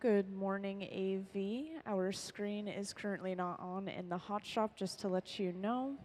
Good morning, AV. Our screen is currently not on in the hot shop, just to let you know.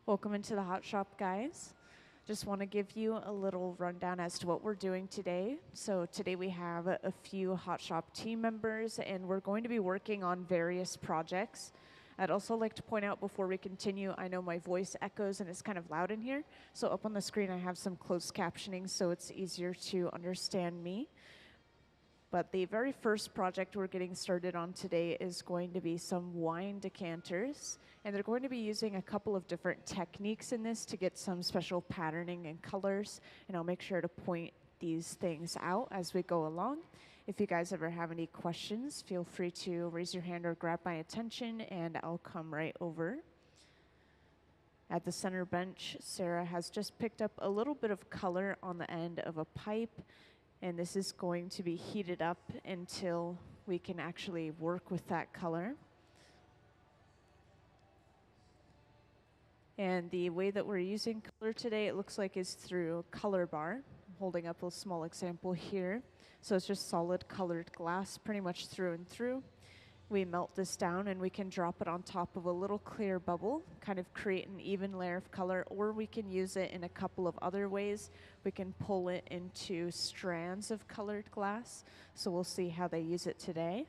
Welcome into the hot shop, guys. Just want to give you a little rundown as to what we're doing today. So today we have a few hot shop team members, and we're going to be working on various projects. I'd also like to point out before we continue, I know my voice echoes and it's kind of loud in here. So up on the screen I have some closed captioning so it's easier to understand me. But the very first project we're getting started on today is going to be some wine decanters. And they're going to be using a couple of different techniques in this to get some special patterning and colors. And I'll make sure to point these things out as we go along. If you guys ever have any questions, feel free to raise your hand or grab my attention and I'll come right over. At the center bench, Sarah has just picked up a little bit of color on the end of a pipe, and this is going to be heated up until we can actually work with that color. And the way that we're using color today, it looks like is through color bar. I'm holding up a small example here. So it's just solid colored glass pretty much through and through. We melt this down and we can drop it on top of a little clear bubble, kind of create an even layer of color, or we can use it in a couple of other ways. We can pull it into strands of colored glass, so we'll see how they use it today.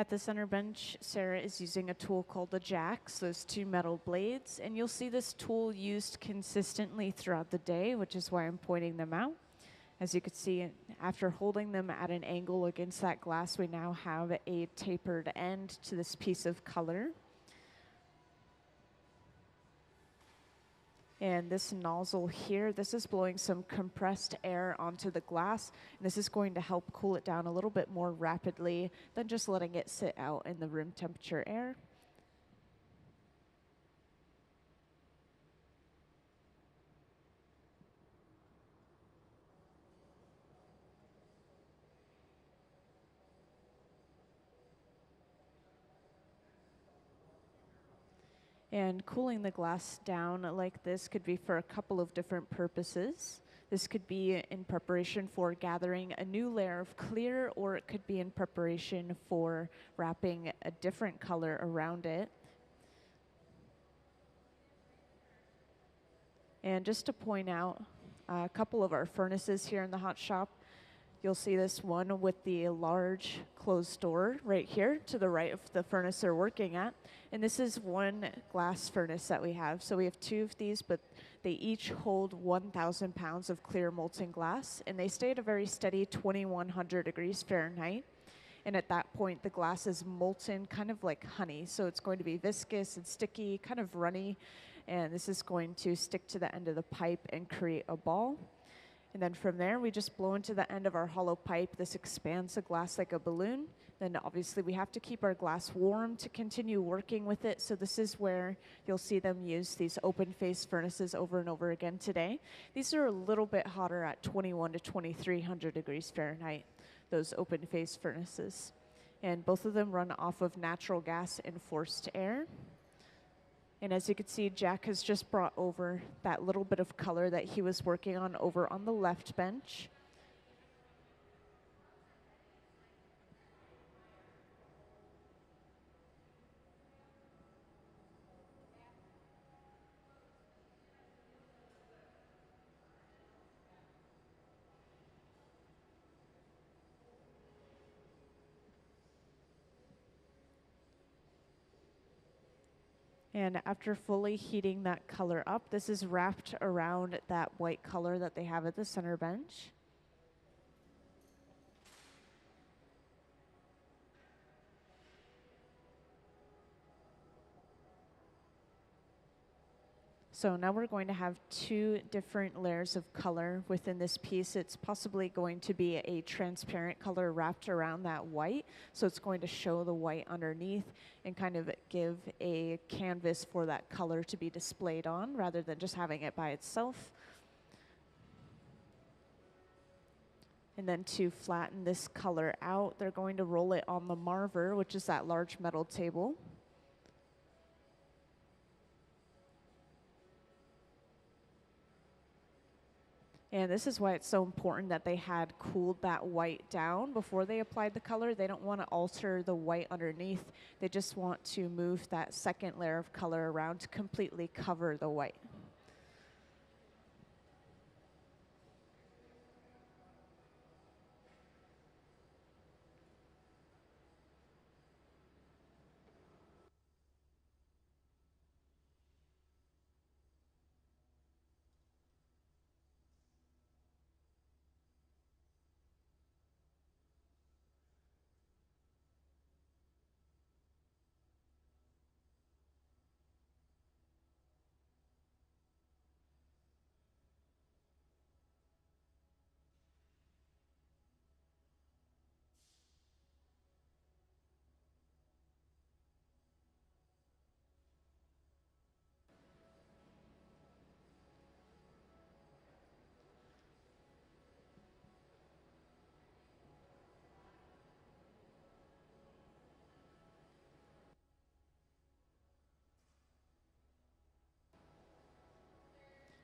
At the center bench, Sarah is using a tool called the jacks, those two metal blades, and you'll see this tool used consistently throughout the day, which is why I'm pointing them out. As you can see, after holding them at an angle against that glass, we now have a tapered end to this piece of color. And this nozzle here, this is blowing some compressed air onto the glass. And this is going to help cool it down a little bit more rapidly than just letting it sit out in the room temperature air. And cooling the glass down like this could be for a couple of different purposes. This could be in preparation for gathering a new layer of clear, or it could be in preparation for wrapping a different color around it. And just to point out a couple of our furnaces here in the hot shop, you'll see this one with the large closed door right here to the right of the furnace they're working at. And this is one glass furnace that we have. So we have two of these, but they each hold 1,000 pounds of clear molten glass, and they stay at a very steady 2,100 degrees Fahrenheit. And at that point, the glass is molten kind of like honey. So it's going to be viscous and sticky, kind of runny. And this is going to stick to the end of the pipe and create a ball. And then from there, we just blow into the end of our hollow pipe. This expands the glass like a balloon. Then obviously we have to keep our glass warm to continue working with it. So this is where you'll see them use these open face furnaces over and over again today. These are a little bit hotter at 21 to 2300 degrees Fahrenheit, those open face furnaces. And both of them run off of natural gas and forced air. And as you can see, Jack has just brought over that little bit of color that he was working on over on the left bench. And after fully heating that color up, this is wrapped around that white color that they have at the center bench. So now we're going to have two different layers of color within this piece. It's possibly going to be a transparent color wrapped around that white. So it's going to show the white underneath and kind of give a canvas for that color to be displayed on rather than just having it by itself. And then to flatten this color out, they're going to roll it on the marver, which is that large metal table. And this is why it's so important that they had cooled that white down before they applied the color. They don't want to alter the white underneath. They just want to move that second layer of color around to completely cover the white.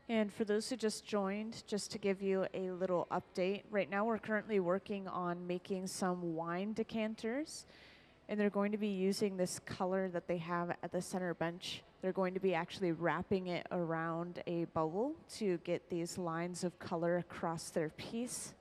And for those who just joined, just to give you a little update, right now we're currently working on making some wine decanters, and they're going to be using this color that they have at the center bench. They're going to be actually wrapping it around a bubble to get these lines of color across their piece.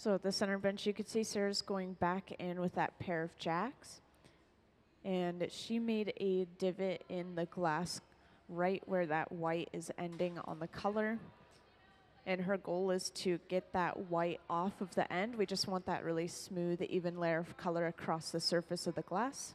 So at the center bench, you could see Sarah's going back in with that pair of jacks. And she made a divot in the glass right where that white is ending on the color. And her goal is to get that white off of the end. We just want that really smooth, even layer of color across the surface of the glass.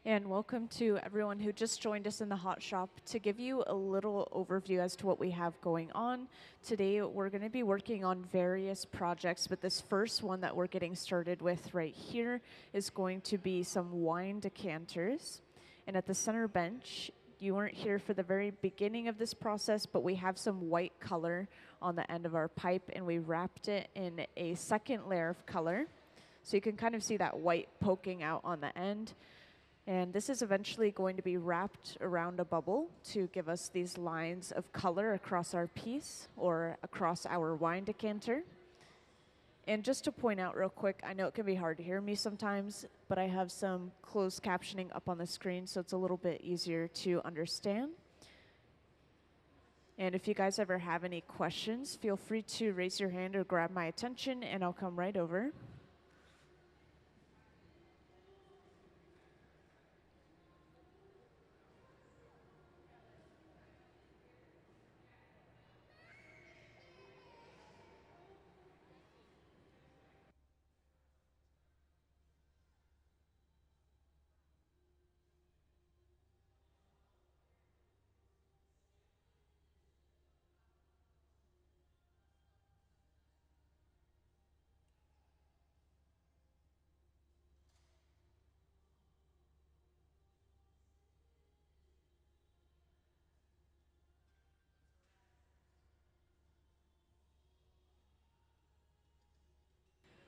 And welcome to everyone who just joined us in the hot shop. To give you a little overview as to what we have going on, today we're going to be working on various projects, but this first one that we're getting started with right here is going to be some wine decanters. And at the center bench, you weren't here for the very beginning of this process, but we have some white color on the end of our pipe, and we wrapped it in a second layer of color. So you can kind of see that white poking out on the end. And this is eventually going to be wrapped around a bubble to give us these lines of color across our piece or across our wine decanter. And just to point out real quick, I know it can be hard to hear me sometimes, but I have some closed captioning up on the screen, so it's a little bit easier to understand. And if you guys ever have any questions, feel free to raise your hand or grab my attention, and I'll come right over.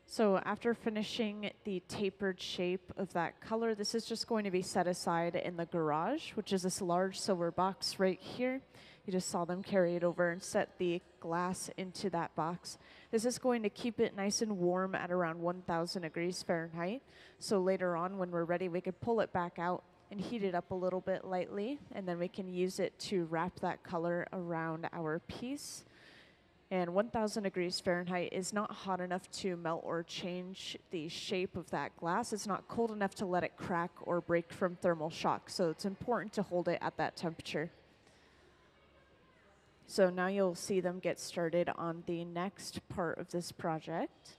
So after finishing the tapered shape of that color, this is just going to be set aside in the garage, which is this large silver box right here. You just saw them carry it over and set the glass into that box. This is going to keep it nice and warm at around 1,000 degrees Fahrenheit. So later on when we're ready, we could pull it back out and heat it up a little bit lightly, and then we can use it to wrap that color around our piece. And 1,000 degrees Fahrenheit is not hot enough to melt or change the shape of that glass. It's not cold enough to let it crack or break from thermal shock. So it's important to hold it at that temperature. So now you'll see them get started on the next part of this project.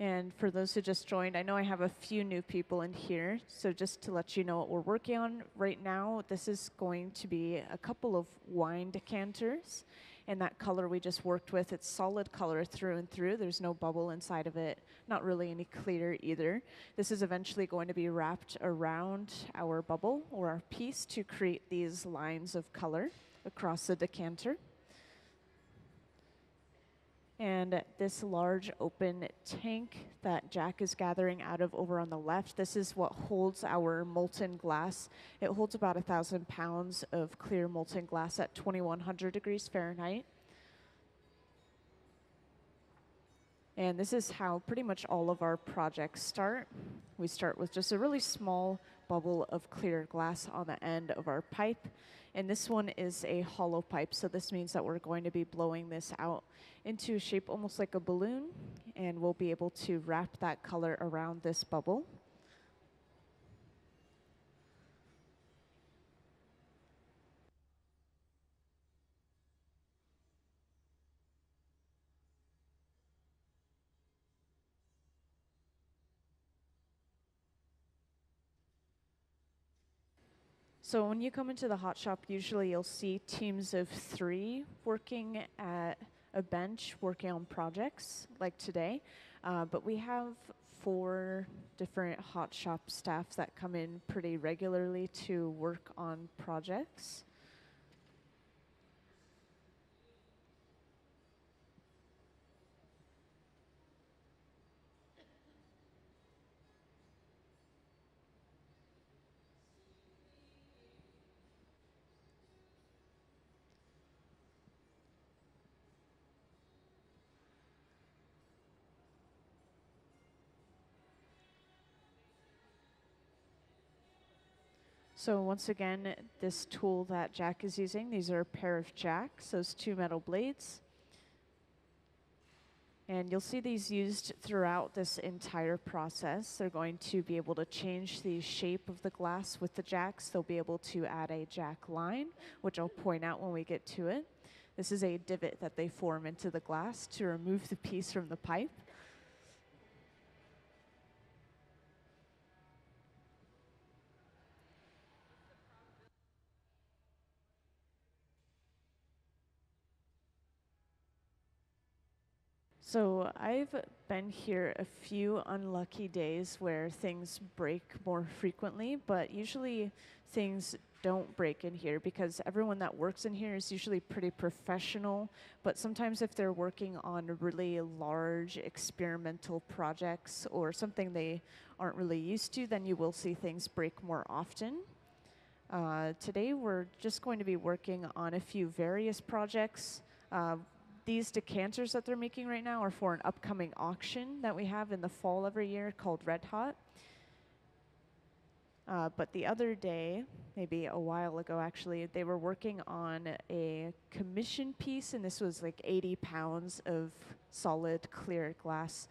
And for those who just joined, I know I have a few new people in here, so just to let you know what we're working on right now, this is going to be a couple of wine decanters. And that color we just worked with, it's solid color through and through. There's no bubble inside of it, not really any clear either. This is eventually going to be wrapped around our bubble or our piece to create these lines of color across the decanter. And this large open tank that Jack is gathering out of over on the left, this is what holds our molten glass. It holds about 1,000 pounds of clear molten glass at 2,100 degrees Fahrenheit. And this is how pretty much all of our projects start. We start with just a really small bubble of clear glass on the end of our pipe. And this one is a hollow pipe, so this means that we're going to be blowing this out into a shape almost like a balloon, and we'll be able to wrap that color around this bubble. So when you come into the hot shop, usually you'll see teams of 3 working at a bench working on projects like today. But we have 4 different hot shop staff that come in pretty regularly to work on projects. So once again, this tool that Jack is using, these are a pair of jacks, those 2 metal blades. And you'll see these used throughout this entire process. They're going to be able to change the shape of the glass with the jacks. They'll be able to add a jack line, which I'll point out when we get to it. This is a divot that they form into the glass to remove the piece from the pipe. So I've been here a few unlucky days where things break more frequently, but usually things don't break in here because everyone that works in here is usually pretty professional. But sometimes if they're working on really large experimental projects or something they aren't really used to, then you will see things break more often. Today we're just going to be working on a few various projects. These decanters that they're making right now are for an upcoming auction that we have in the fall every year called Red Hot. But the other day, maybe a while ago actually, they were working on a commission piece, and this was like 80 pounds of solid clear glass.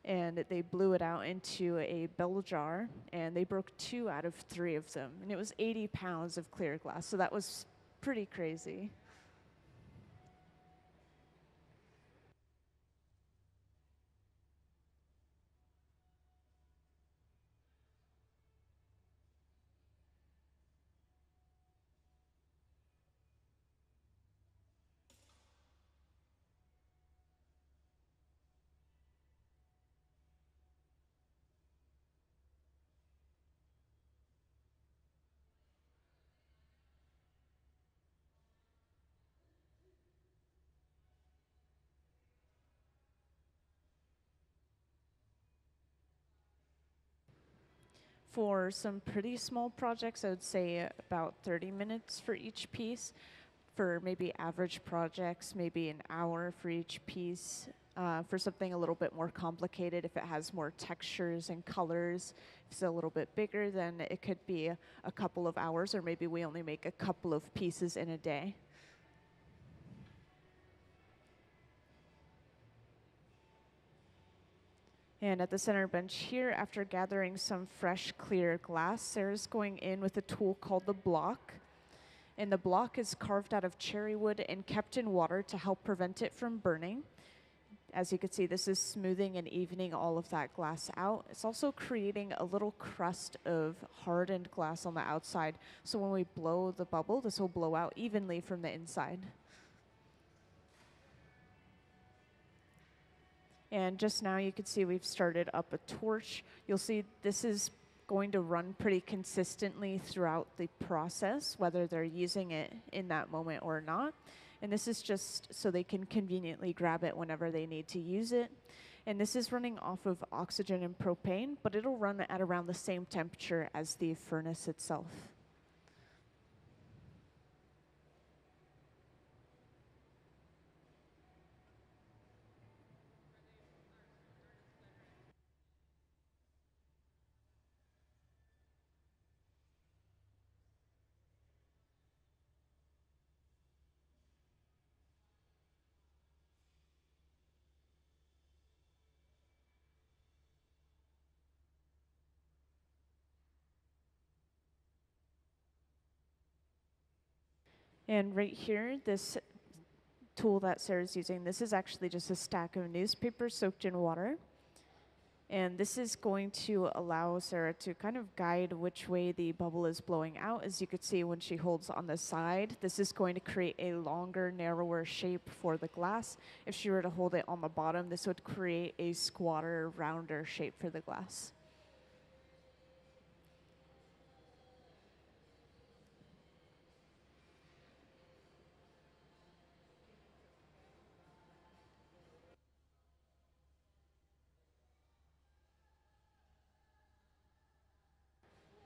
And they blew it out into a bell jar, and they broke 2 out of 3 of them. And it was 80 pounds of clear glass, so that was pretty crazy. For some pretty small projects, I would say about 30 minutes for each piece. For maybe average projects, maybe an hour for each piece. For something a little bit more complicated, if it has more textures and colors, if it's a little bit bigger, then it could be a couple of hours, or maybe we only make a couple of pieces in a day. And at the center bench here, after gathering some fresh, clear glass, Sarah's going in with a tool called the block. And the block is carved out of cherry wood and kept in water to help prevent it from burning. As you can see, this is smoothing and evening all of that glass out. It's also creating a little crust of hardened glass on the outside. So when we blow the bubble, this will blow out evenly from the inside. And just now you can see we've started up a torch. You'll see this is going to run pretty consistently throughout the process, whether they're using it in that moment or not. And this is just so they can conveniently grab it whenever they need to use it. And this is running off of oxygen and propane, but it'll run at around the same temperature as the furnace itself. And right here, this tool that Sarah's using, this is actually just a stack of newspaper soaked in water. And this is going to allow Sarah to kind of guide which way the bubble is blowing out. As you could see when she holds on the side, this is going to create a longer, narrower shape for the glass. If she were to hold it on the bottom, this would create a squatter, rounder shape for the glass.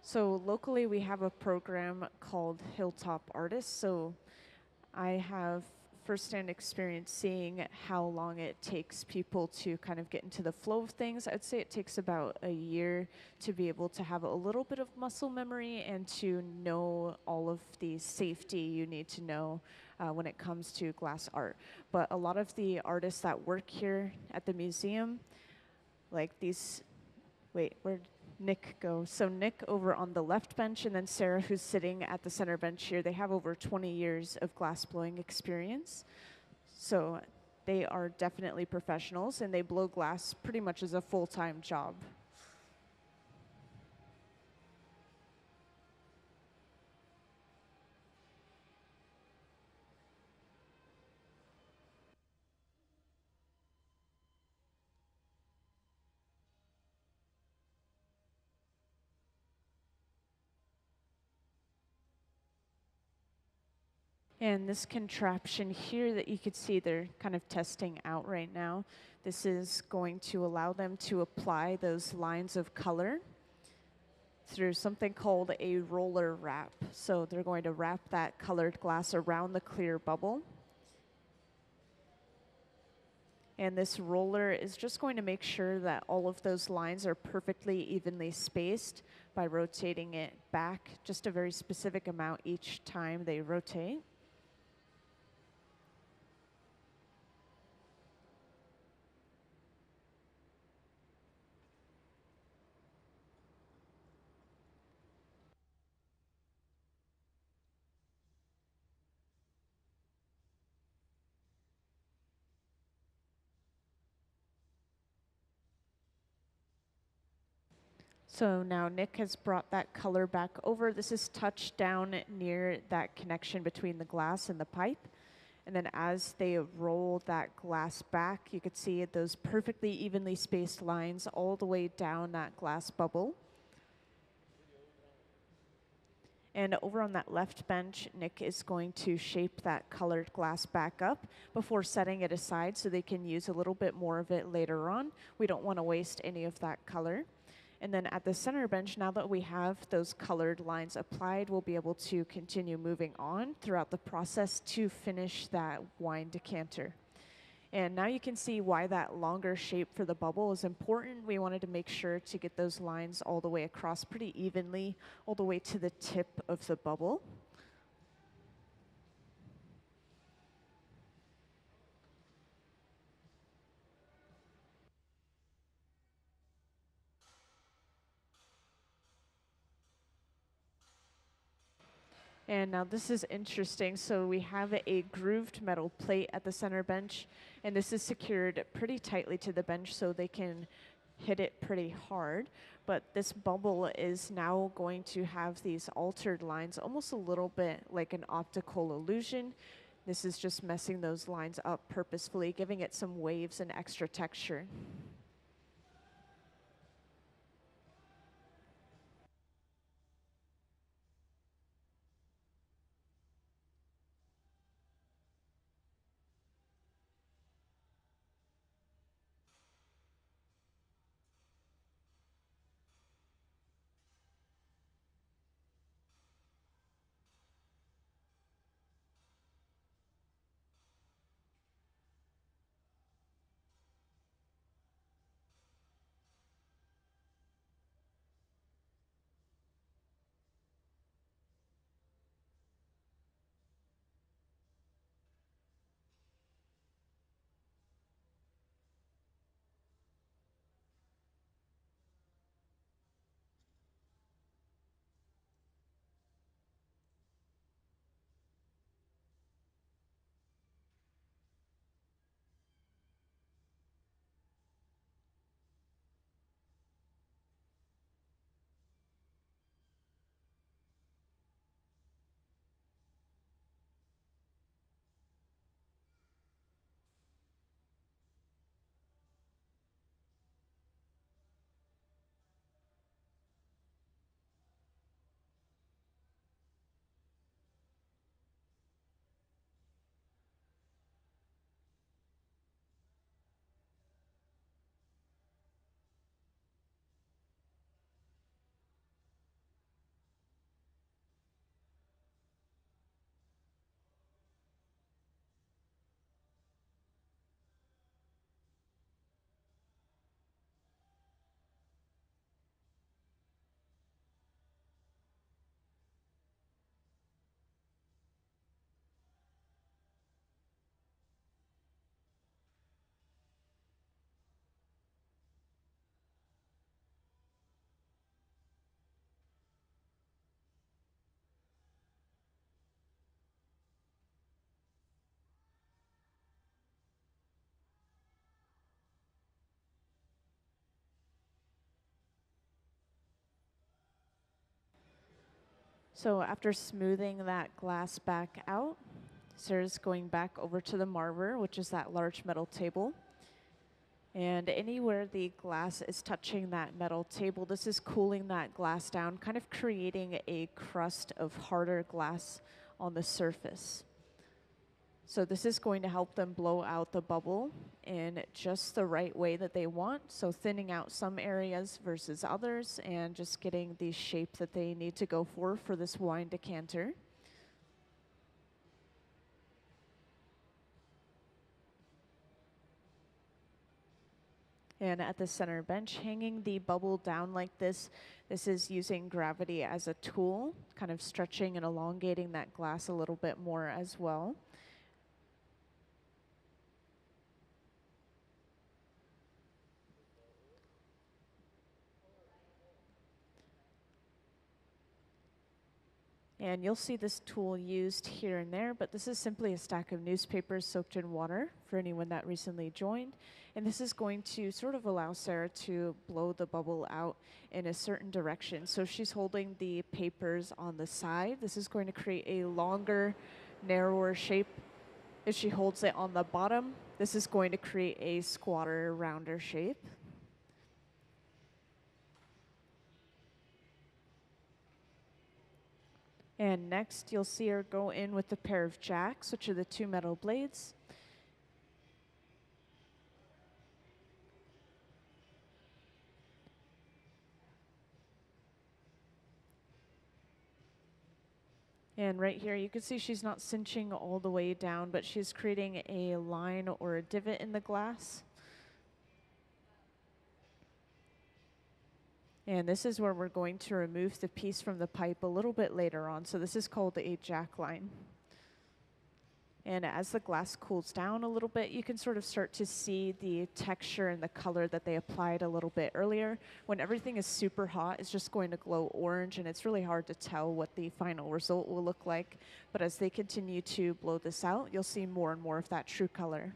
So locally, we have a program called Hilltop Artists. So I have firsthand experience seeing how long it takes people to kind of get into the flow of things. I'd say it takes about a year to be able to have a little bit of muscle memory and to know all of the safety you need to know when it comes to glass art. But a lot of the artists that work here at the museum, like these, wait, where? Nick go. So Nick over on the left bench, and then Sarah, who's sitting at the center bench here. They have over 20 years of glass blowing experience. So they are definitely professionals, and they blow glass pretty much as a full-time job. And this contraption here that you can see they're kind of testing out right now, this is going to allow them to apply those lines of color through something called a roller wrap. So they're going to wrap that colored glass around the clear bubble. And this roller is just going to make sure that all of those lines are perfectly evenly spaced by rotating it back just a very specific amount each time they rotate. So now Nick has brought that color back over. This is touched down near that connection between the glass and the pipe. And then as they roll that glass back, you could see those perfectly evenly spaced lines all the way down that glass bubble. And over on that left bench, Nick is going to shape that colored glass back up before setting it aside so they can use a little bit more of it later on. We don't want to waste any of that color. And then at the center bench, now that we have those colored lines applied, we'll be able to continue moving on throughout the process to finish that wine decanter. And now you can see why that longer shape for the bubble is important. We wanted to make sure to get those lines all the way across pretty evenly, all the way to the tip of the bubble. And now this is interesting. So we have a grooved metal plate at the center bench, and this is secured pretty tightly to the bench so they can hit it pretty hard. But this bubble is now going to have these altered lines, almost a little bit like an optical illusion. This is just messing those lines up purposefully, giving it some waves and extra texture. So after smoothing that glass back out, Sarah's going back over to the marver, which is that large metal table. And anywhere the glass is touching that metal table, this is cooling that glass down, kind of creating a crust of harder glass on the surface. So this is going to help them blow out the bubble in just the right way that they want. So thinning out some areas versus others and just getting the shape that they need to go for this wine decanter. And at the center bench, hanging the bubble down like this is using gravity as a tool, kind of stretching and elongating that glass a little bit more as well. And you'll see this tool used here and there, but this is simply a stack of newspapers soaked in water for anyone that recently joined. And this is going to sort of allow Sarah to blow the bubble out in a certain direction. So she's holding the papers on the side. This is going to create a longer, narrower shape. If she holds it on the bottom, this is going to create a squatter, rounder shape. And next, you'll see her go in with a pair of jacks, which are the two metal blades. And right here, you can see she's not cinching all the way down, but she's creating a line or a divot in the glass. And this is where we're going to remove the piece from the pipe a little bit later on. So this is called a jack line. And as the glass cools down a little bit, you can sort of start to see the texture and the color that they applied a little bit earlier. When everything is super hot, it's just going to glow orange, and it's really hard to tell what the final result will look like. But as they continue to blow this out, you'll see more and more of that true color.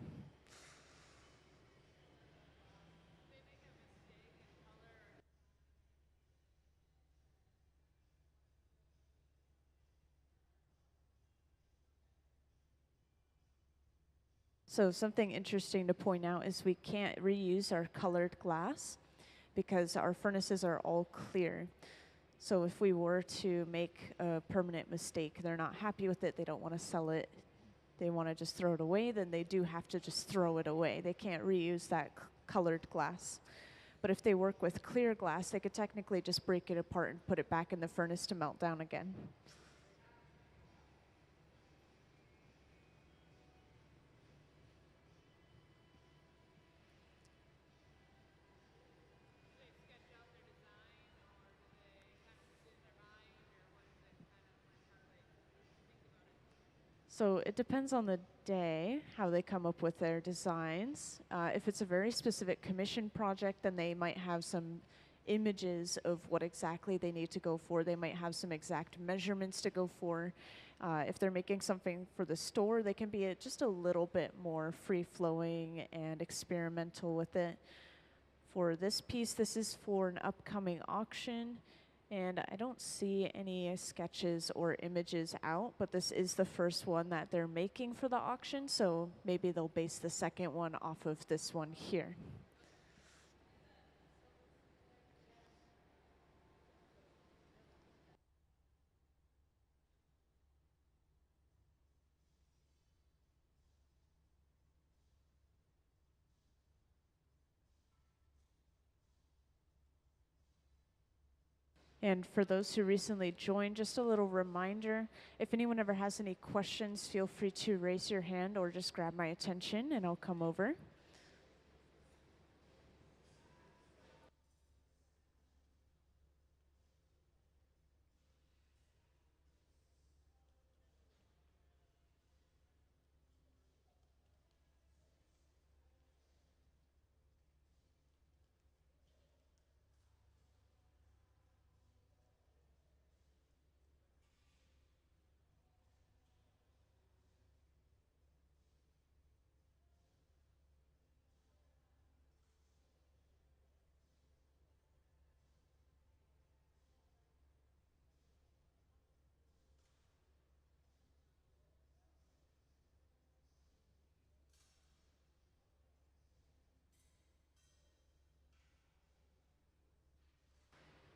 So something interesting to point out is we can't reuse our colored glass because our furnaces are all clear. So if we were to make a permanent mistake, they're not happy with it, they don't want to sell it, they want to just throw it away, then they do have to just throw it away. They can't reuse that colored glass. But if they work with clear glass, they could technically just break it apart and put it back in the furnace to melt down again. So it depends on the day how they come up with their designs. If it's a very specific commission project, then they might have some images of what exactly they need to go for. They might have some exact measurements to go for. If they're making something for the store, they can be just a little bit more free-flowing and experimental with it. For this piece, this is for an upcoming auction. And I don't see any sketches or images out, but this is the first one that they're making for the auction, so maybe they'll base the second one off of this one here. And for those who recently joined, just a little reminder, if anyone ever has any questions, feel free to raise your hand or just grab my attention and I'll come over.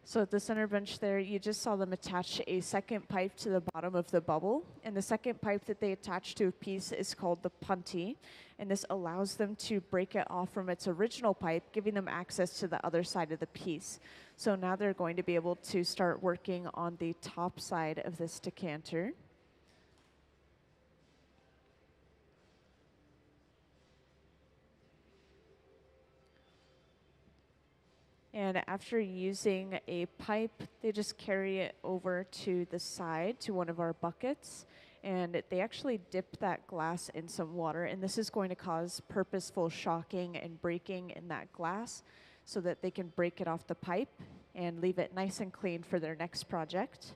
So at the center bench there, you just saw them attach a second pipe to the bottom of the bubble. And the second pipe that they attach to a piece is called the puntee. And this allows them to break it off from its original pipe, giving them access to the other side of the piece. So now they're going to be able to start working on the top side of this decanter. And after using a pipe, they just carry it over to the side to one of our buckets. And they actually dip that glass in some water. And this is going to cause purposeful shocking and breaking in that glass so that they can break it off the pipe and leave it nice and clean for their next project.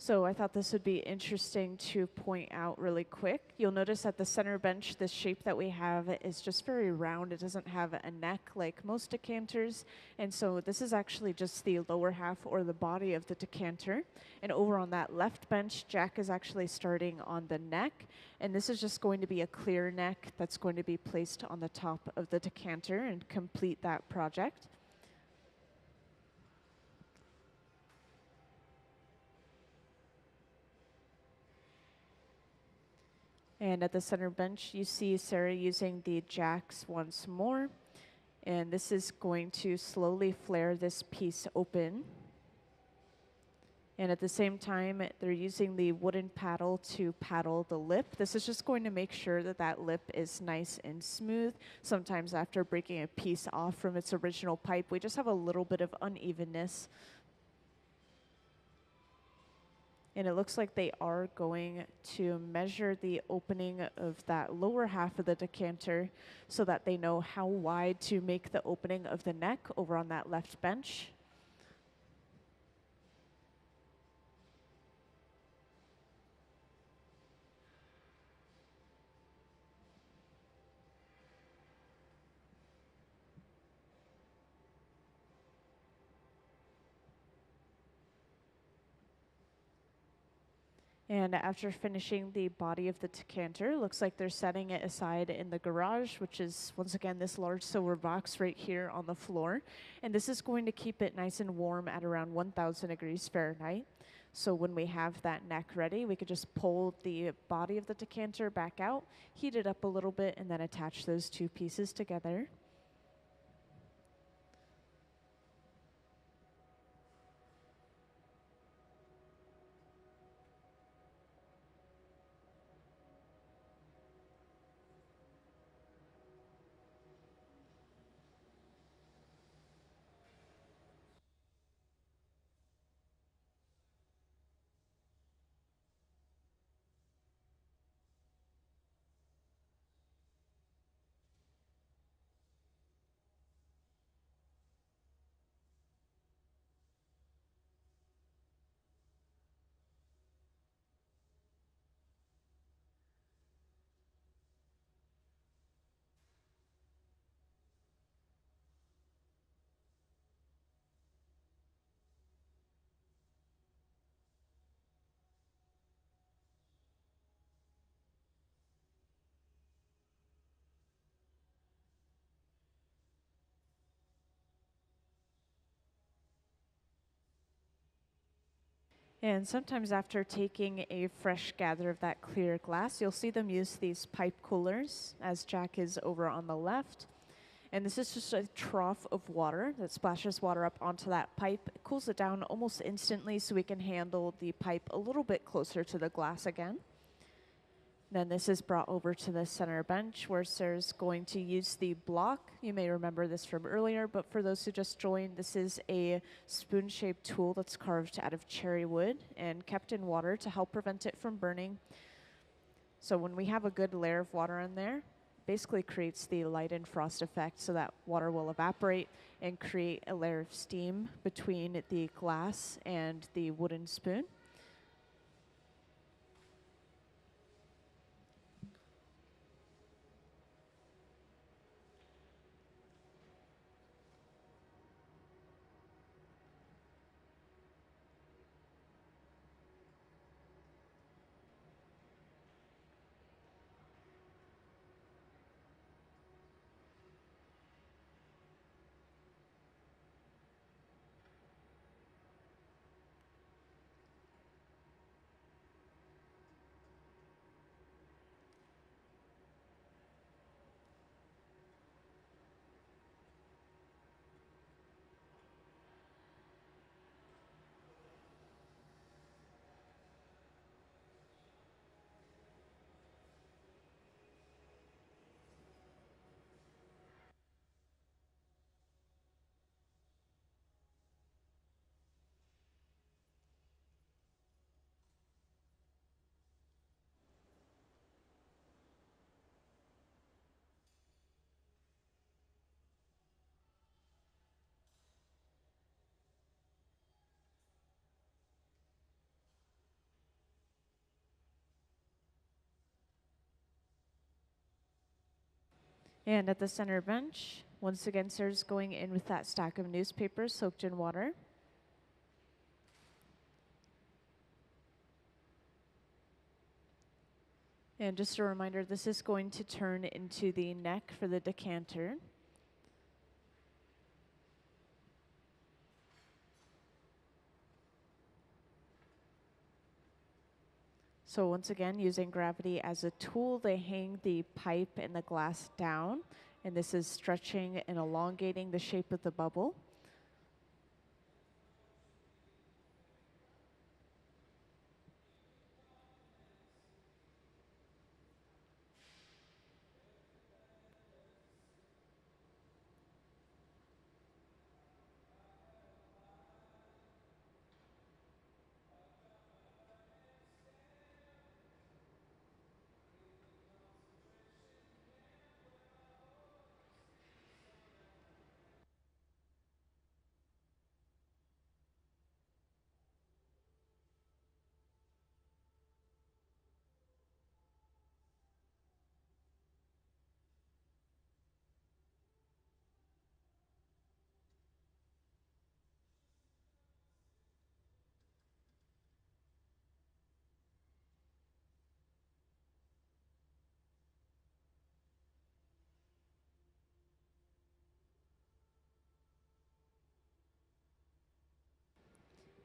So I thought this would be interesting to point out really quick. You'll notice at the center bench, the shape that we have is just very round. It doesn't have a neck like most decanters. And so this is actually just the lower half or the body of the decanter. And over on that left bench, Jack is actually starting on the neck. And this is just going to be a clear neck that's going to be placed on the top of the decanter and complete that project. And at the center bench, you see Sarah using the jacks once more. And this is going to slowly flare this piece open. And at the same time, they're using the wooden paddle to paddle the lip. This is just going to make sure that that lip is nice and smooth. Sometimes after breaking a piece off from its original pipe, we just have a little bit of unevenness. And it looks like they are going to measure the opening of that lower half of the decanter so that they know how wide to make the opening of the neck over on that left bench. And after finishing the body of the decanter, looks like they're setting it aside in the garage, which is, once again, this large silver box right here on the floor. And this is going to keep it nice and warm at around 1,000 degrees Fahrenheit. So when we have that neck ready, we could just pull the body of the decanter back out, heat it up a little bit, and then attach those two pieces together. And sometimes after taking a fresh gather of that clear glass, you'll see them use these pipe coolers, as Jack is over on the left. And this is just a trough of water that splashes water up onto that pipe. It cools it down almost instantly so we can handle the pipe a little bit closer to the glass again. Then this is brought over to the center bench where Sarah's going to use the block. You may remember this from earlier, but for those who just joined, this is a spoon-shaped tool that's carved out of cherry wood and kept in water to help prevent it from burning. So when we have a good layer of water in there, basically creates the light and frost effect so that water will evaporate and create a layer of steam between the glass and the wooden spoon. And at the center bench, once again, Sarah's going in with that stack of newspapers soaked in water. And just a reminder, this is going to turn into the neck for the decanter. So once again, using gravity as a tool, they hang the pipe and the glass down, and this is stretching and elongating the shape of the bubble.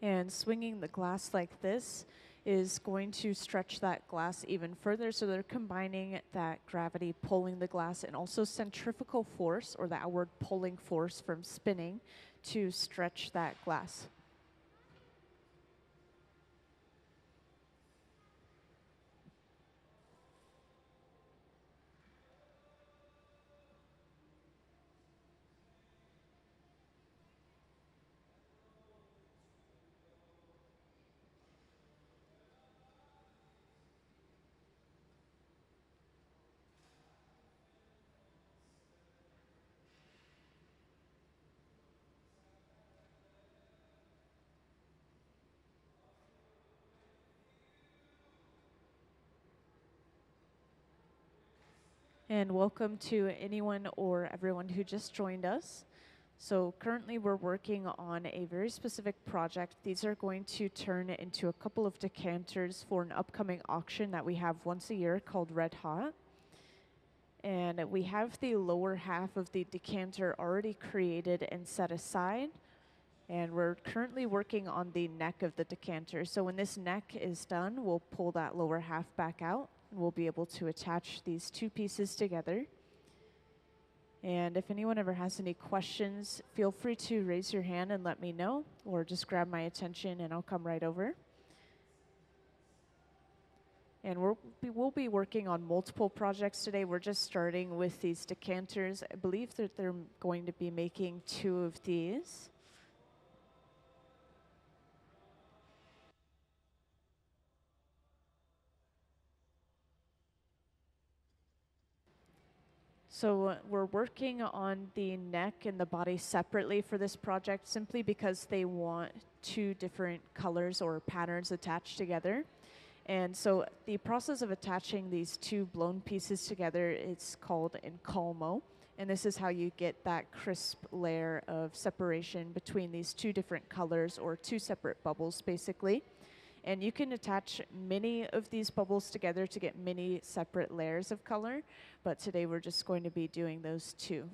And swinging the glass like this is going to stretch that glass even further. So they're combining that gravity pulling the glass and also centrifugal force, or the outward pulling force from spinning, to stretch that glass. And welcome to anyone or everyone who just joined us. So currently we're working on a very specific project. These are going to turn into a couple of decanters for an upcoming auction that we have once a year called Red Hot. And we have the lower half of the decanter already created and set aside. And we're currently working on the neck of the decanter. So when this neck is done, we'll pull that lower half back out. We'll be able to attach these two pieces together. And if anyone ever has any questions, feel free to raise your hand and let me know, or just grab my attention and I'll come right over. And we'll be working on multiple projects today. We're just starting with these decanters. I believe that they're going to be making 2 of these. So we're working on the neck and the body separately for this project simply because they want 2 different colors or patterns attached together. And so the process of attaching these 2 blown pieces together is called encalmo. And this is how you get that crisp layer of separation between these 2 different colors or 2 separate bubbles basically. And you can attach many of these bubbles together to get many separate layers of color, but today we're just going to be doing those 2.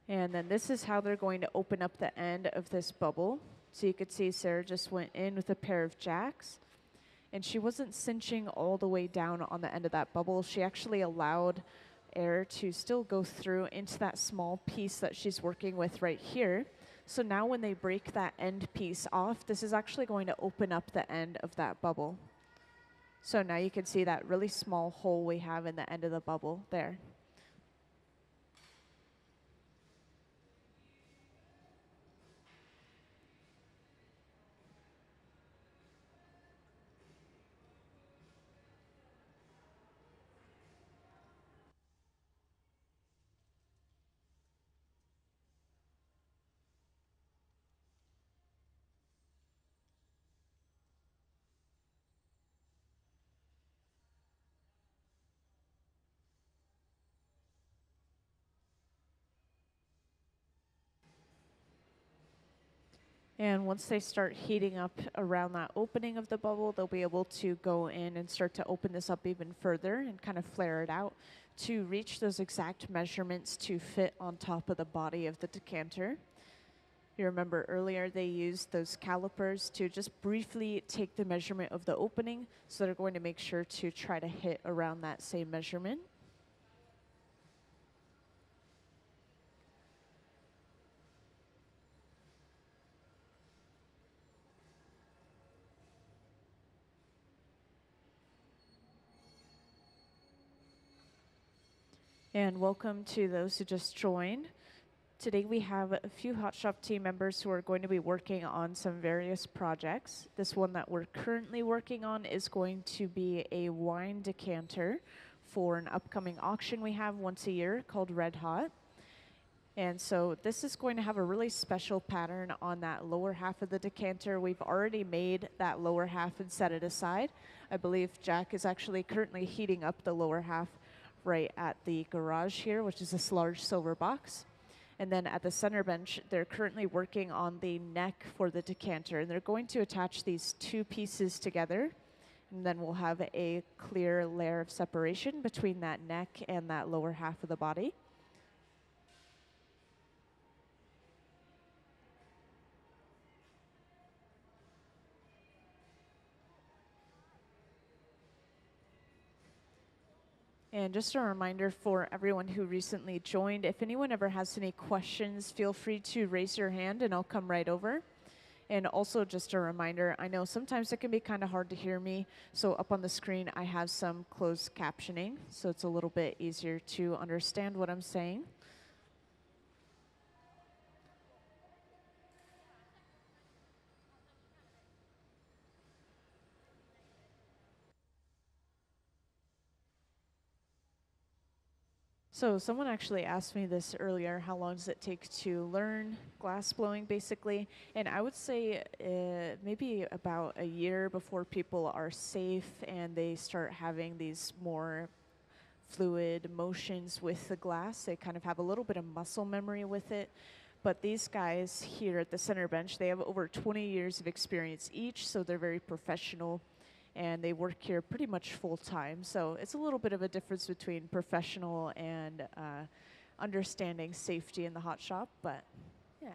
And then this is how they're going to open up the end of this bubble. So you could see Sarah just went in with a pair of jacks, and she wasn't cinching all the way down on the end of that bubble. She actually allowed air to still go through into that small piece that she's working with right here. So now when they break that end piece off, this is actually going to open up the end of that bubble. So now you can see that really small hole we have in the end of the bubble there. And once they start heating up around that opening of the bubble, they'll be able to go in and start to open this up even further and kind of flare it out to reach those exact measurements to fit on top of the body of the decanter. You remember earlier they used those calipers to just briefly take the measurement of the opening, so they're going to make sure to try to hit around that same measurement. And welcome to those who just joined. Today we have a few Hot Shop team members who are going to be working on some various projects. This one that we're currently working on is going to be a wine decanter for an upcoming auction we have once a year called Red Hot. And so this is going to have a really special pattern on that lower half of the decanter. We've already made that lower half and set it aside. I believe Jack is actually currently heating up the lower half right at the garage here, which is this large silver box. And then at the center bench, they're currently working on the neck for the decanter. And they're going to attach these 2 pieces together. And then we'll have a clear layer of separation between that neck and that lower half of the body. And just a reminder for everyone who recently joined, if anyone ever has any questions, feel free to raise your hand and I'll come right over. And also just a reminder, I know sometimes it can be kind of hard to hear me, so up on the screen I have some closed captioning, so it's a little bit easier to understand what I'm saying. So someone actually asked me this earlier, how long does it take to learn glass blowing basically? And I would say maybe about a year before people are safe and they start having these more fluid motions with the glass. They kind of have a little bit of muscle memory with it. But these guys here at the center bench, they have over 20 years of experience each, so they're very professional and they work here pretty much full time. So it's a little bit of a difference between professional and understanding safety in the hot shop, but yeah.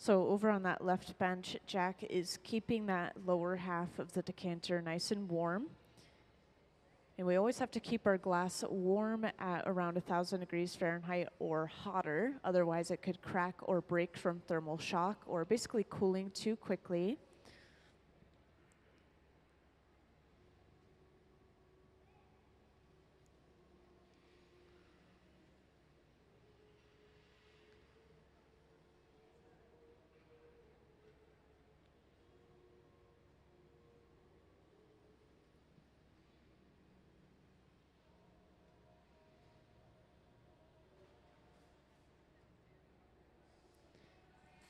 So over on that left bench, Jack is keeping that lower half of the decanter nice and warm. And we always have to keep our glass warm at around 1,000 degrees Fahrenheit or hotter. Otherwise, it could crack or break from thermal shock or basically cooling too quickly.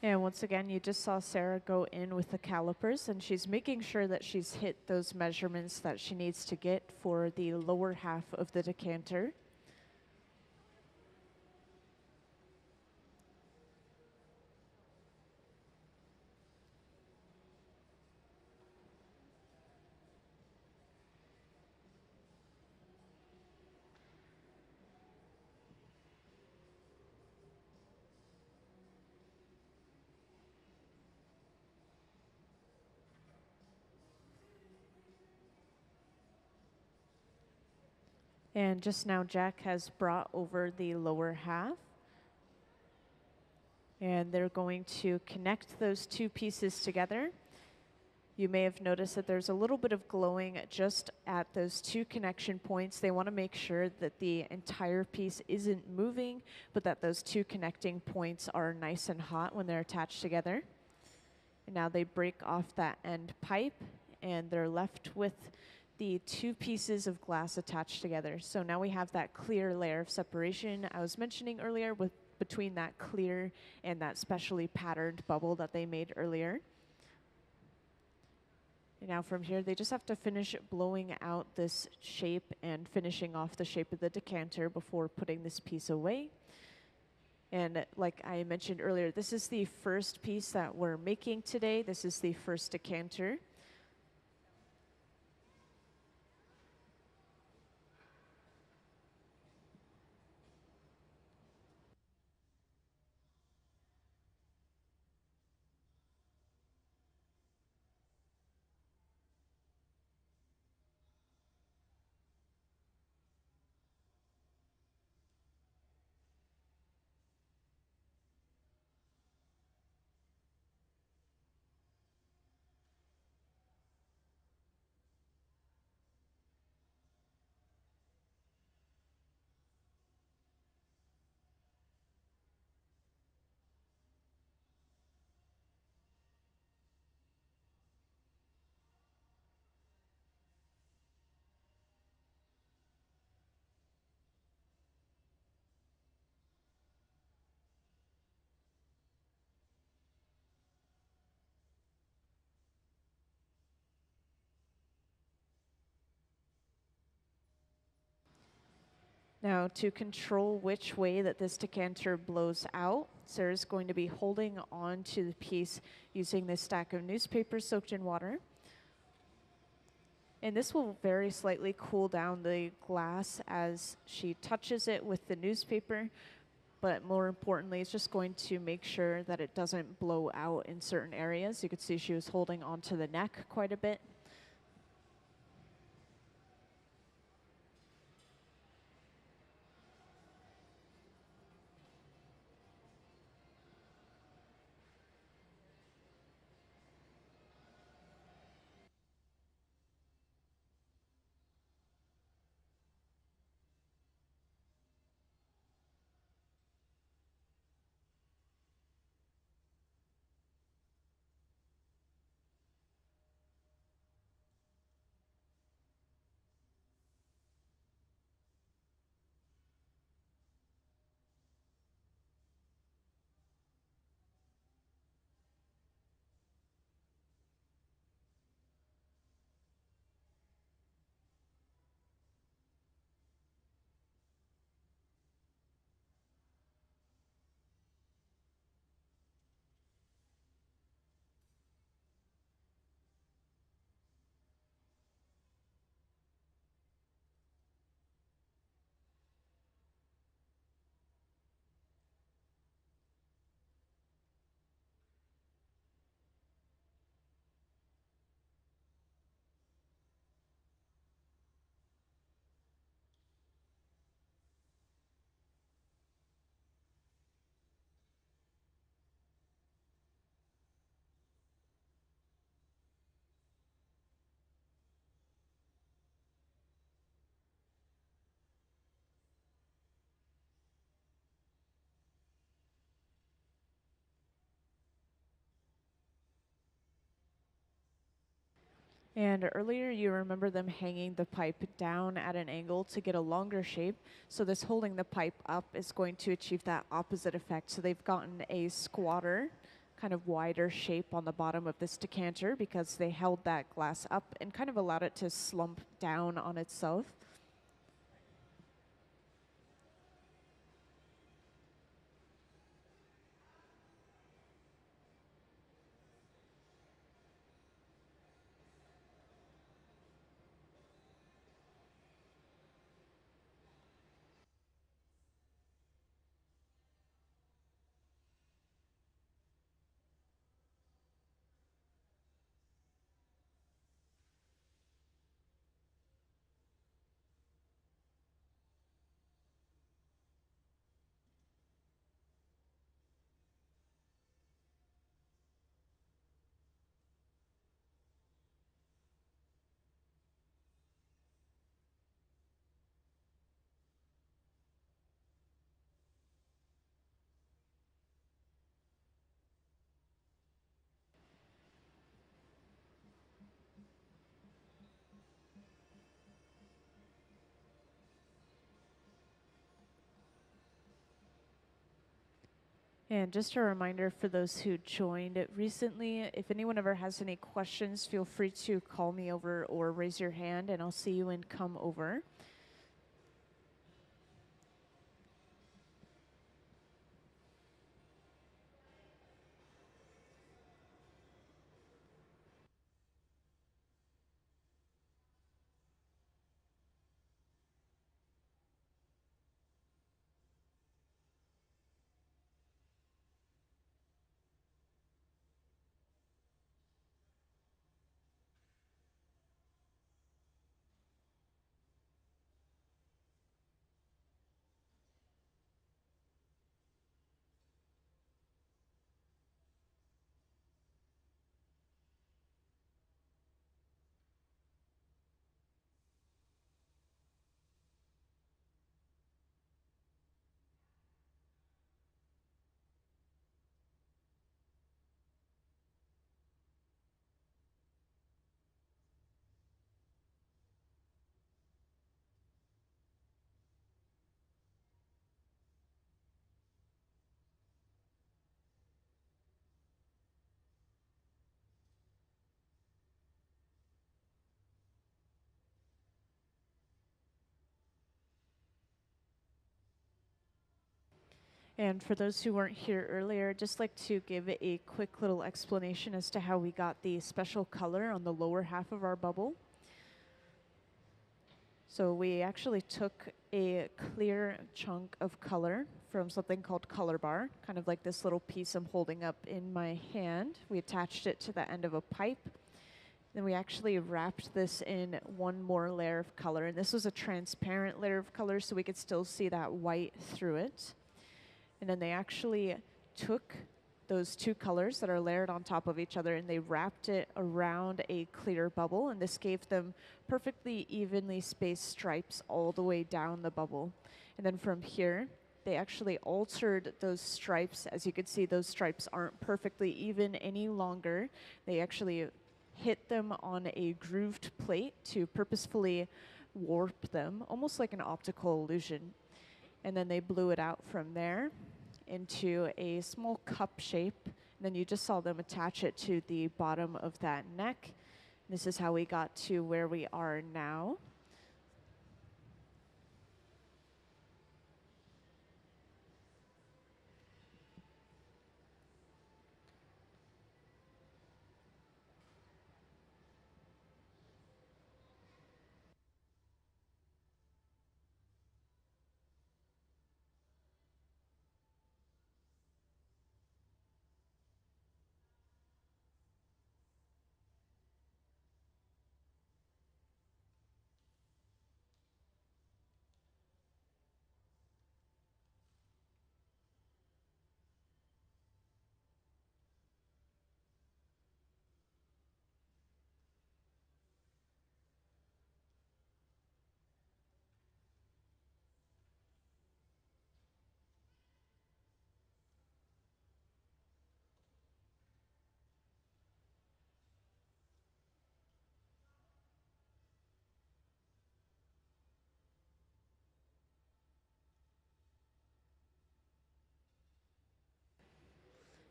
And once again, you just saw Sarah go in with the calipers, and she's making sure that she's hit those measurements that she needs to get for the lower half of the decanter. And just now, Jack has brought over the lower half. And they're going to connect those two pieces together. You may have noticed that there's a little bit of glowing just at those two connection points. They want to make sure that the entire piece isn't moving, but that those two connecting points are nice and hot when they're attached together. And now they break off that end pipe, and they're left with the two pieces of glass attached together. So now we have that clear layer of separation I was mentioning earlier with between that clear and that specially patterned bubble that they made earlier. And now from here, they just have to finish blowing out this shape and finishing off the shape of the decanter before putting this piece away. And like I mentioned earlier, this is the first piece that we're making today. This is the first decanter. Now, to control which way that this decanter blows out, Sarah's going to be holding on to the piece using this stack of newspaper soaked in water. And this will very slightly cool down the glass as she touches it with the newspaper, but more importantly, it's just going to make sure that it doesn't blow out in certain areas. You could see she was holding onto the neck quite a bit. And earlier you remember them hanging the pipe down at an angle to get a longer shape. So this holding the pipe up is going to achieve that opposite effect. So they've gotten a squatter, kind of wider shape on the bottom of this decanter because they held that glass up and kind of allowed it to slump down on itself. And just a reminder for those who joined it recently, if anyone ever has any questions, feel free to call me over or raise your hand and I'll see you and come over. And for those who weren't here earlier, I'd just like to give a quick little explanation as to how we got the special color on the lower half of our bubble. So we actually took a clear chunk of color from something called color bar, kind of like this little piece I'm holding up in my hand. We attached it to the end of a pipe. Then we actually wrapped this in one more layer of color. And this was a transparent layer of color, so we could still see that white through it. And then they actually took those two colors that are layered on top of each other and they wrapped it around a clear bubble, and this gave them perfectly evenly spaced stripes all the way down the bubble. And then from here, they actually altered those stripes. As you can see, those stripes aren't perfectly even any longer. They actually hit them on a grooved plate to purposefully warp them, almost like an optical illusion. And then they blew it out from there into a small cup shape. And then you just saw them attach it to the bottom of that neck. This is how we got to where we are now.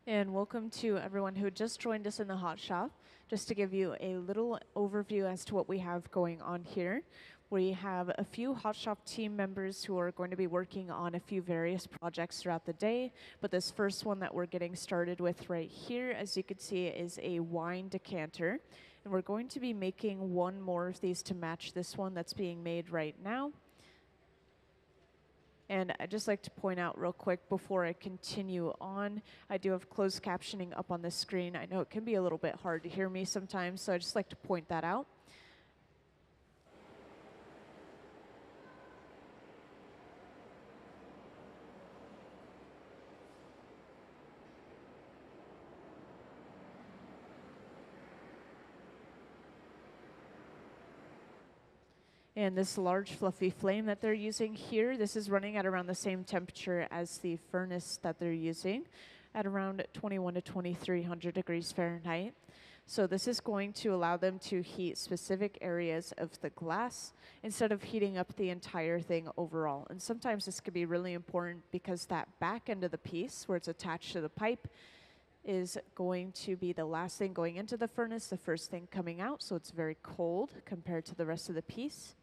And welcome to everyone who just joined us in the hot shop. Just to give you a little overview as to what we have going on here. We have a few hot shop team members who are going to be working on a few various projects throughout the day, but this first one that we're getting started with right here, as you can see, is a wine decanter. And we're going to be making one more of these to match this one that's being made right now. And I'd just like to point out real quick before I continue on, I do have closed captioning up on the screen. I know it can be a little bit hard to hear me sometimes, so I just like to point that out. And this large fluffy flame that they're using here, this is running at around the same temperature as the furnace that they're using, at around 21 to 2300 degrees Fahrenheit. So this is going to allow them to heat specific areas of the glass instead of heating up the entire thing overall. And sometimes this could be really important because that back end of the piece where it's attached to the pipe is going to be the last thing going into the furnace, the first thing coming out, so it's very cold compared to the rest of the piece.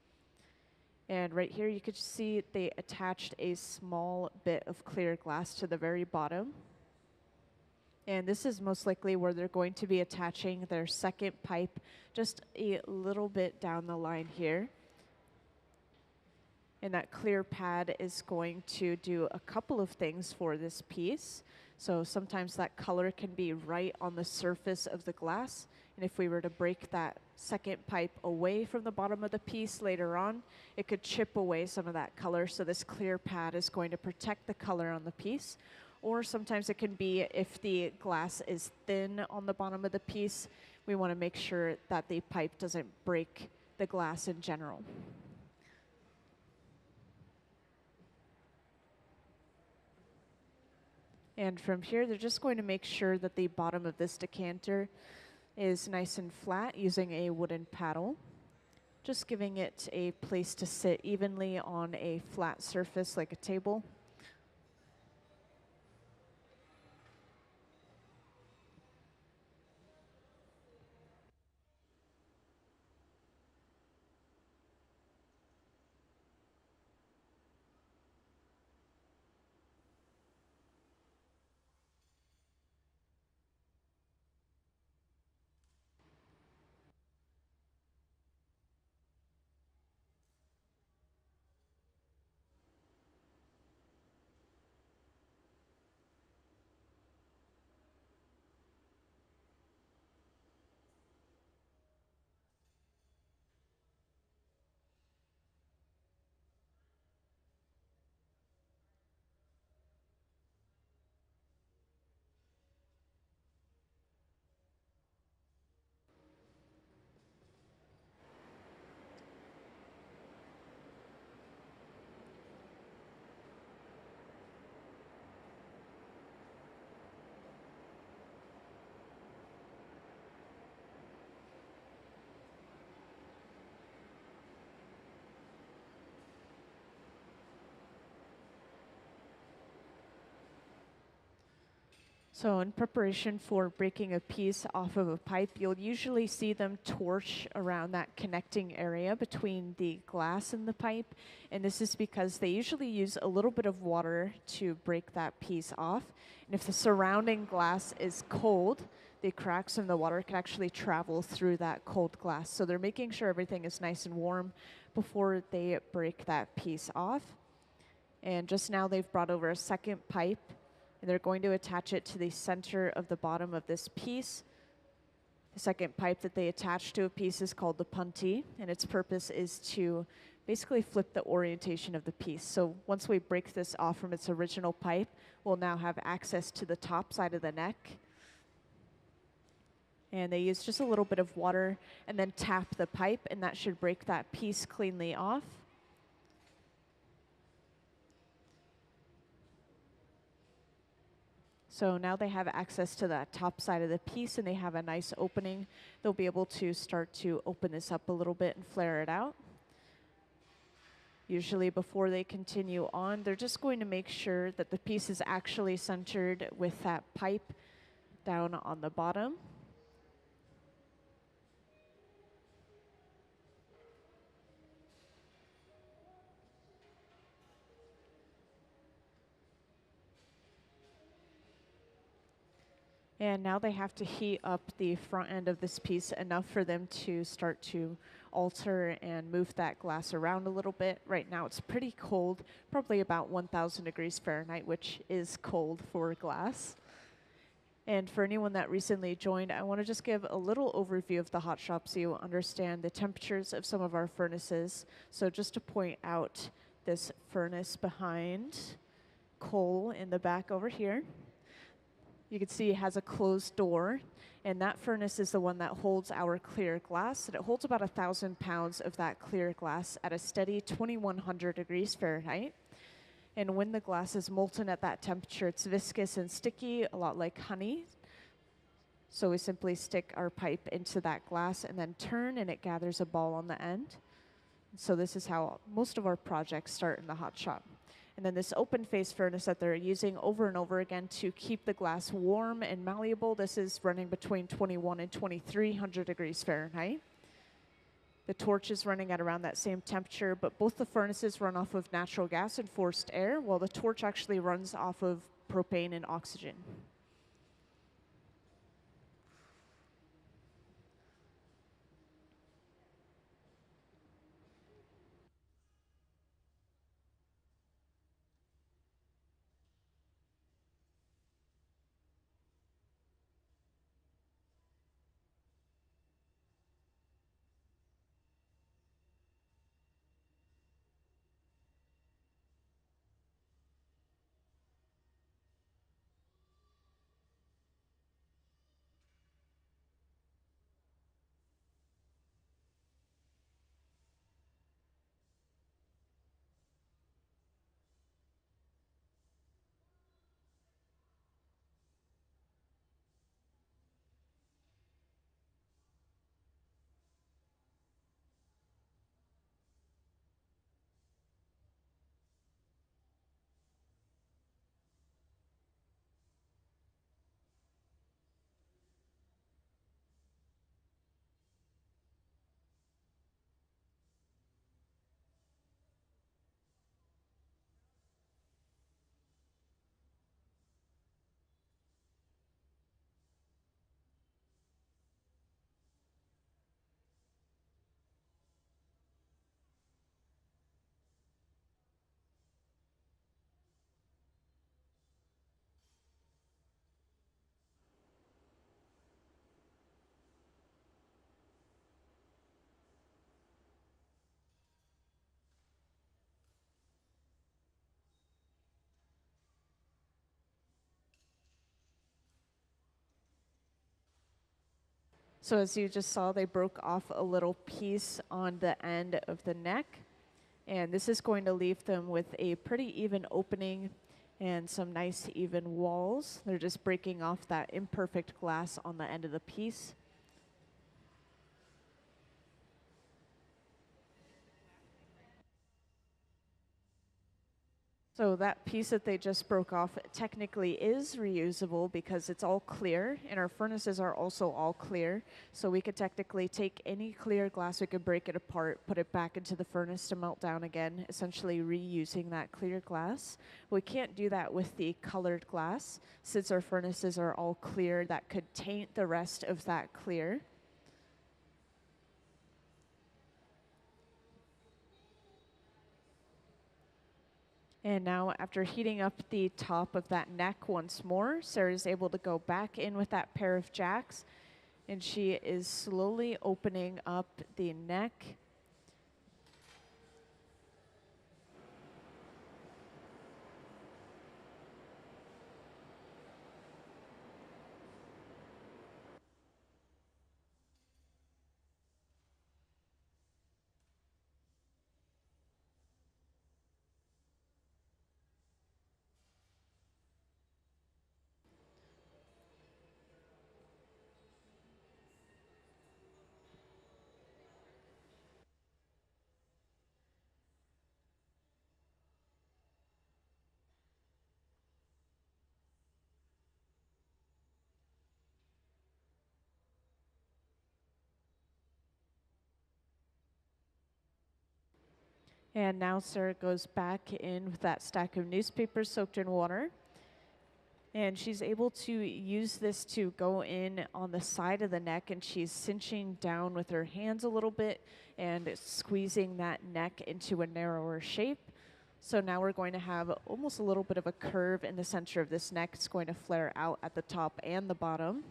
And right here you could see they attached a small bit of clear glass to the very bottom. And this is most likely where they're going to be attaching their second pipe just a little bit down the line here. And that clear pad is going to do a couple of things for this piece. So sometimes that color can be right on the surface of the glass. And if we were to break that second pipe away from the bottom of the piece later on, it could chip away some of that color. So this clear pad is going to protect the color on the piece. Or sometimes it can be if the glass is thin on the bottom of the piece, we want to make sure that the pipe doesn't break the glass in general. And from here, they're just going to make sure that the bottom of this decanter is nice and flat using a wooden paddle, just giving it a place to sit evenly on a flat surface like a table. So in preparation for breaking a piece off of a pipe, you'll usually see them torch around that connecting area between the glass and the pipe. And this is because they usually use a little bit of water to break that piece off. And if the surrounding glass is cold, the cracks in the water can actually travel through that cold glass. So they're making sure everything is nice and warm before they break that piece off. And just now they've brought over a second pipe, and they're going to attach it to the center of the bottom of this piece. The second pipe that they attach to a piece is called the punty, and its purpose is to basically flip the orientation of the piece. So once we break this off from its original pipe, we'll now have access to the top side of the neck. And they use just a little bit of water and then tap the pipe, and that should break that piece cleanly off. So now they have access to that top side of the piece and they have a nice opening. They'll be able to start to open this up a little bit and flare it out. Usually before they continue on, they're just going to make sure that the piece is actually centered with that pipe down on the bottom. And now they have to heat up the front end of this piece enough for them to start to alter and move that glass around a little bit. Right now it's pretty cold, probably about 1,000 degrees Fahrenheit, which is cold for glass. And for anyone that recently joined, I want to just give a little overview of the hot shop so you understand the temperatures of some of our furnaces. So just to point out this furnace behind coal in the back over here. You can see it has a closed door, and that furnace is the one that holds our clear glass, and it holds about 1,000 pounds of that clear glass at a steady 2,100 degrees Fahrenheit. And when the glass is molten at that temperature, it's viscous and sticky, a lot like honey. So we simply stick our pipe into that glass and then turn, and it gathers a ball on the end. So this is how most of our projects start in the hot shop. And then this open face furnace that they're using over and over again to keep the glass warm and malleable, this is running between 21 and 2,300 degrees Fahrenheit. The torch is running at around that same temperature, but both the furnaces run off of natural gas and forced air, while the torch actually runs off of propane and oxygen. So as you just saw, they broke off a little piece on the end of the neck. And this is going to leave them with a pretty even opening and some nice even walls. They're just breaking off that imperfect glass on the end of the piece. So that piece that they just broke off technically is reusable because it's all clear, and our furnaces are also all clear. So we could technically take any clear glass, we could break it apart, put it back into the furnace to melt down again, essentially reusing that clear glass. We can't do that with the colored glass. Since our furnaces are all clear, that could taint the rest of that clear. And now after heating up the top of that neck once more, Sarah's able to go back in with that pair of jacks, and she is slowly opening up the neck. And now Sarah goes back in with that stack of newspapers soaked in water. And she's able to use this to go in on the side of the neck, and she's cinching down with her hands a little bit and squeezing that neck into a narrower shape. So now we're going to have almost a little bit of a curve in the center of this neck. It's going to flare out at the top and the bottom.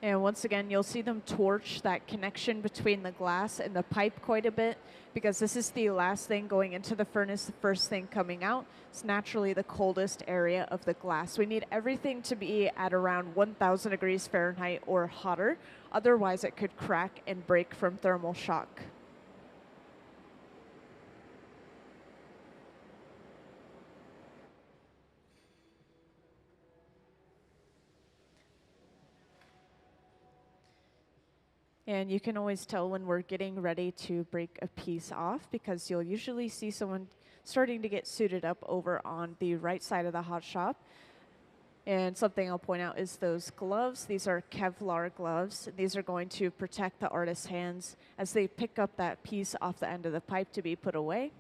And once again, you'll see them torch that connection between the glass and the pipe quite a bit, because this is the last thing going into the furnace, the first thing coming out. It's naturally the coldest area of the glass. We need everything to be at around 1,000 degrees Fahrenheit or hotter. Otherwise, it could crack and break from thermal shock. And you can always tell when we're getting ready to break a piece off, because you'll usually see someone starting to get suited up over on the right side of the hot shop. And something I'll point out is those gloves. These are Kevlar gloves. These are going to protect the artist's hands as they pick up that piece off the end of the pipe to be put away.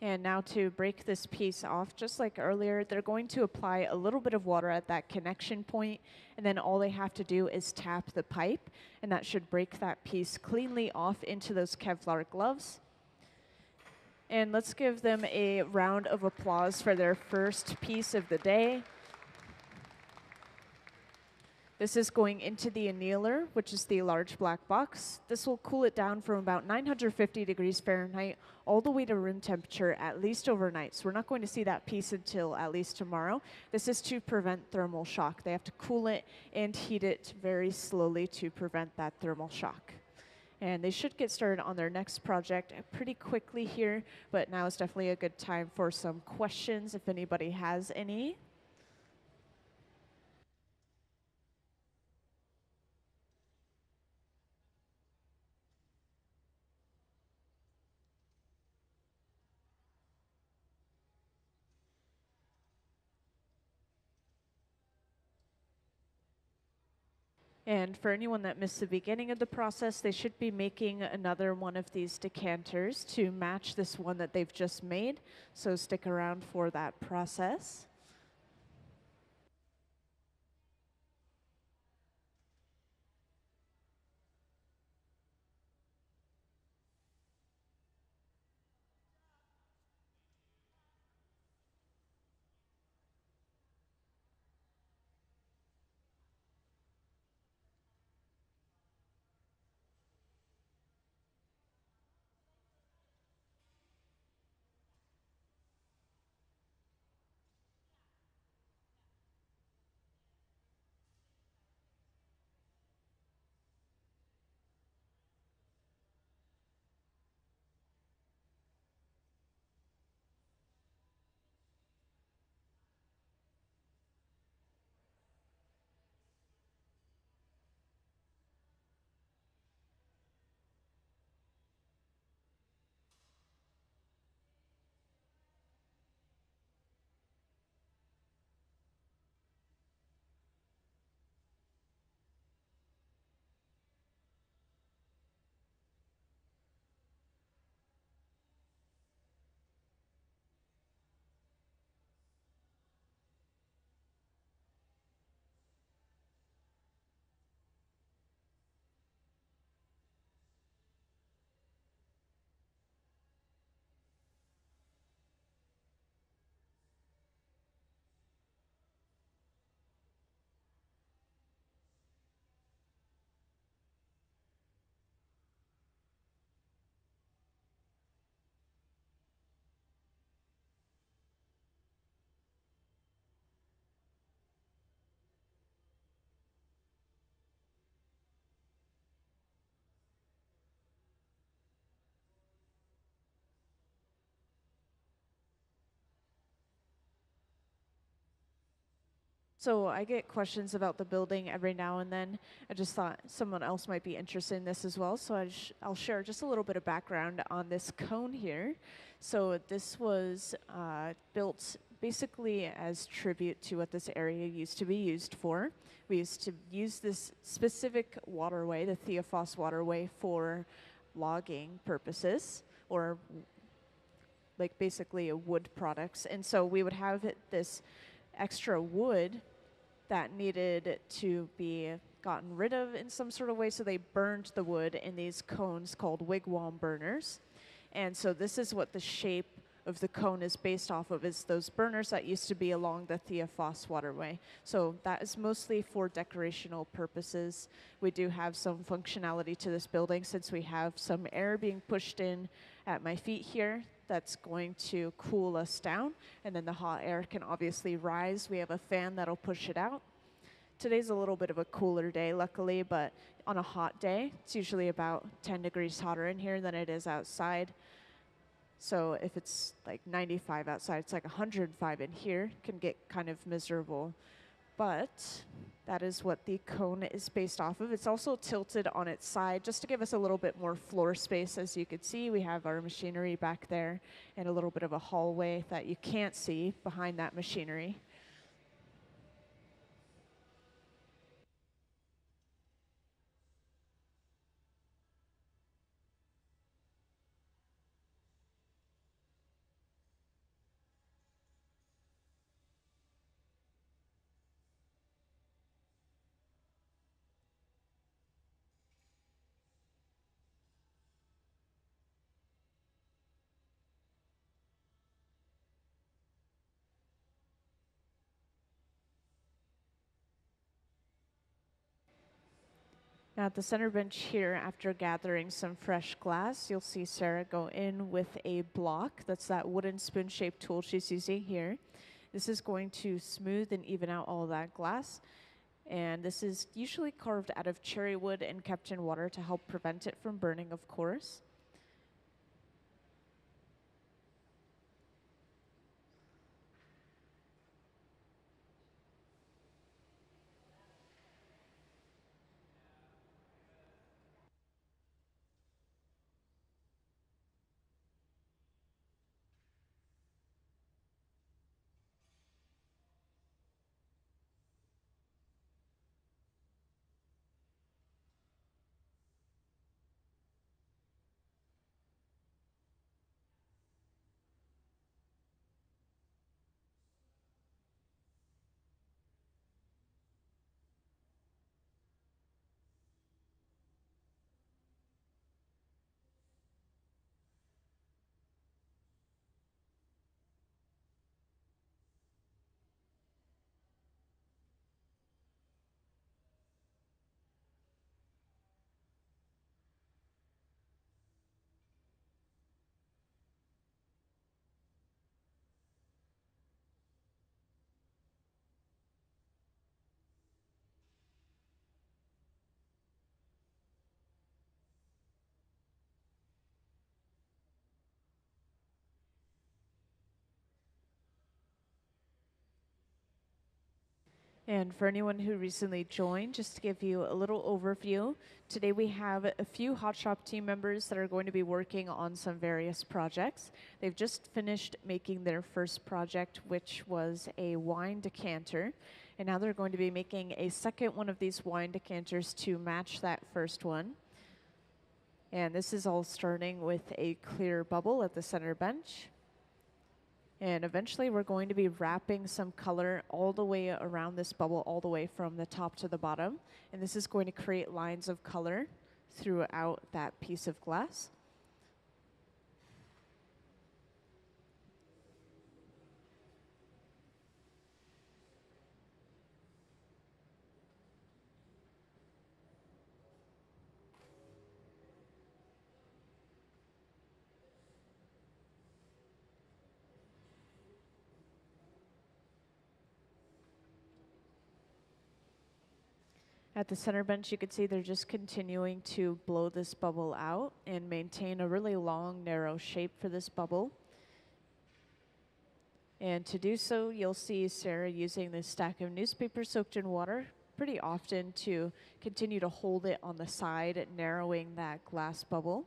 And now to break this piece off, just like earlier, they're going to apply a little bit of water at that connection point, and then all they have to do is tap the pipe, and that should break that piece cleanly off into those Kevlar gloves. And let's give them a round of applause for their first piece of the day. This is going into the annealer, which is the large black box. This will cool it down from about 950 degrees Fahrenheit all the way to room temperature at least overnight. So we're not going to see that piece until at least tomorrow. This is to prevent thermal shock. They have to cool it and heat it very slowly to prevent that thermal shock. And they should get started on their next project pretty quickly here, but now is definitely a good time for some questions if anybody has any. And for anyone that missed the beginning of the process, they should be making another one of these decanters to match this one that they've just made. So stick around for that process. So I get questions about the building every now and then. I just thought someone else might be interested in this as well. So I'll share just a little bit of background on this cone here. So this was built basically as tribute to what this area used to be used for. We used to use this specific waterway, the Theophos waterway, for logging purposes, or like basically wood products. And so we would have this extra wood that needed to be gotten rid of in some sort of way, so they burned the wood in these cones called wigwam burners. And so this is what the shape of the cone is based off of, is those burners that used to be along the Theophos waterway. So that is mostly for decorational purposes. We do have some functionality to this building, since we have some air being pushed in at my feet here that's going to cool us down, and then the hot air can obviously rise. We have a fan that'll push it out. Today's a little bit of a cooler day, luckily, but on a hot day, it's usually about 10 degrees hotter in here than it is outside. So if it's like 95 outside, it's like 105 in here. Can get kind of miserable. But that is what the cone is based off of. It's also tilted on its side just to give us a little bit more floor space. As you can see, we have our machinery back there and a little bit of a hallway that you can't see behind that machinery. Now at the center bench here, after gathering some fresh glass, you'll see Sarah go in with a block. That's that wooden spoon-shaped tool she's using here. This is going to smooth and even out all that glass. And this is usually carved out of cherry wood and kept in water to help prevent it from burning, of course. And for anyone who recently joined, just to give you a little overview, today we have a few Hot Shop team members that are going to be working on some various projects. They've just finished making their first project, which was a wine decanter. And now they're going to be making a second one of these wine decanters to match that first one. And this is all starting with a clear bubble at the center bench. And eventually we're going to be wrapping some color all the way around this bubble, all the way from the top to the bottom. And this is going to create lines of color throughout that piece of glass. At the center bench, you can see they're just continuing to blow this bubble out and maintain a really long, narrow shape for this bubble. And to do so, you'll see Sarah using this stack of newspaper soaked in water pretty often to continue to hold it on the side, narrowing that glass bubble.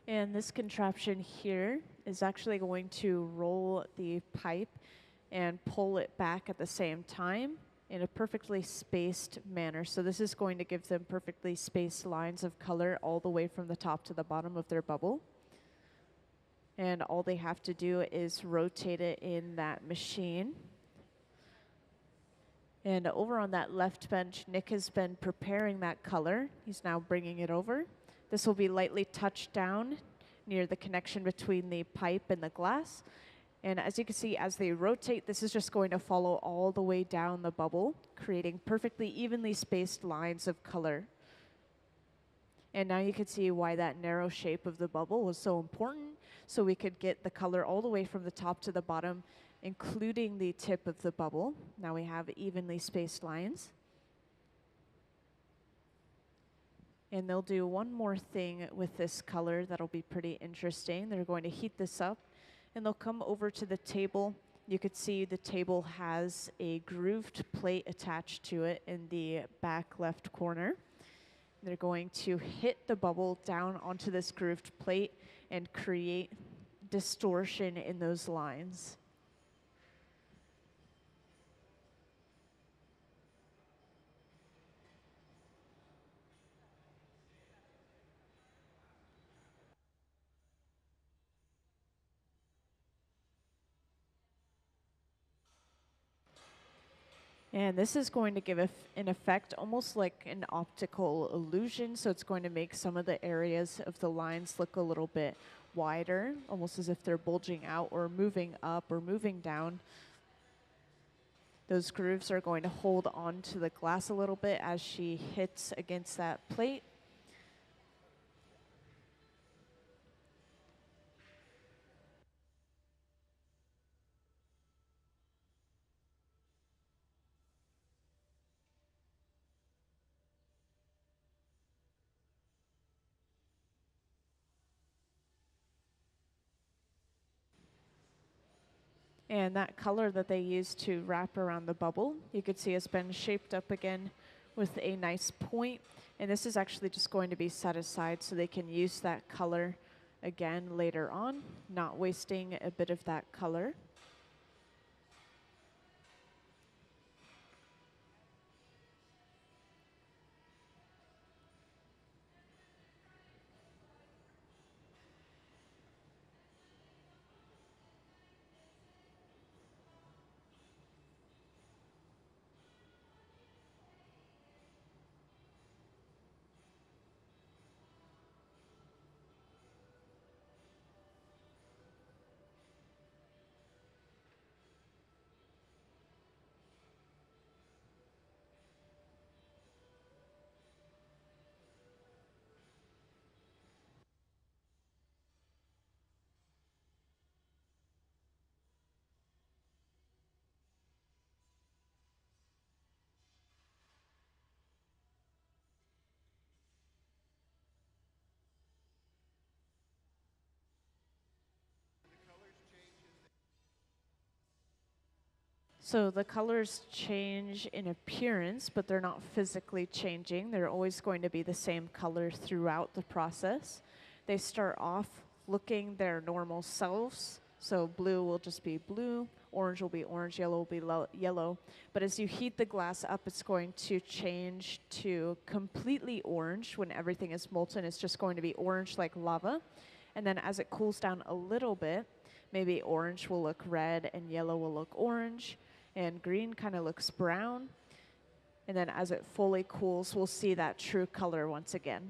And this contraption here is actually going to roll the pipe and pull it back at the same time in a perfectly spaced manner. So this is going to give them perfectly spaced lines of color all the way from the top to the bottom of their bubble. And all they have to do is rotate it in that machine. And over on that left bench, Nick has been preparing that color. He's now bringing it over. This will be lightly touched down near the connection between the pipe and the glass. And as you can see, as they rotate, this is just going to follow all the way down the bubble, creating perfectly evenly spaced lines of color. And now you can see why that narrow shape of the bubble was so important, so we could get the color all the way from the top to the bottom, including the tip of the bubble. Now we have evenly spaced lines. And they'll do one more thing with this color that'll be pretty interesting. They're going to heat this up, and they'll come over to the table. You could see the table has a grooved plate attached to it in the back left corner. They're going to hit the bubble down onto this grooved plate and create distortion in those lines. And this is going to give an effect almost like an optical illusion. So it's going to make some of the areas of the lines look a little bit wider, almost as if they're bulging out or moving up or moving down. Those grooves are going to hold on to the glass a little bit as she hits against that plate. And that color that they used to wrap around the bubble, you could see has been shaped up again with a nice point. And this is actually just going to be set aside so they can use that color again later on, not wasting a bit of that color. So the colors change in appearance, but they're not physically changing. They're always going to be the same color throughout the process. They start off looking their normal selves So blue will just be blue, orange will be orange, yellow will be yellow. But as you heat the glass up, it's going to change to completely orange. When everything is molten, it's just going to be orange like lava. And then as it cools down a little bit, maybe orange will look red and yellow will look orange and green kind of looks brown. And then as it fully cools, we'll see that true color once again.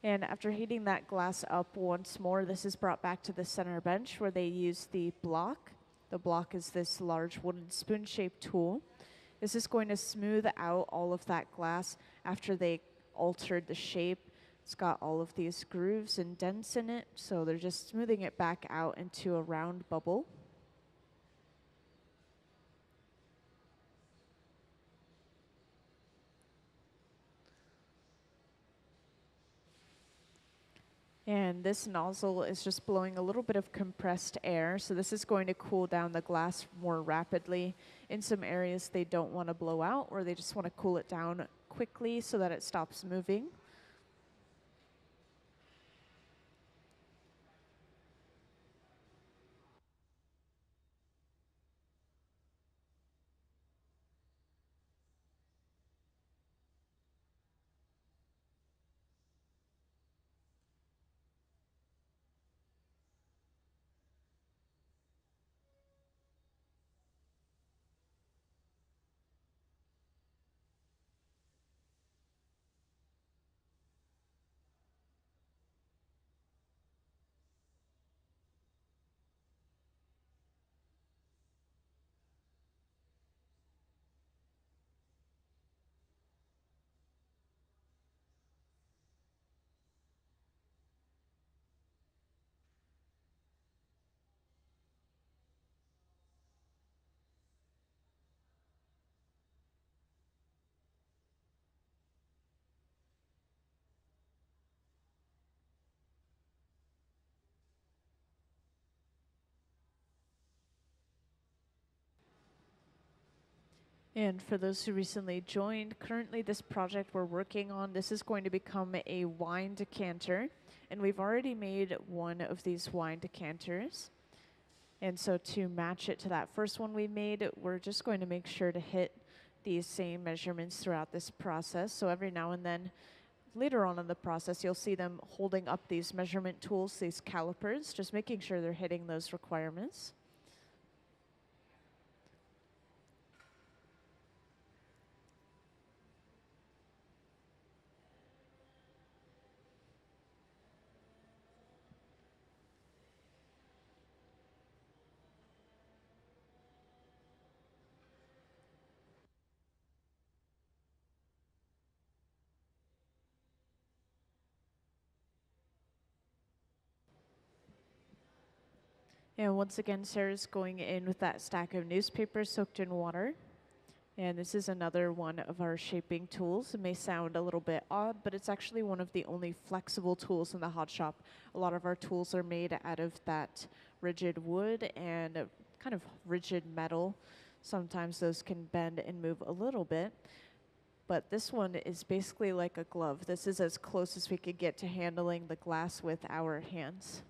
And after heating that glass up once more, this is brought back to the center bench where they use the block. The block is this large wooden spoon-shaped tool. This is going to smooth out all of that glass after they altered the shape. It's got all of these grooves and dents in it, so they're just smoothing it back out into a round bubble. And this nozzle is just blowing a little bit of compressed air, so this is going to cool down the glass more rapidly. In some areas they don't want to blow out, or they just want to cool it down quickly so that it stops moving. And for those who recently joined, currently this project we're working on, this is going to become a wine decanter. And we've already made one of these wine decanters. And so to match it to that first one we made, we're just going to make sure to hit these same measurements throughout this process. So every now and then, later on in the process, you'll see them holding up these measurement tools, these calipers, just making sure they're hitting those requirements. And once again, Sarah's going in with that stack of newspaper soaked in water. And this is another one of our shaping tools. It may sound a little bit odd, but it's actually one of the only flexible tools in the hot shop. A lot of our tools are made out of that rigid wood and kind of rigid metal. Sometimes those can bend and move a little bit. But this one is basically like a glove. This is as close as we could get to handling the glass with our hands.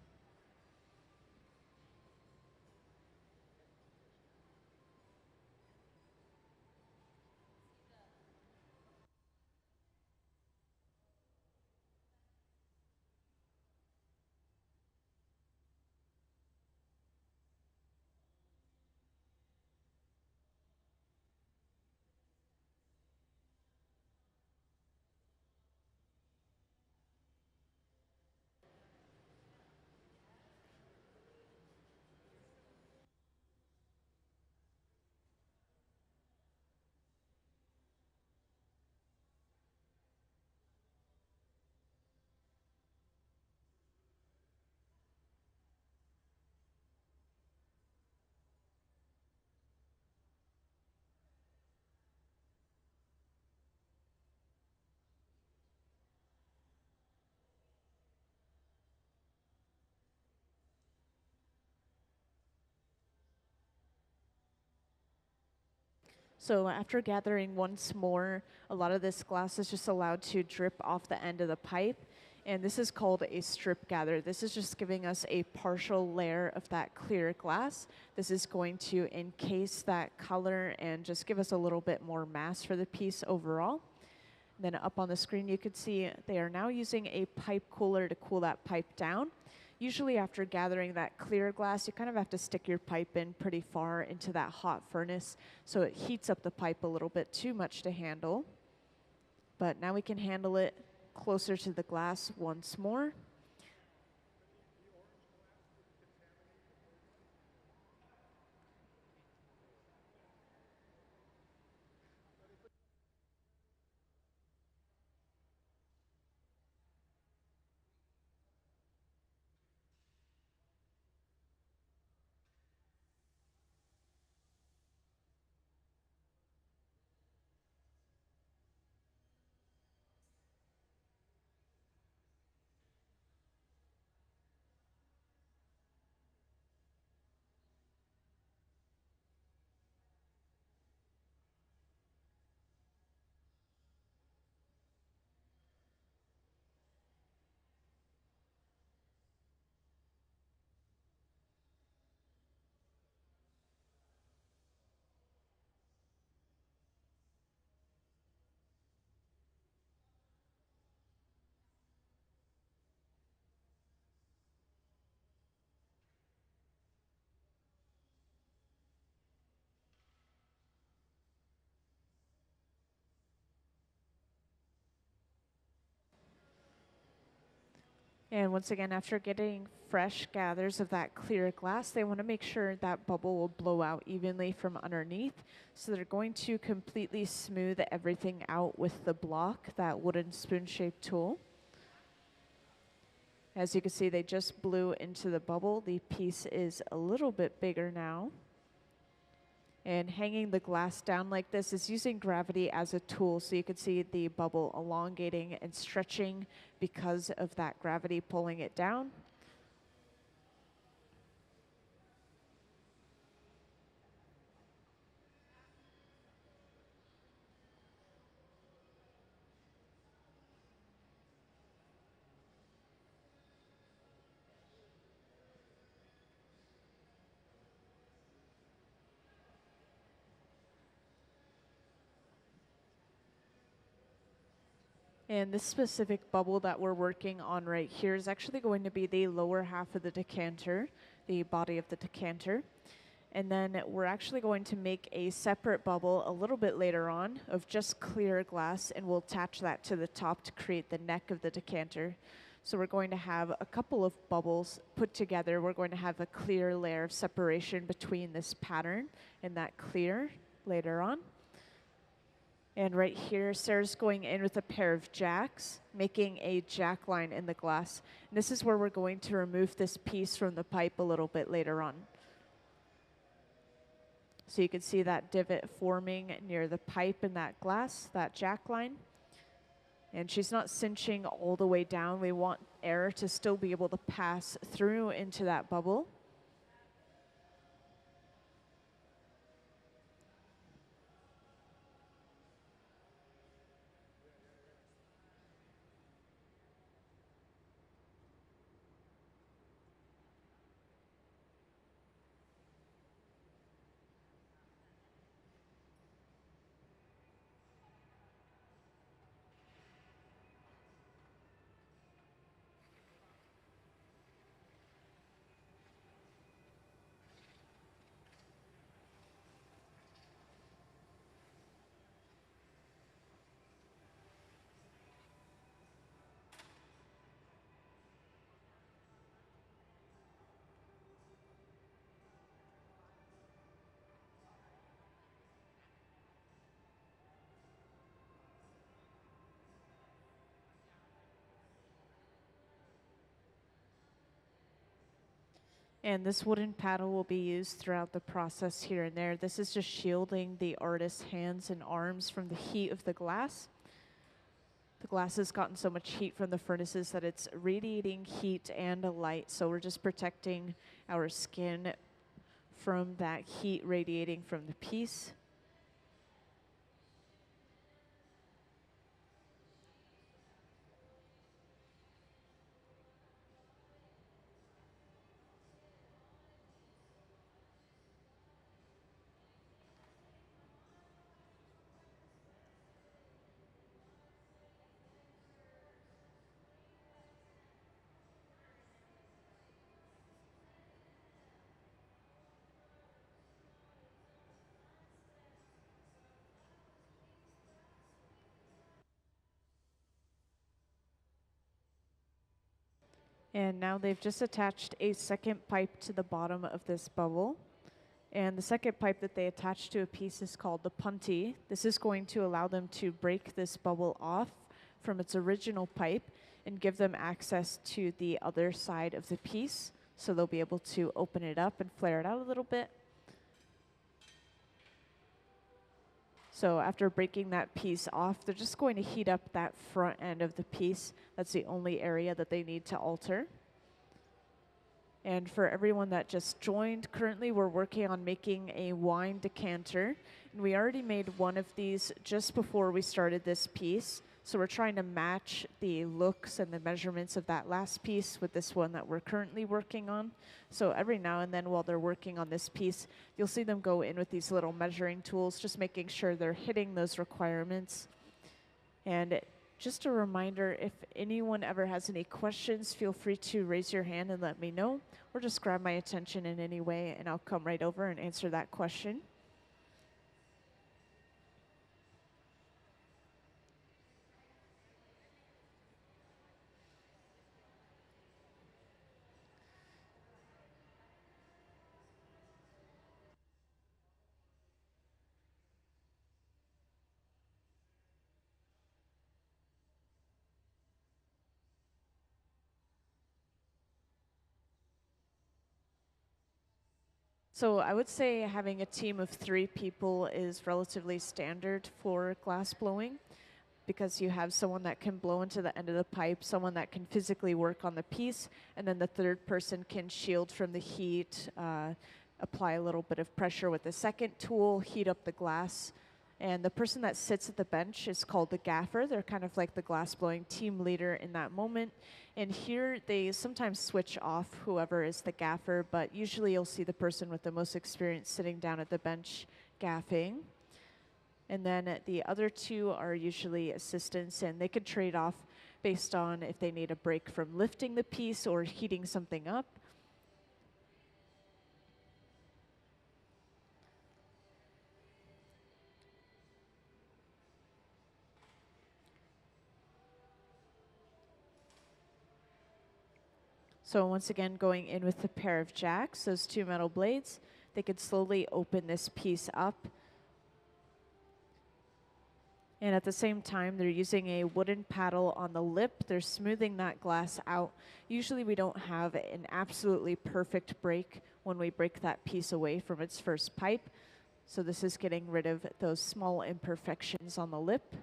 So after gathering once more, a lot of this glass is just allowed to drip off the end of the pipe. And this is called a strip gather. This is just giving us a partial layer of that clear glass. This is going to encase that color and just give us a little bit more mass for the piece overall. Then up on the screen, you could see they are now using a pipe cooler to cool that pipe down. Usually after gathering that clear glass, you kind of have to stick your pipe in pretty far into that hot furnace, so it heats up the pipe a little bit too much to handle. But now we can handle it closer to the glass once more. And once again, after getting fresh gathers of that clear glass, they want to make sure that bubble will blow out evenly from underneath. So they're going to completely smooth everything out with the block, that wooden spoon-shaped tool. As you can see, they just blew into the bubble. The piece is a little bit bigger now. And hanging the glass down like this is using gravity as a tool, so you can see the bubble elongating and stretching because of that gravity pulling it down. And this specific bubble that we're working on right here is actually going to be the lower half of the decanter, the body of the decanter. And then we're actually going to make a separate bubble a little bit later on of just clear glass, and we'll attach that to the top to create the neck of the decanter. So we're going to have a couple of bubbles put together. We're going to have a clear layer of separation between this pattern and that clear later on. And right here, Sarah's going in with a pair of jacks, making a jack line in the glass. And this is where we're going to remove this piece from the pipe a little bit later on. So you can see that divot forming near the pipe in that glass, that jack line. And she's not cinching all the way down. We want air to still be able to pass through into that bubble. And this wooden paddle will be used throughout the process here and there. This is just shielding the artist's hands and arms from the heat of the glass. The glass has gotten so much heat from the furnaces that it's radiating heat and light, so we're just protecting our skin from that heat radiating from the piece. And now they've just attached a second pipe to the bottom of this bubble. And the second pipe that they attach to a piece is called the punty. This is going to allow them to break this bubble off from its original pipe and give them access to the other side of the piece. So they'll be able to open it up and flare it out a little bit. So after breaking that piece off, they're just going to heat up that front end of the piece. That's the only area that they need to alter. And for everyone that just joined, currently we're working on making a wine decanter. And we already made one of these just before we started this piece. So we're trying to match the looks and the measurements of that last piece with this one that we're currently working on. So every now and then while they're working on this piece, you'll see them go in with these little measuring tools, just making sure they're hitting those requirements. And just a reminder, if anyone ever has any questions, feel free to raise your hand and let me know, or just grab my attention in any way and I'll come right over and answer that question. So I would say having a team of 3 people is relatively standard for glass blowing, because you have someone that can blow into the end of the pipe, someone that can physically work on the piece, and then the third person can shield from the heat, apply a little bit of pressure with the second tool, heat up the glass. And the person that sits at the bench is called the gaffer. They're kind of like the glass blowing team leader in that moment. And here they sometimes switch off whoever is the gaffer, but usually you'll see the person with the most experience sitting down at the bench gaffing. And then the other 2 are usually assistants, and they could trade off based on if they need a break from lifting the piece or heating something up. So once again, going in with the pair of jacks, those 2 metal blades, they could slowly open this piece up. And at the same time, they're using a wooden paddle on the lip. They're smoothing that glass out. Usually we don't have an absolutely perfect break when we break that piece away from its first pipe. So this is getting rid of those small imperfections on the lip.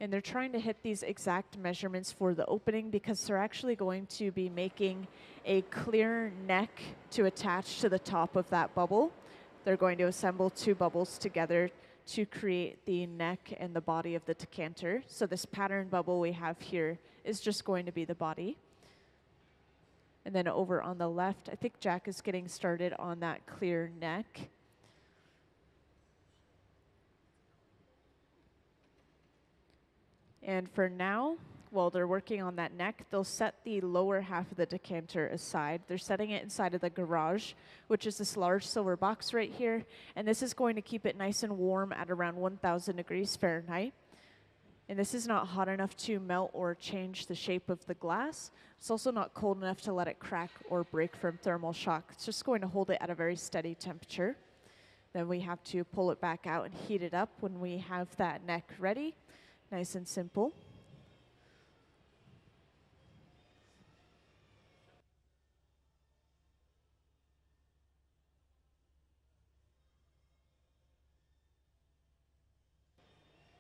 And they're trying to hit these exact measurements for the opening because they're actually going to be making a clear neck to attach to the top of that bubble. They're going to assemble 2 bubbles together to create the neck and the body of the decanter. So this pattern bubble we have here is just going to be the body. And then over on the left, I think Jack is getting started on that clear neck. And for now, while they're working on that neck, they'll set the lower half of the decanter aside. They're setting it inside of the garage, which is this large silver box right here. And this is going to keep it nice and warm at around 1,000 degrees Fahrenheit. And this is not hot enough to melt or change the shape of the glass. It's also not cold enough to let it crack or break from thermal shock. It's just going to hold it at a very steady temperature. Then we have to pull it back out and heat it up when we have that neck ready. Nice and simple.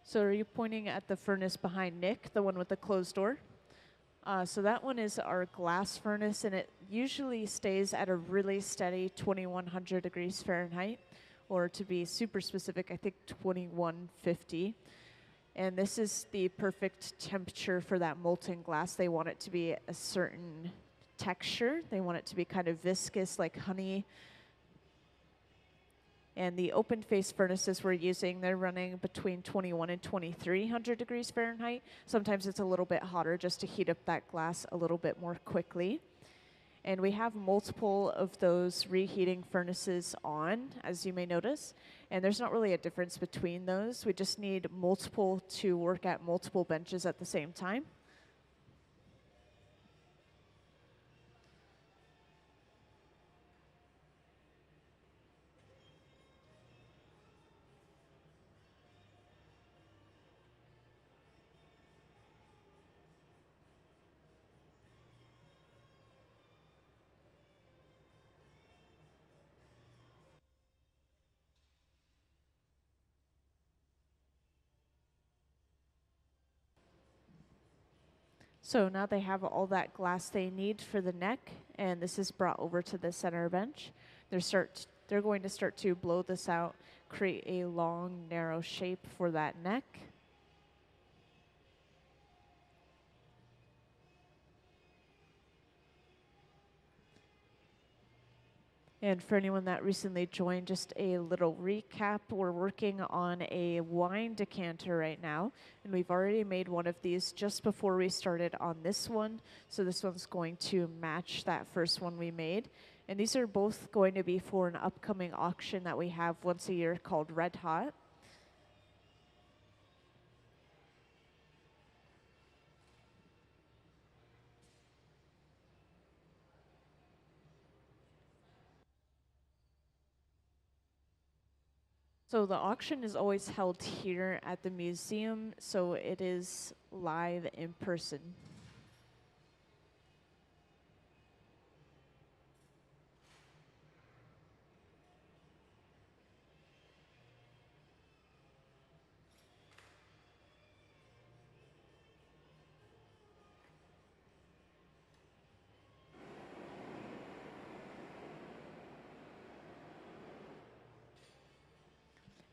So are you pointing at the furnace behind Nick, the one with the closed door? So that one is our glass furnace, and it usually stays at a really steady 2100 degrees Fahrenheit, or to be super specific, I think 2150. And this is the perfect temperature for that molten glass. They want it to be a certain texture. They want it to be kind of viscous, like honey. And the open face furnaces we're using, they're running between 21 and 2300 degrees Fahrenheit. Sometimes it's a little bit hotter just to heat up that glass a little bit more quickly. And we have multiple of those reheating furnaces on, as you may notice. And there's not really a difference between those. We just need multiple to work at multiple benches at the same time. So now they have all that glass they need for the neck, and this is brought over to the center bench. They're going to start to blow this out, create a long, narrow shape for that neck. And for anyone that recently joined, just a little recap. We're working on a wine decanter right now, and we've already made one of these just before we started on this one. So this one's going to match that first one we made. And these are both going to be for an upcoming auction that we have once a year called Red Hot. So the auction is always held here at the museum, so it is live in person.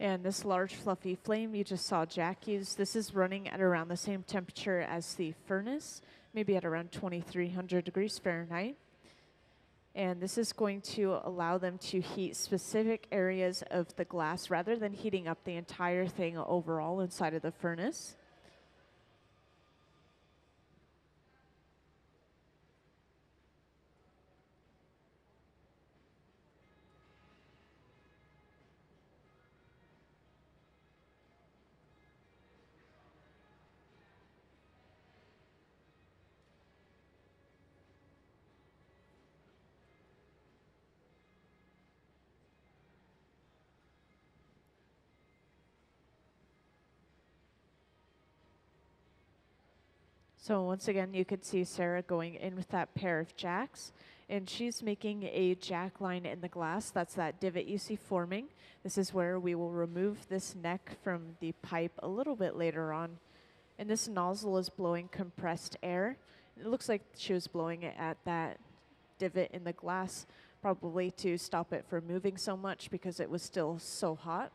And this large fluffy flame you just saw Jack use, this is running at around the same temperature as the furnace, maybe at around 2300 degrees Fahrenheit. And this is going to allow them to heat specific areas of the glass rather than heating up the entire thing overall inside of the furnace. So once again, you could see Sarah going in with that pair of jacks, and she's making a jack line in the glass. That's that divot you see forming. This is where we will remove this neck from the pipe a little bit later on. And this nozzle is blowing compressed air. It looks like she was blowing it at that divot in the glass, probably to stop it from moving so much because it was still so hot.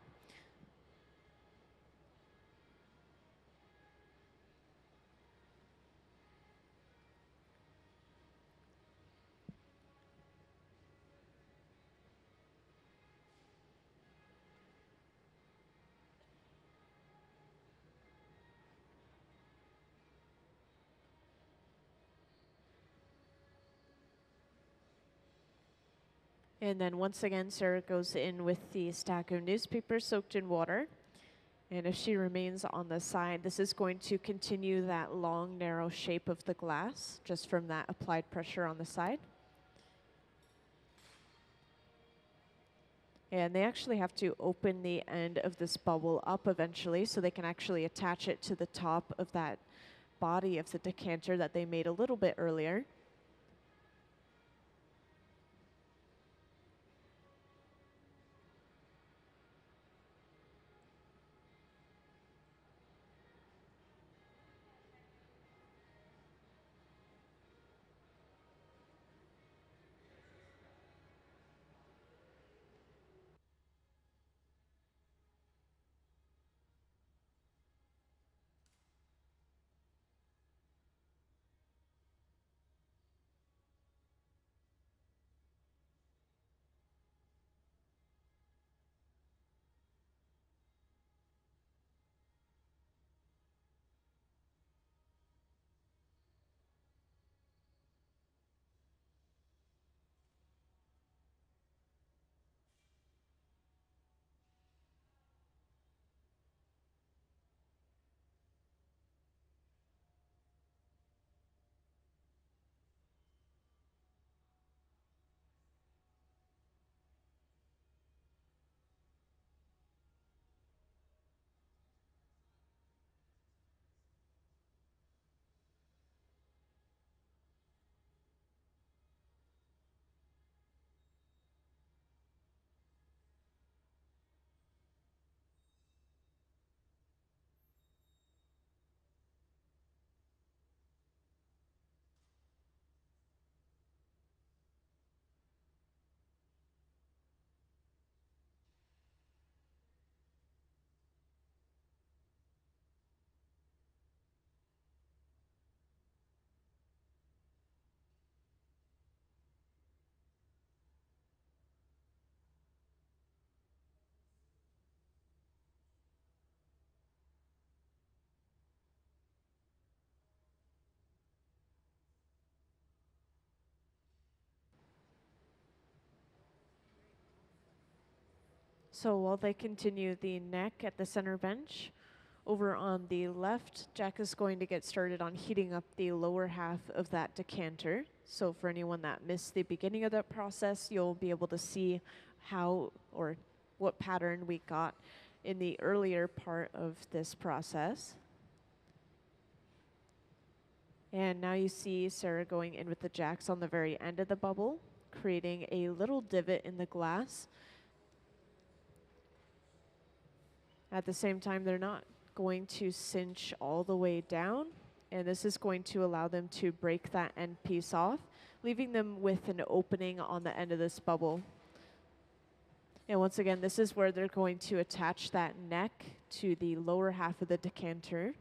And then once again, Sarah goes in with the stack of newspaper soaked in water. And if she remains on the side, this is going to continue that long, narrow shape of the glass just from that applied pressure on the side. And they actually have to open the end of this bubble up eventually so they can actually attach it to the top of that body of the decanter that they made a little bit earlier. So while they continue the neck at the center bench, over on the left, Jack is going to get started on heating up the lower half of that decanter. So for anyone that missed the beginning of that process, you'll be able to see how or what pattern we got in the earlier part of this process. And now you see Sarah going in with the jacks on the very end of the bubble, creating a little divot in the glass. At the same time, they're not going to cinch all the way down, and this is going to allow them to break that end piece off, leaving them with an opening on the end of this bubble. And once again, this is where they're going to attach that neck to the lower half of the decanter.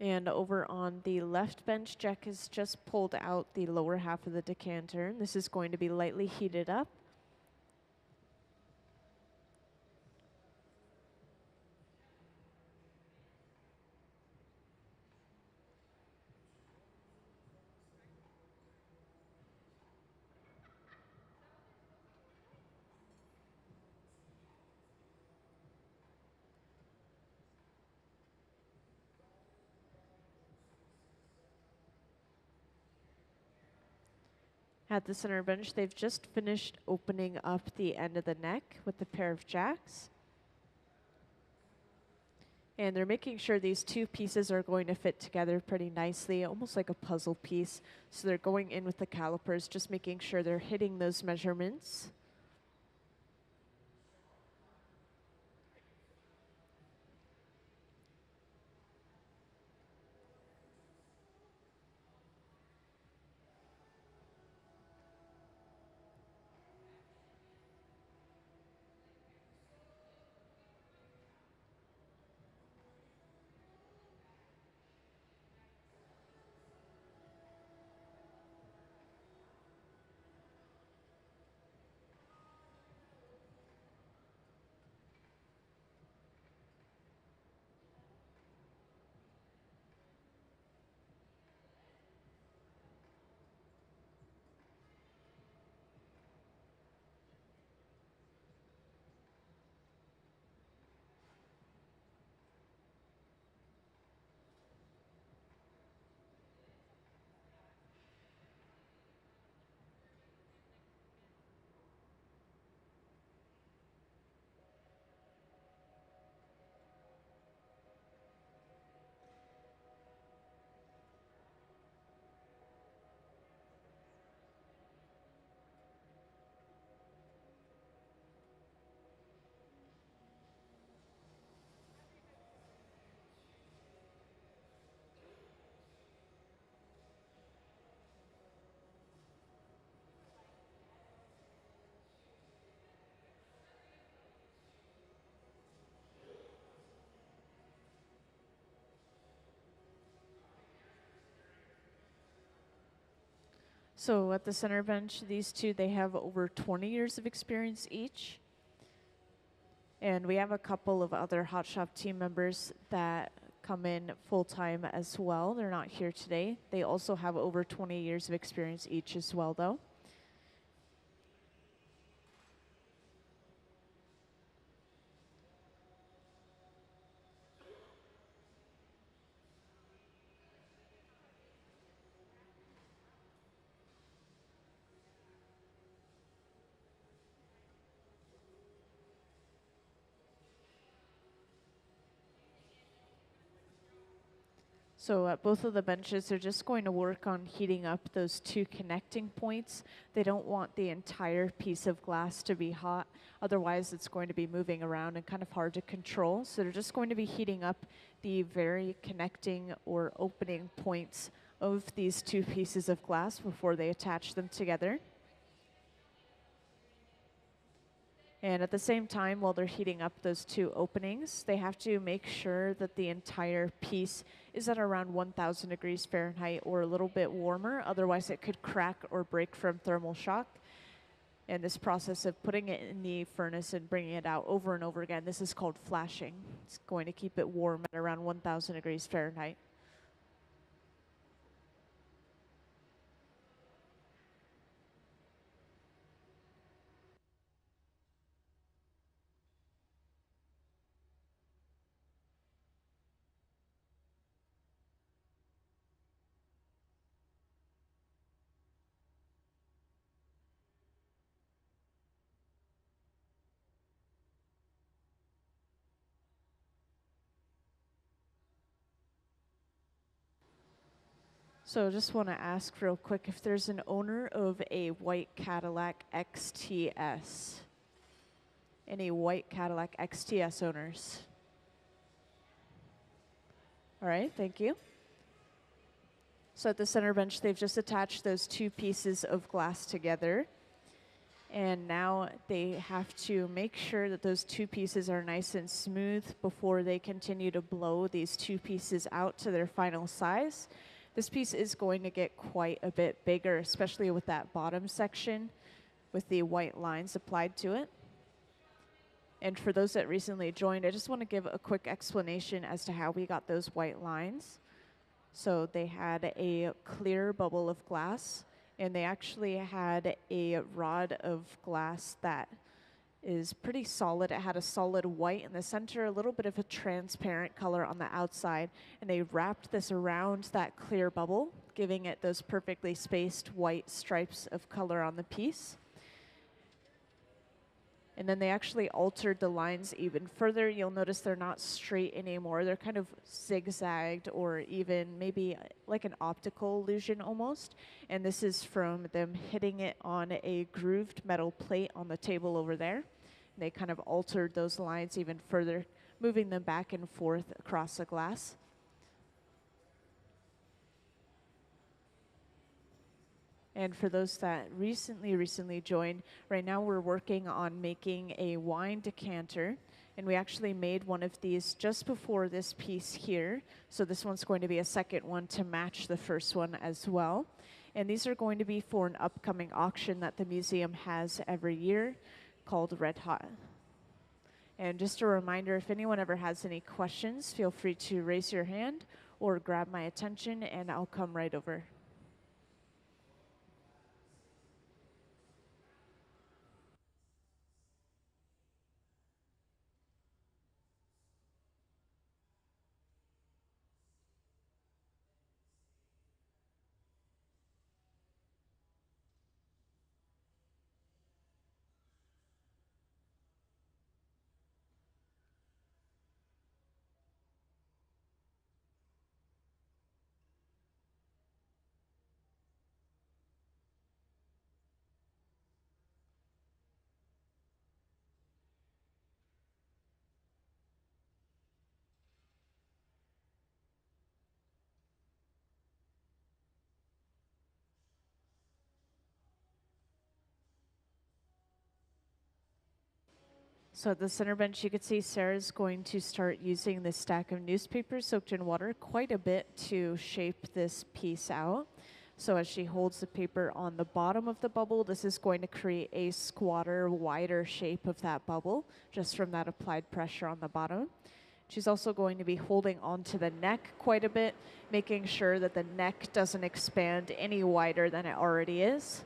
And over on the left bench, Jack has just pulled out the lower half of the decanter. This is going to be lightly heated up. At the center bench, they've just finished opening up the end of the neck with the pair of jacks. And they're making sure these two pieces are going to fit together pretty nicely, almost like a puzzle piece. So they're going in with the calipers, just making sure they're hitting those measurements. So at the center bench, these two, they have over 20 years of experience each. And we have a couple of other Hot Shop team members that come in full-time as well. They're not here today. They also have over 20 years of experience each as well, though. So at both of the benches, they're just going to work on heating up those two connecting points. They don't want the entire piece of glass to be hot. Otherwise, it's going to be moving around and kind of hard to control. So they're just going to be heating up the very connecting or opening points of these two pieces of glass before they attach them together. And at the same time, while they're heating up those two openings, they have to make sure that the entire piece is at around 1,000 degrees Fahrenheit or a little bit warmer. Otherwise, it could crack or break from thermal shock. And this process of putting it in the furnace and bringing it out over and over again, this is called flashing. It's going to keep it warm at around 1,000 degrees Fahrenheit. So just want to ask real quick if there's an owner of a white Cadillac XTS. Any white Cadillac XTS owners? All right, thank you. So at the center bench, they've just attached those two pieces of glass together. And now they have to make sure that those two pieces are nice and smooth before they continue to blow these two pieces out to their final size. This piece is going to get quite a bit bigger, especially with that bottom section with the white lines applied to it. And for those that recently joined, I just want to give a quick explanation as to how we got those white lines. So they had a clear bubble of glass, and they actually had a rod of glass that is pretty solid. It had a solid white in the center, a little bit of a transparent color on the outside, and they wrapped this around that clear bubble, giving it those perfectly spaced white stripes of color on the piece. And then they actually altered the lines even further. You'll notice they're not straight anymore. They're kind of zigzagged or even maybe like an optical illusion almost. And this is from them hitting it on a grooved metal plate on the table over there. And they kind of altered those lines even further, moving them back and forth across the glass. And for those that recently joined, right now we're working on making a wine decanter. And we actually made one of these just before this piece here. So this one's going to be a second one to match the first one as well. And these are going to be for an upcoming auction that the museum has every year called Red Hot. And just a reminder, if anyone ever has any questions, feel free to raise your hand or grab my attention and I'll come right over. So at the center bench, you can see Sarah's going to start using this stack of newspapers soaked in water quite a bit to shape this piece out. So as she holds the paper on the bottom of the bubble, this is going to create a squatter, wider shape of that bubble, just from that applied pressure on the bottom. She's also going to be holding onto the neck quite a bit, making sure that the neck doesn't expand any wider than it already is.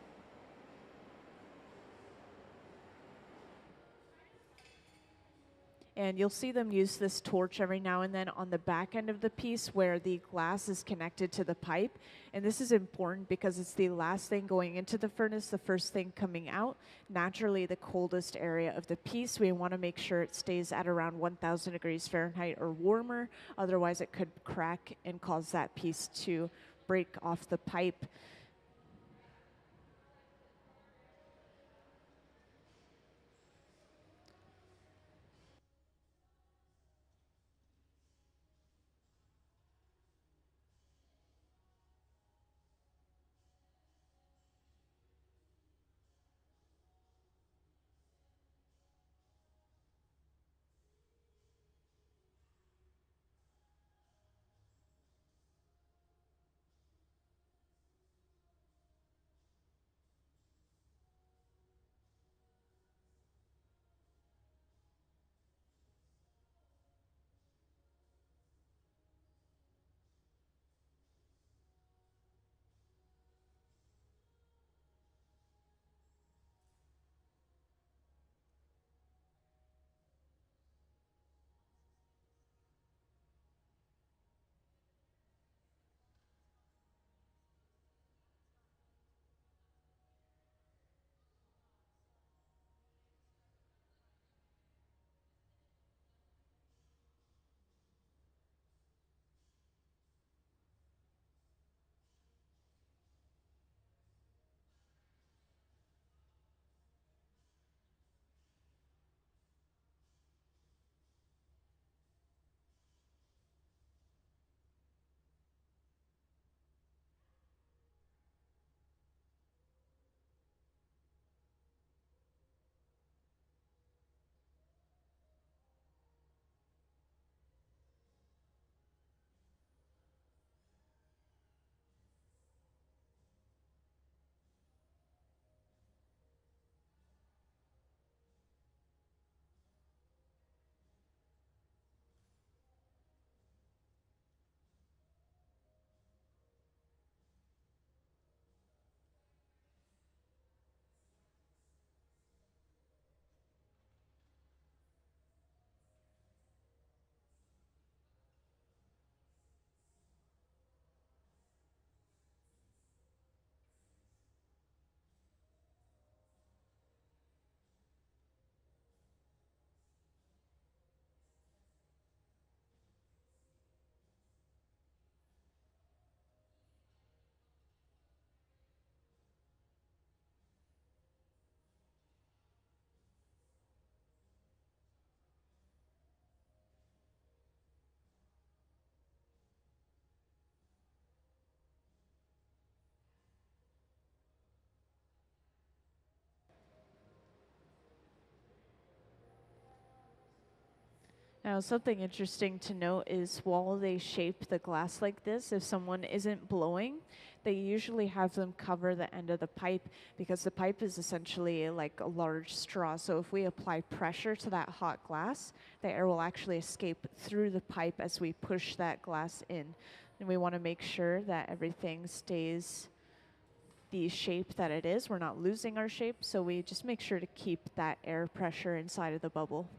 And you'll see them use this torch every now and then on the back end of the piece where the glass is connected to the pipe. And this is important because it's the last thing going into the furnace, the first thing coming out. Naturally, the coldest area of the piece, we want to make sure it stays at around 1,000 degrees Fahrenheit or warmer. Otherwise, it could crack and cause that piece to break off the pipe. Now, something interesting to note is while they shape the glass like this, if someone isn't blowing, they usually have them cover the end of the pipe because the pipe is essentially like a large straw. So if we apply pressure to that hot glass, the air will actually escape through the pipe as we push that glass in. And we want to make sure that everything stays the shape that it is. We're not losing our shape, so we just make sure to keep that air pressure inside of the bubble.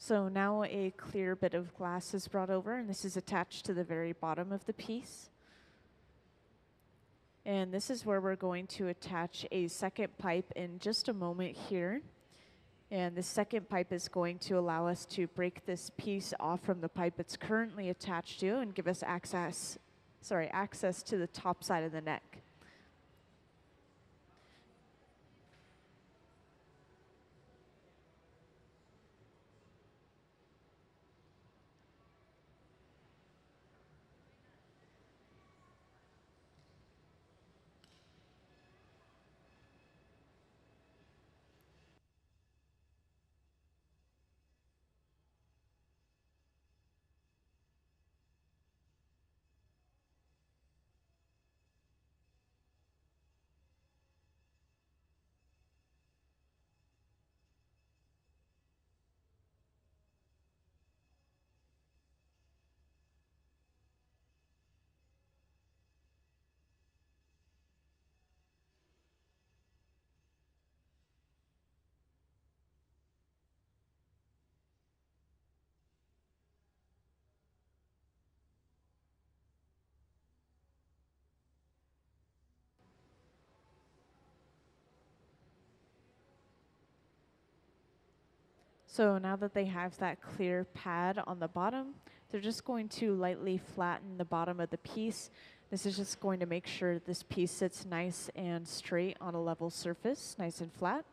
So now a clear bit of glass is brought over, and this is attached to the very bottom of the piece. And this is where we're going to attach a second pipe in just a moment here. And the second pipe is going to allow us to break this piece off from the pipe it's currently attached to and give us access to the top side of the neck. So now that they have that clear pad on the bottom, they're just going to lightly flatten the bottom of the piece. This is just going to make sure this piece sits nice and straight on a level surface, nice and flat.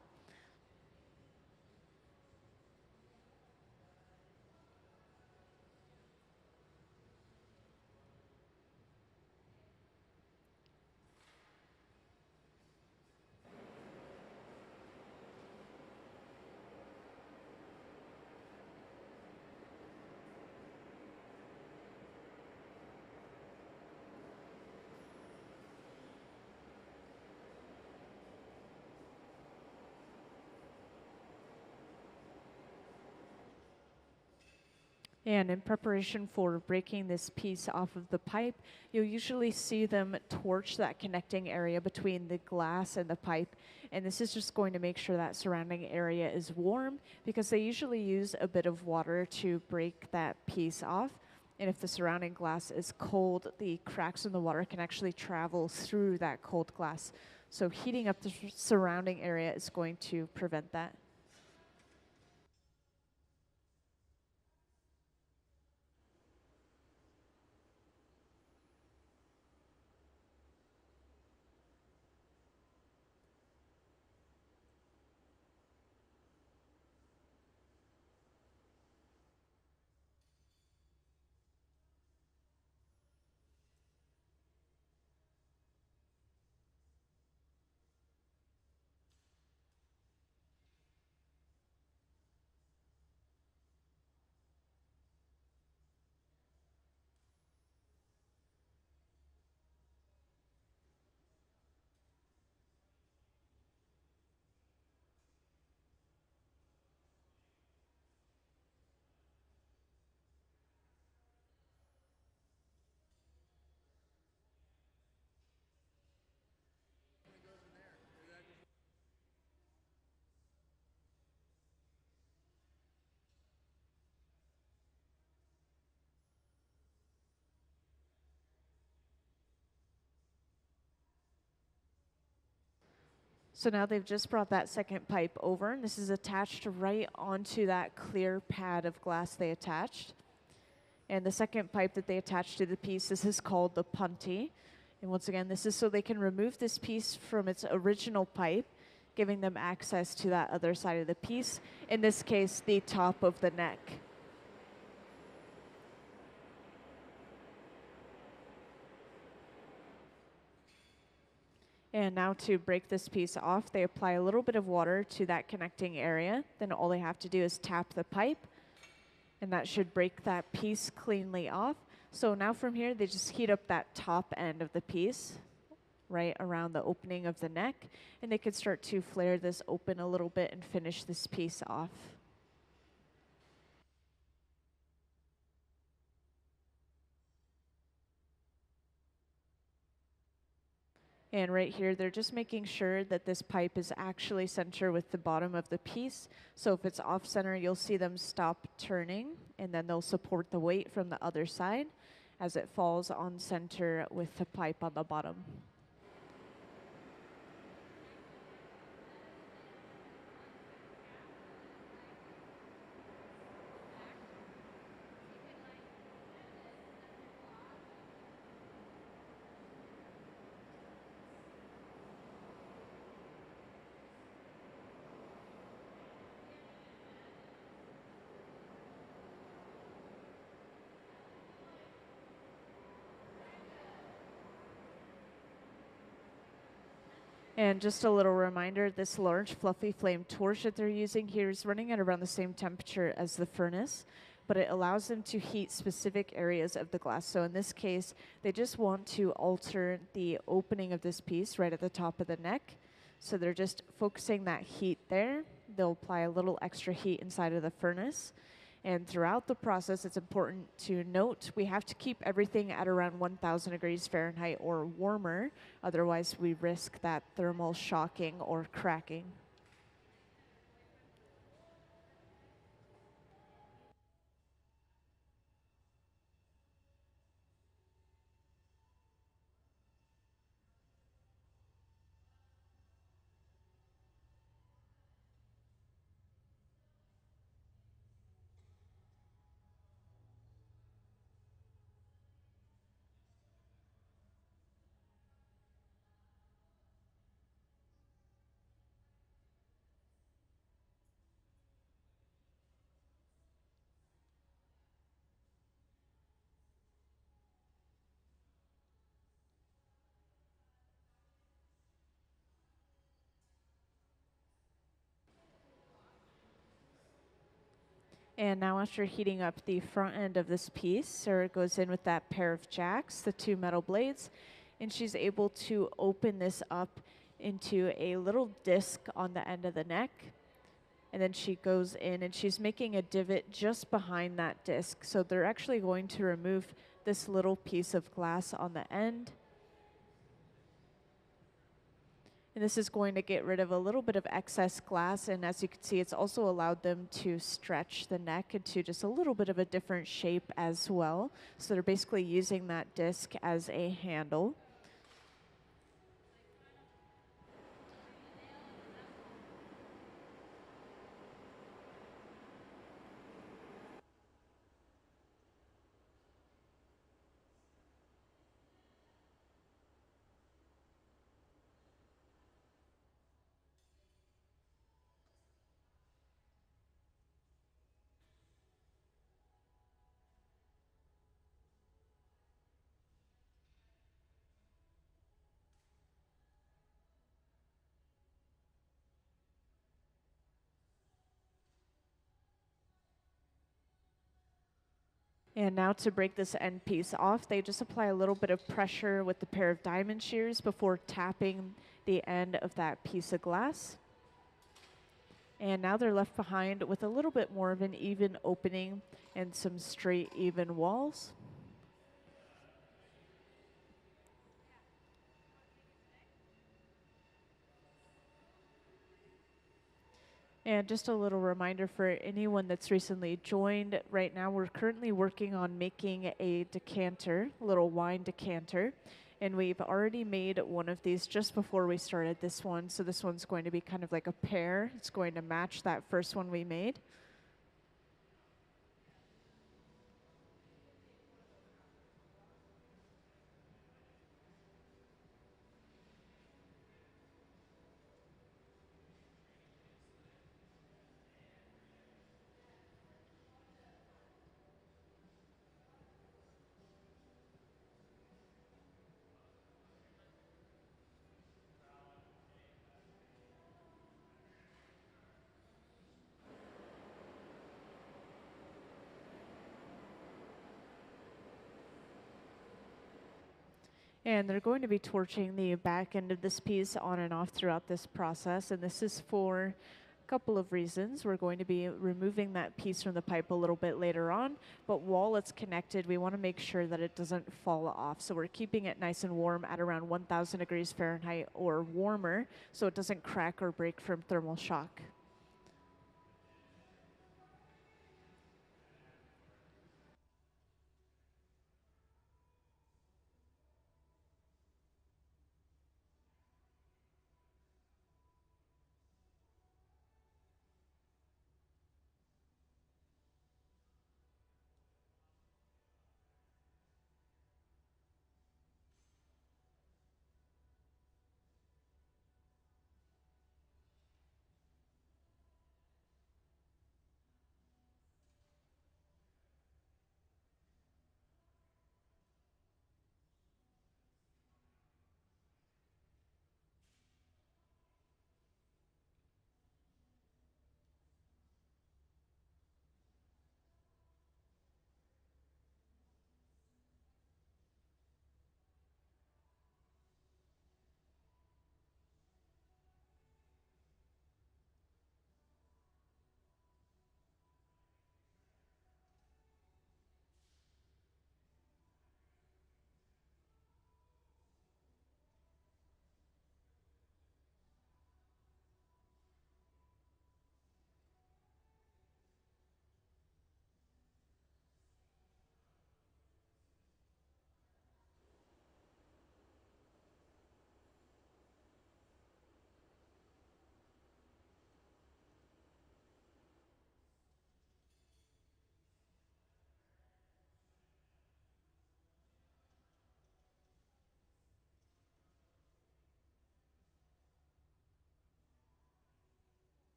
And in preparation for breaking this piece off of the pipe, you'll usually see them torch that connecting area between the glass and the pipe. And this is just going to make sure that surrounding area is warm, because they usually use a bit of water to break that piece off. And if the surrounding glass is cold, the cracks in the water can actually travel through that cold glass. So heating up the surrounding area is going to prevent that. So now they've just brought that second pipe over, and this is attached right onto that clear pad of glass they attached. And the second pipe that they attached to the piece, this is called the punty. And once again, this is so they can remove this piece from its original pipe, giving them access to that other side of the piece, in this case, the top of the neck. And now to break this piece off, they apply a little bit of water to that connecting area. Then all they have to do is tap the pipe, and that should break that piece cleanly off. So now from here, they just heat up that top end of the piece, right around the opening of the neck, and they could start to flare this open a little bit and finish this piece off. And right here, they're just making sure that this pipe is actually center with the bottom of the piece. So if it's off center, you'll see them stop turning, and then they'll support the weight from the other side as it falls on center with the pipe on the bottom. And just a little reminder, this large fluffy flame torch that they're using here is running at around the same temperature as the furnace, but it allows them to heat specific areas of the glass. So in this case, they just want to alter the opening of this piece right at the top of the neck. So they're just focusing that heat there. They'll apply a little extra heat inside of the furnace. And throughout the process, it's important to note we have to keep everything at around 1,000 degrees Fahrenheit or warmer. Otherwise, we risk that thermal shocking or cracking. And now after heating up the front end of this piece, Sarah goes in with that pair of jacks, the two metal blades, and she's able to open this up into a little disc on the end of the neck. And then she goes in and she's making a divot just behind that disc. So they're actually going to remove this little piece of glass on the end. And this is going to get rid of a little bit of excess glass. And as you can see, it's also allowed them to stretch the neck into just a little bit of a different shape as well. So they're basically using that disc as a handle. And now to break this end piece off, they just apply a little bit of pressure with the pair of diamond shears before tapping the end of that piece of glass. And now they're left behind with a little bit more of an even opening and some straight, even walls. And just a little reminder for anyone that's recently joined, right now we're currently working on making a decanter, a little wine decanter. And we've already made one of these just before we started this one. So this one's going to be kind of like a pair. It's going to match that first one we made. And they're going to be torching the back end of this piece on and off throughout this process. And this is for a couple of reasons. We're going to be removing that piece from the pipe a little bit later on. But while it's connected, we want to make sure that it doesn't fall off. So we're keeping it nice and warm at around 1,000 degrees Fahrenheit or warmer so it doesn't crack or break from thermal shock.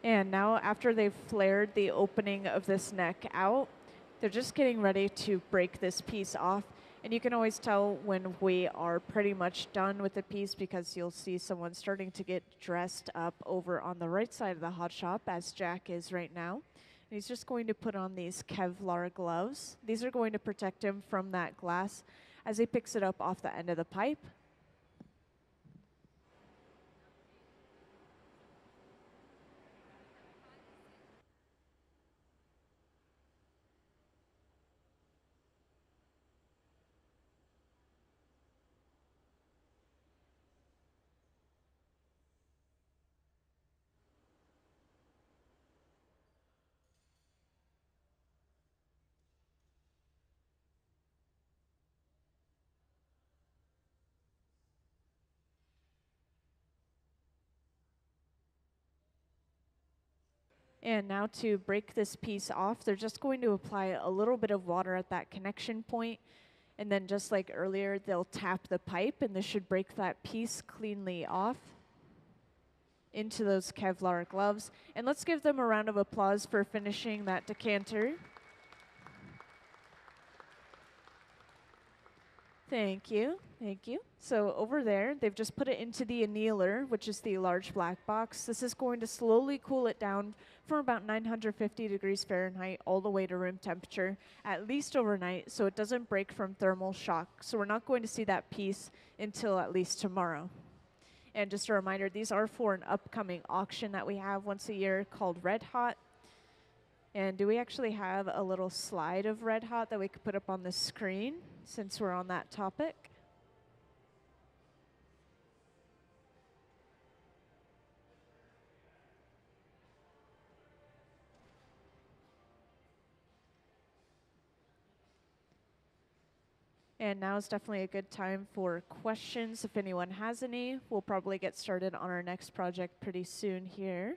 And now after they've flared the opening of this neck out, they're just getting ready to break this piece off. And you can always tell when we are pretty much done with the piece because you'll see someone starting to get dressed up over on the right side of the hot shop, as Jack is right now. And he's just going to put on these Kevlar gloves. These are going to protect him from that glass as he picks it up off the end of the pipe. And now to break this piece off, they're just going to apply a little bit of water at that connection point. And then just like earlier, they'll tap the pipe and this should break that piece cleanly off into those Kevlar gloves. And let's give them a round of applause for finishing that decanter. Thank you, thank you. So over there, they've just put it into the annealer, which is the large black box. This is going to slowly cool it down from about 950 degrees Fahrenheit all the way to room temperature, at least overnight, so it doesn't break from thermal shock. So we're not going to see that piece until at least tomorrow. And just a reminder, these are for an upcoming auction that we have once a year called Red Hot. And do we actually have a little slide of Red Hot that we could put up on the screen since we're on that topic? And now is definitely a good time for questions if anyone has any. We'll probably get started on our next project pretty soon here.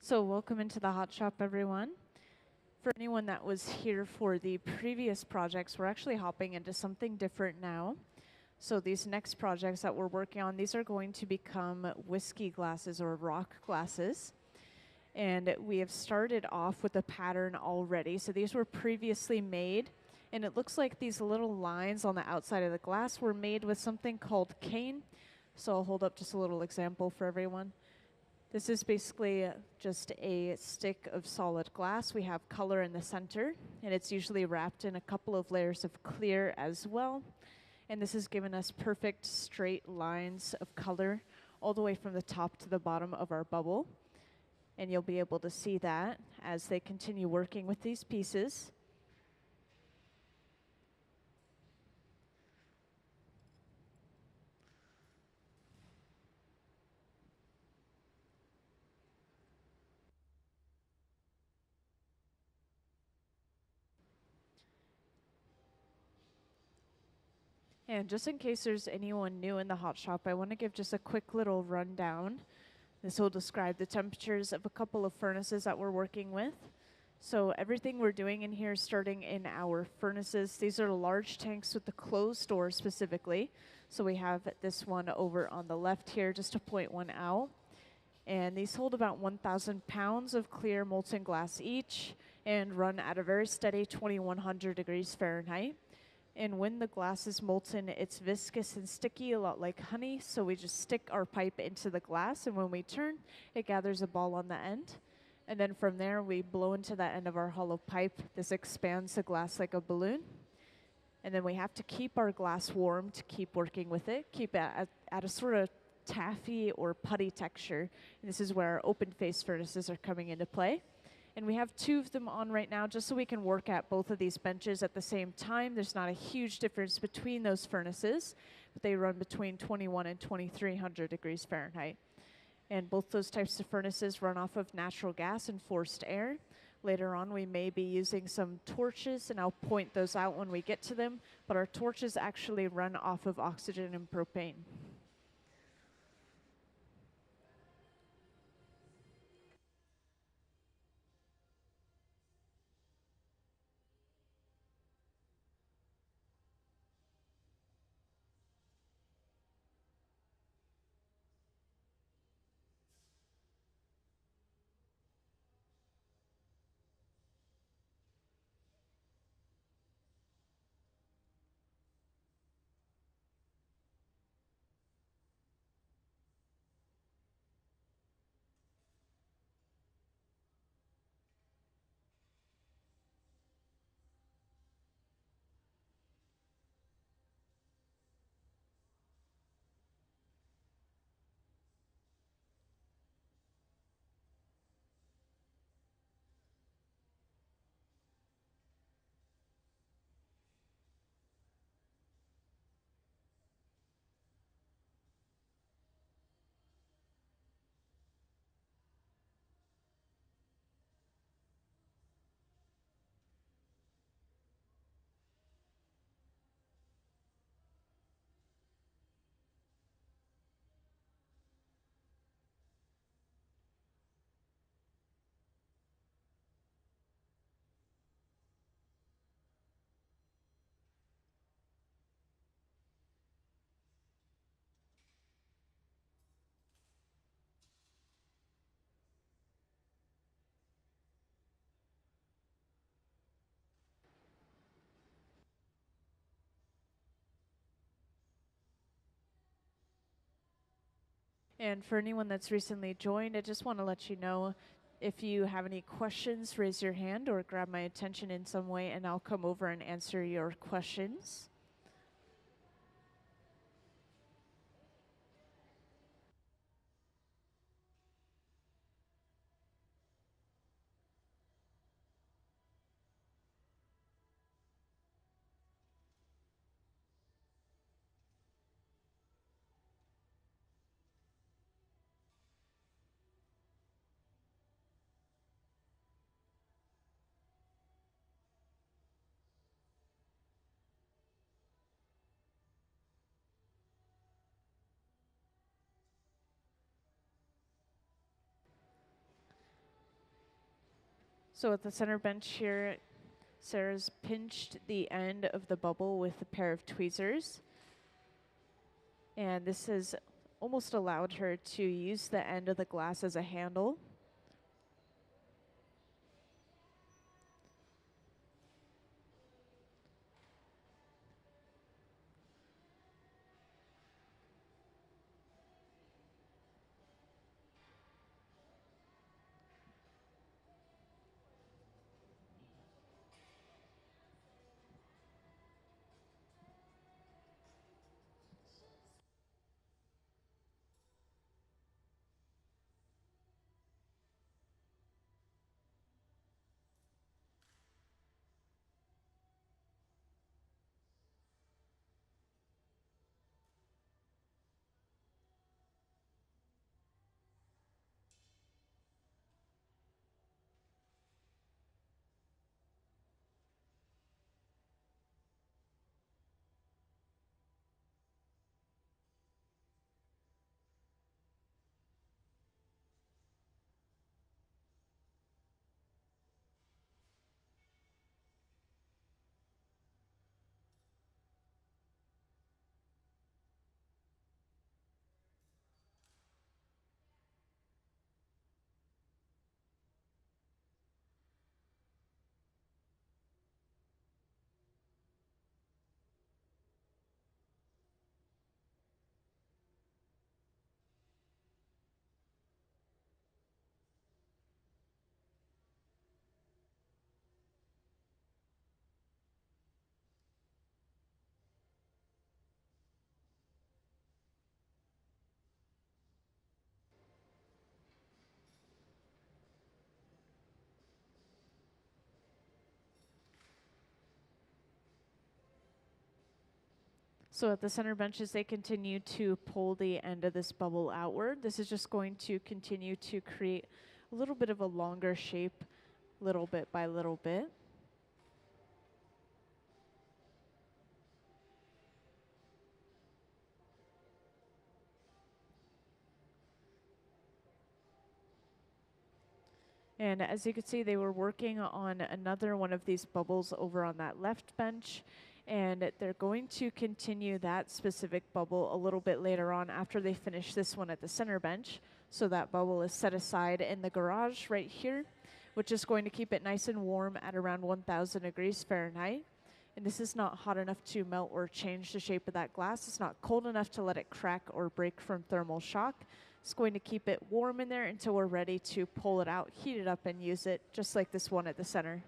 So welcome into the hot shop, everyone. For anyone that was here for the previous projects, we're actually hopping into something different now. So these next projects that we're working on, these are going to become whiskey glasses or rock glasses. And we have started off with a pattern already. So these were previously made, and it looks like these little lines on the outside of the glass were made with something called cane. So I'll hold up just a little example for everyone. This is basically just a stick of solid glass. We have color in the center, and it's usually wrapped in a couple of layers of clear as well. And this has given us perfect straight lines of color all the way from the top to the bottom of our bubble. And you'll be able to see that as they continue working with these pieces. And just in case there's anyone new in the hot shop, I want to give just a quick little rundown. This will describe the temperatures of a couple of furnaces that we're working with. So everything we're doing in here, starting in our furnaces, these are large tanks with the closed door specifically. So we have this one over on the left here, just to point one out. And these hold about 1,000 pounds of clear molten glass each and run at a very steady 2,100 degrees Fahrenheit. And when the glass is molten, it's viscous and sticky, a lot like honey. So we just stick our pipe into the glass, and when we turn, it gathers a ball on the end. And then from there, we blow into that end of our hollow pipe. This expands the glass like a balloon. And then we have to keep our glass warm to keep working with it, keep it at a sort of taffy or putty texture. And this is where our open face furnaces are coming into play. And we have two of them on right now just so we can work at both of these benches at the same time. There's not a huge difference between those furnaces, but they run between 21 and 2,300 degrees Fahrenheit. And both those types of furnaces run off of natural gas and forced air. Later on, we may be using some torches, and I'll point those out when we get to them, but our torches actually run off of oxygen and propane. And for anyone that's recently joined, I just want to let you know, if you have any questions, raise your hand or grab my attention in some way, and I'll come over and answer your questions. So at the center bench here, Sarah's pinched the end of the bubble with a pair of tweezers. And this has almost allowed her to use the end of the glass as a handle. So at the center bench, as they continue to pull the end of this bubble outward, this is just going to continue to create a little bit of a longer shape, little bit by little bit. And as you can see, they were working on another one of these bubbles over on that left bench. And they're going to continue that specific bubble a little bit later on after they finish this one at the center bench. So that bubble is set aside in the garage right here, which is going to keep it nice and warm at around 1,000 degrees Fahrenheit. And this is not hot enough to melt or change the shape of that glass. It's not cold enough to let it crack or break from thermal shock. It's going to keep it warm in there until we're ready to pull it out, heat it up, and use it, just like this one at the center.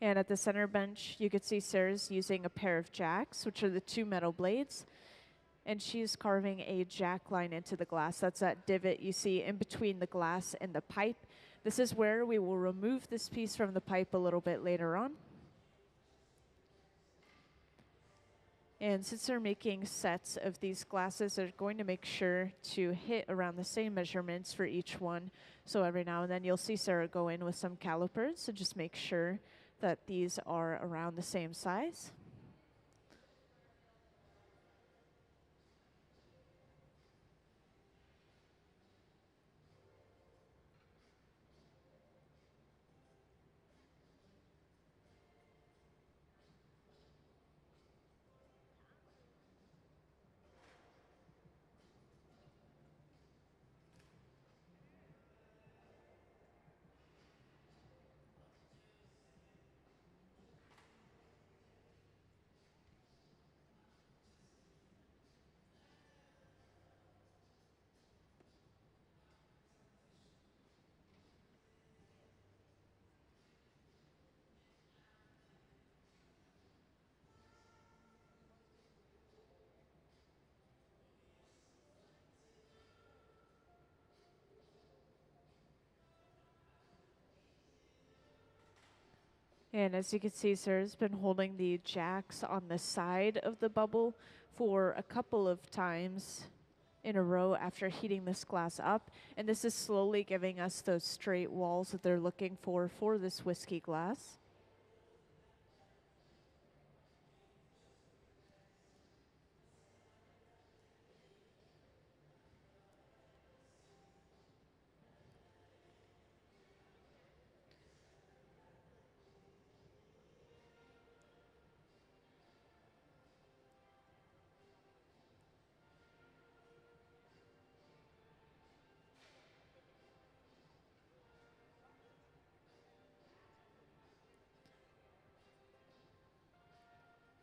And at the center bench, you could see Sarah's using a pair of jacks, which are the two metal blades. And she's carving a jack line into the glass. That's that divot you see in between the glass and the pipe. This is where we will remove this piece from the pipe a little bit later on. And since they're making sets of these glasses, they're going to make sure to hit around the same measurements for each one. So every now and then you'll see Sarah go in with some calipers and just make sure that these are around the same size. And as you can see, Sarah's been holding the jacks on the side of the bubble for a couple of times in a row after heating this glass up. And this is slowly giving us those straight walls that they're looking for this whiskey glass.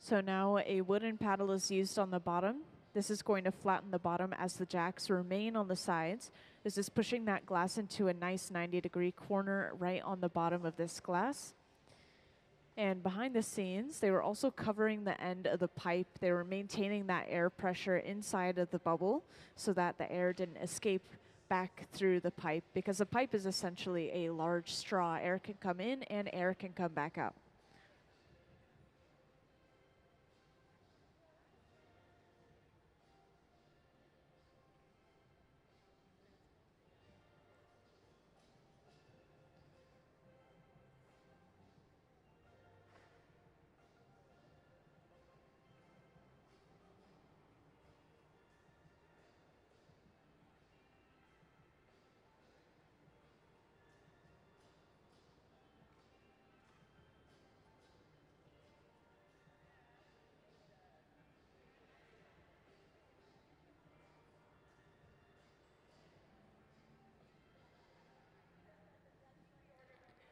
So now a wooden paddle is used on the bottom. This is going to flatten the bottom as the jacks remain on the sides. This is pushing that glass into a nice 90-degree corner right on the bottom of this glass. And behind the scenes, they were also covering the end of the pipe. They were maintaining that air pressure inside of the bubble so that the air didn't escape back through the pipe, because the pipe is essentially a large straw. Air can come in and air can come back out.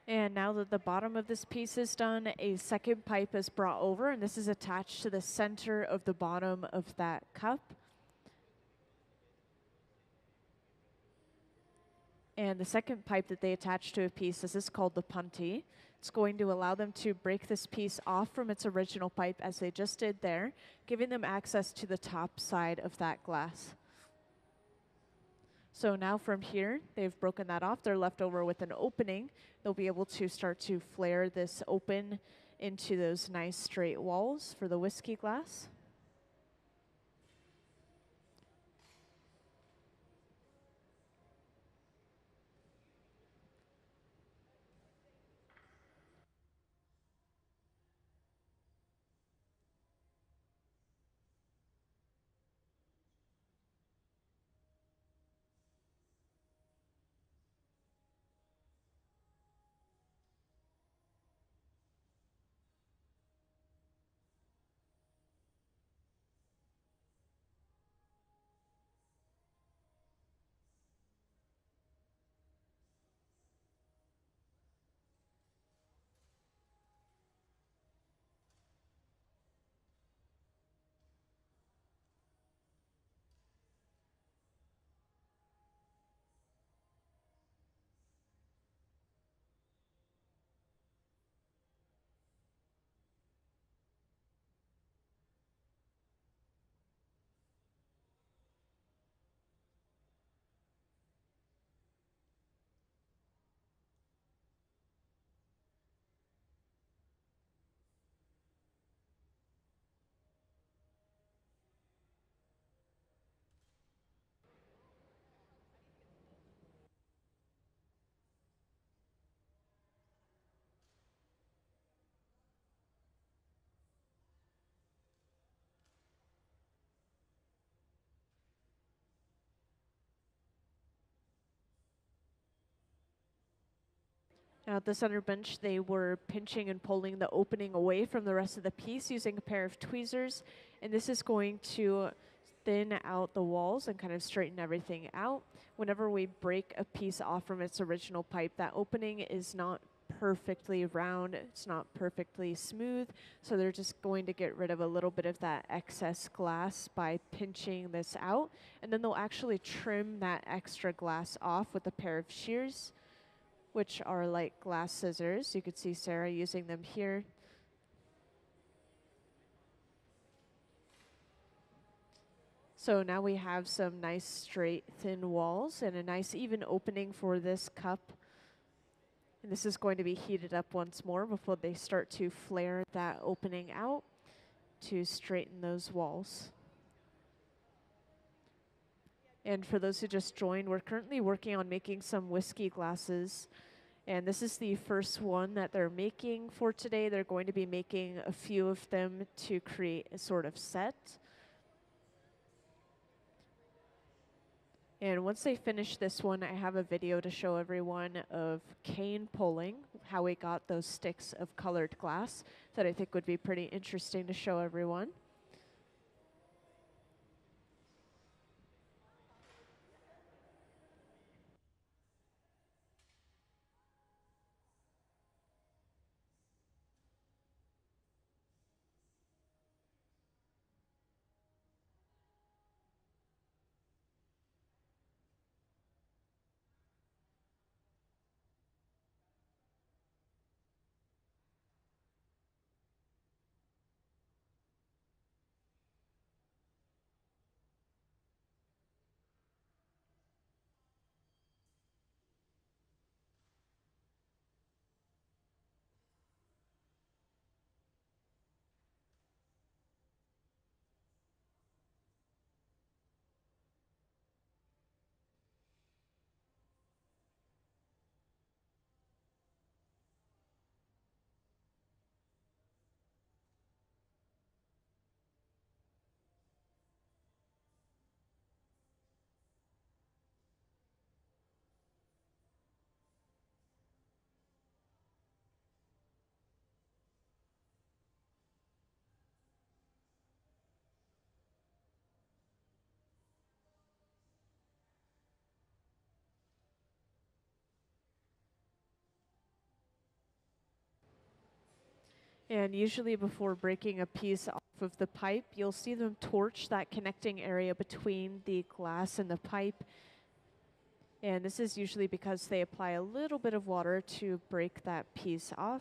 And now that the bottom of this piece is done, a second pipe is brought over, and this is attached to the center of the bottom of that cup. And the second pipe that they attach to a piece, this is called the punty. It's going to allow them to break this piece off from its original pipe as they just did there, giving them access to the top side of that glass. So now from here, they've broken that off. They're left over with an opening. They'll be able to start to flare this open into those nice straight walls for the whiskey glass. Now at the center bench, they were pinching and pulling the opening away from the rest of the piece using a pair of tweezers. And this is going to thin out the walls and kind of straighten everything out. Whenever we break a piece off from its original pipe, that opening is not perfectly round, it's not perfectly smooth, so they're just going to get rid of a little bit of that excess glass by pinching this out, and then they'll actually trim that extra glass off with a pair of shears, which are like glass scissors. You could see Sarah using them here. So now we have some nice straight thin walls and a nice even opening for this cup. And this is going to be heated up once more before they start to flare that opening out to straighten those walls. And for those who just joined, we're currently working on making some whiskey glasses. And this is the first one that they're making for today. They're going to be making a few of them to create a sort of set. And once they finish this one, I have a video to show everyone of cane pulling, how we got those sticks of colored glass that I think would be pretty interesting to show everyone. And usually before breaking a piece off of the pipe, you'll see them torch that connecting area between the glass and the pipe. And this is usually because they apply a little bit of water to break that piece off.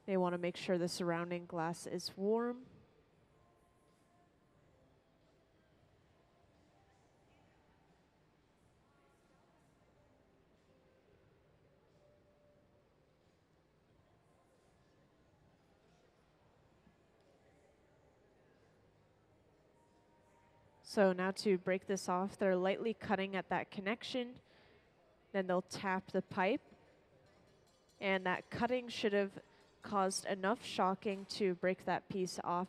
They want to make sure the surrounding glass is warm. So now to break this off, they're lightly cutting at that connection. Then they'll tap the pipe. And that cutting should have caused enough shocking to break that piece off.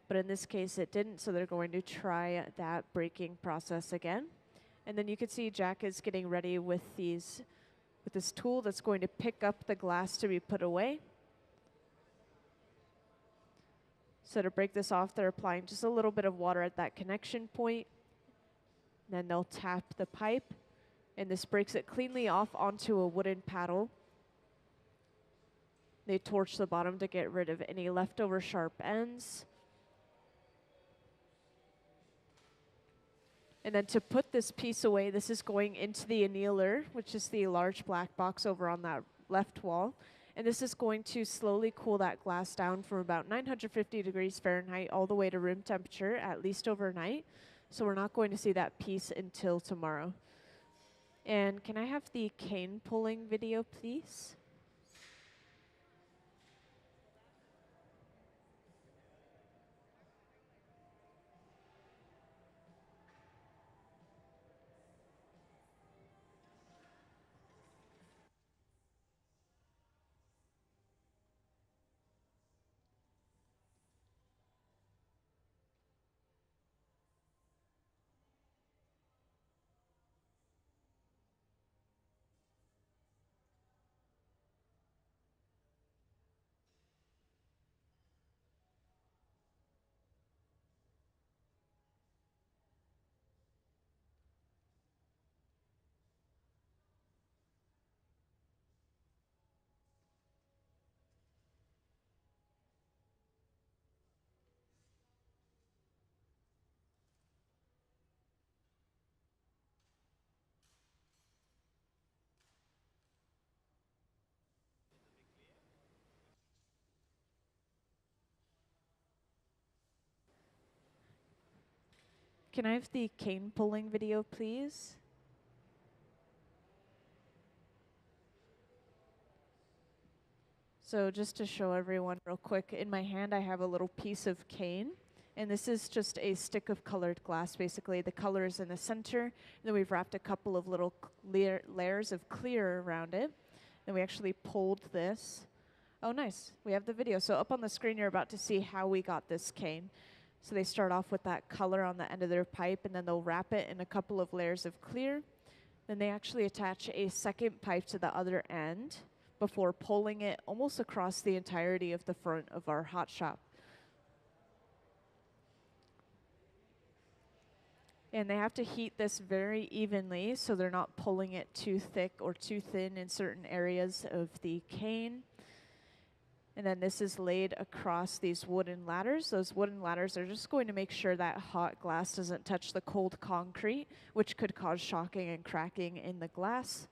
But in this case, it didn't, so they're going to try that breaking process again. And then you can see Jack is getting ready with this tool that's going to pick up the glass to be put away. So to break this off, they're applying just a little bit of water at that connection point. Then they'll tap the pipe, and this breaks it cleanly off onto a wooden paddle. They torch the bottom to get rid of any leftover sharp ends. And then to put this piece away, this is going into the annealer, which is the large black box over on that left wall. And this is going to slowly cool that glass down from about 950 degrees Fahrenheit all the way to room temperature, at least overnight. So we're not going to see that piece until tomorrow. And can I have the cane pulling video, please? Can I have the cane pulling video, please? So just to show everyone real quick, in my hand I have a little piece of cane. And this is just a stick of colored glass, basically. The color is in the center. And then we've wrapped a couple of little layers of clear around it. Then we actually pulled this. Oh, nice. We have the video. So up on the screen, you're about to see how we got this cane. So they start off with that color on the end of their pipe, and then they'll wrap it in a couple of layers of clear. Then they actually attach a second pipe to the other end before pulling it almost across the entirety of the front of our hot shop. And they have to heat this very evenly so they're not pulling it too thick or too thin in certain areas of the cane. And then this is laid across these wooden ladders. Those wooden ladders are just going to make sure that hot glass doesn't touch the cold concrete, which could cause shocking and cracking in the glass.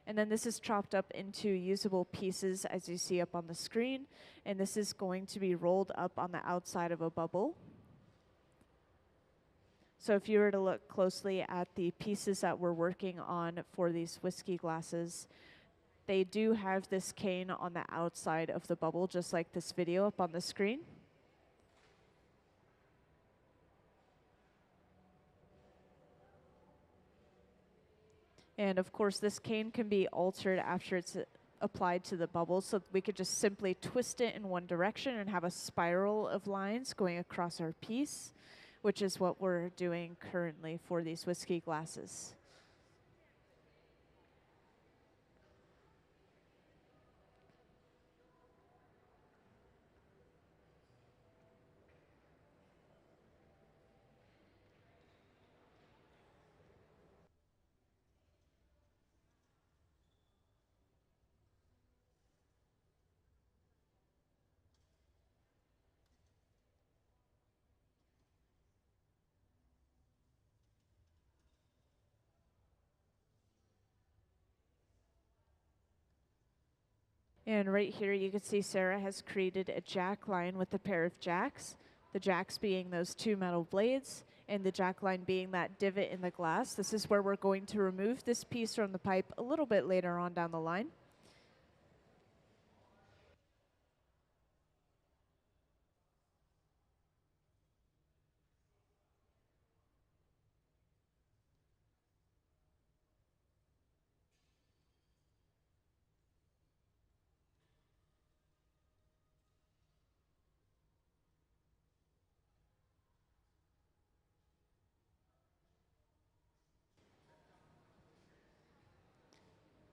And then this is chopped up into usable pieces, as you see up on the screen. And this is going to be rolled up on the outside of a bubble. So if you were to look closely at the pieces that we're working on for these whiskey glasses, they do have this cane on the outside of the bubble, just like this video up on the screen. And of course, this cane can be altered after it's applied to the bubble, so we could just simply twist it in one direction and have a spiral of lines going across our piece, which is what we're doing currently for these whiskey glasses. And right here you can see Sarah has created a jack line with a pair of jacks, the jacks being those two metal blades, and the jack line being that divot in the glass. This is where we're going to remove this piece from the pipe a little bit later on down the line.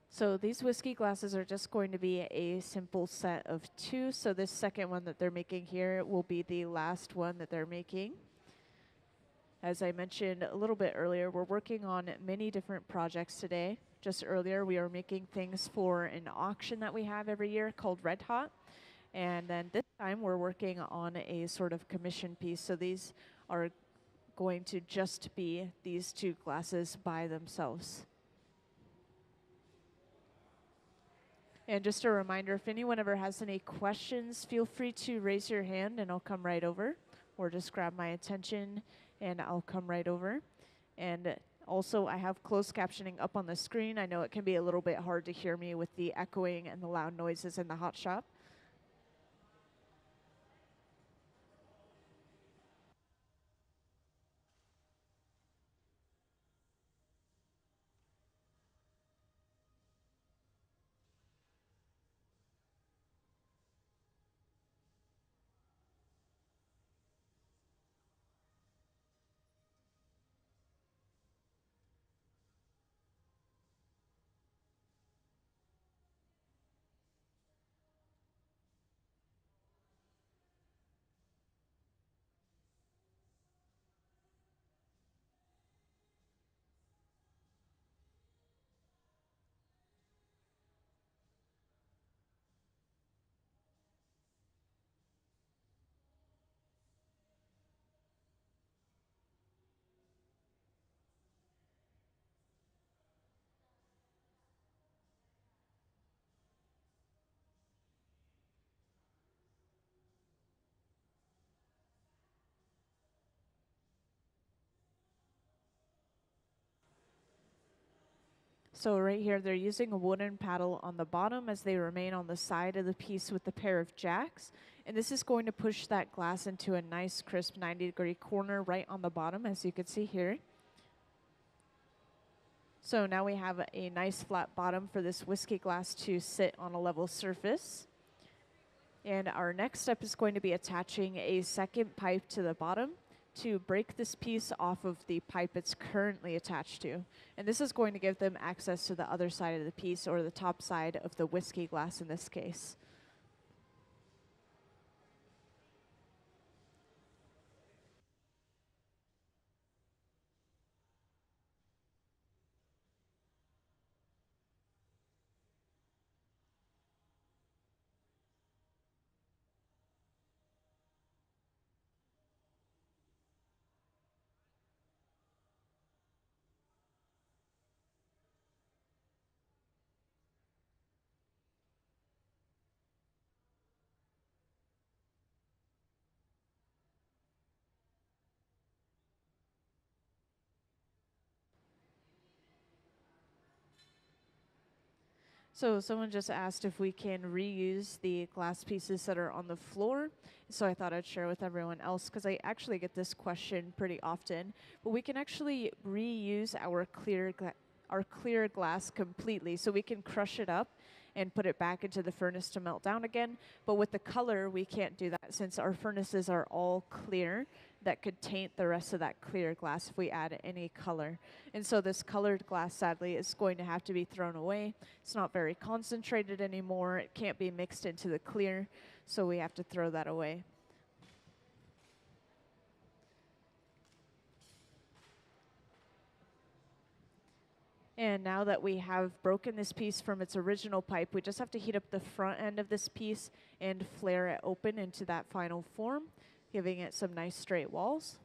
So these whiskey glasses are just going to be a simple set of two. So this second one that they're making here will be the last one that they're making. As I mentioned a little bit earlier, we're working on many different projects today. Just earlier, we are making things for an auction that we have every year called Red Hot. And then this time, we're working on a sort of commission piece. So these are going to just be these two glasses by themselves. And just a reminder, if anyone ever has any questions, feel free to raise your hand and I'll come right over, or just grab my attention and I'll come right over. And also, I have closed captioning up on the screen. I know it can be a little bit hard to hear me with the echoing and the loud noises in the hot shop. So right here, they're using a wooden paddle on the bottom as they remain on the side of the piece with the pair of jacks. And this is going to push that glass into a nice crisp 90-degree corner right on the bottom, as you can see here. So now we have a nice flat bottom for this whiskey glass to sit on a level surface. And our next step is going to be attaching a second pipe to the bottom to break this piece off of the pipe it's currently attached to. And this is going to give them access to the other side of the piece, or the top side of the whiskey glass in this case. So someone just asked if we can reuse the glass pieces that are on the floor. So I thought I'd share with everyone else, because I actually get this question pretty often. But we can actually reuse our clear glass completely. So we can crush it up and put it back into the furnace to melt down again. But with the color, we can't do that, since our furnaces are all clear. That could taint the rest of that clear glass if we add any color. And so this colored glass, sadly, is going to have to be thrown away. It's not very concentrated anymore. It can't be mixed into the clear, so we have to throw that away. And now that we have broken this piece from its original pipe, we just have to heat up the front end of this piece and flare it open into that final form, giving it some nice straight walls.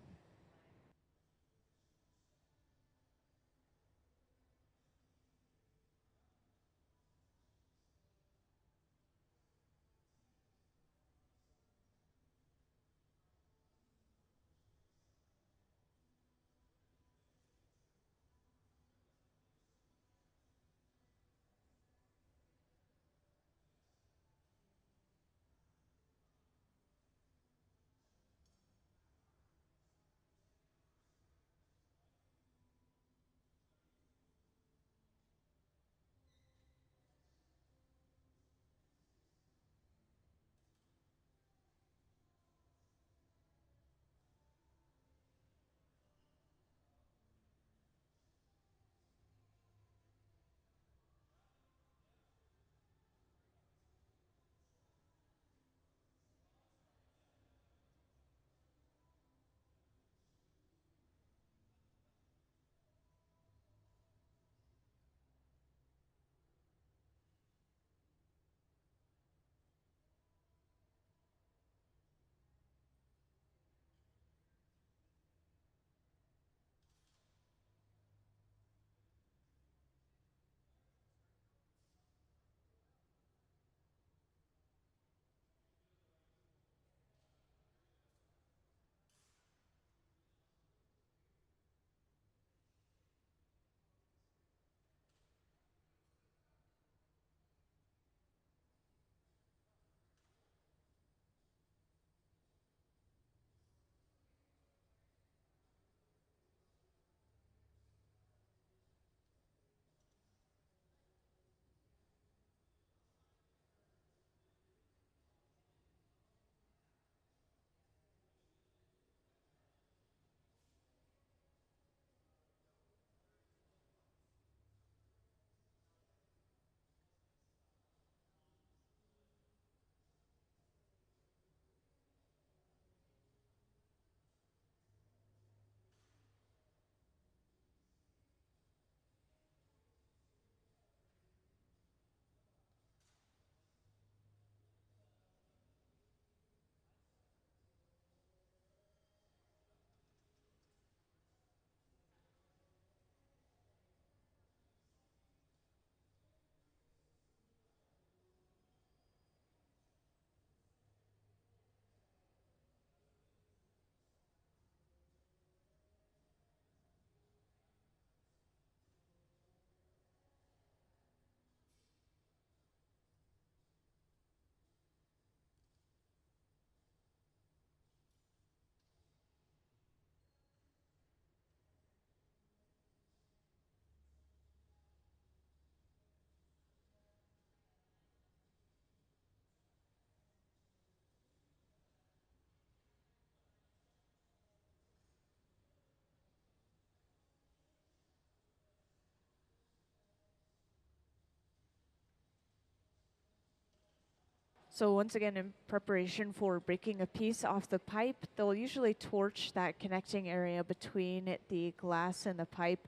So once again, in preparation for breaking a piece off the pipe, they'll usually torch that connecting area between the glass and the pipe.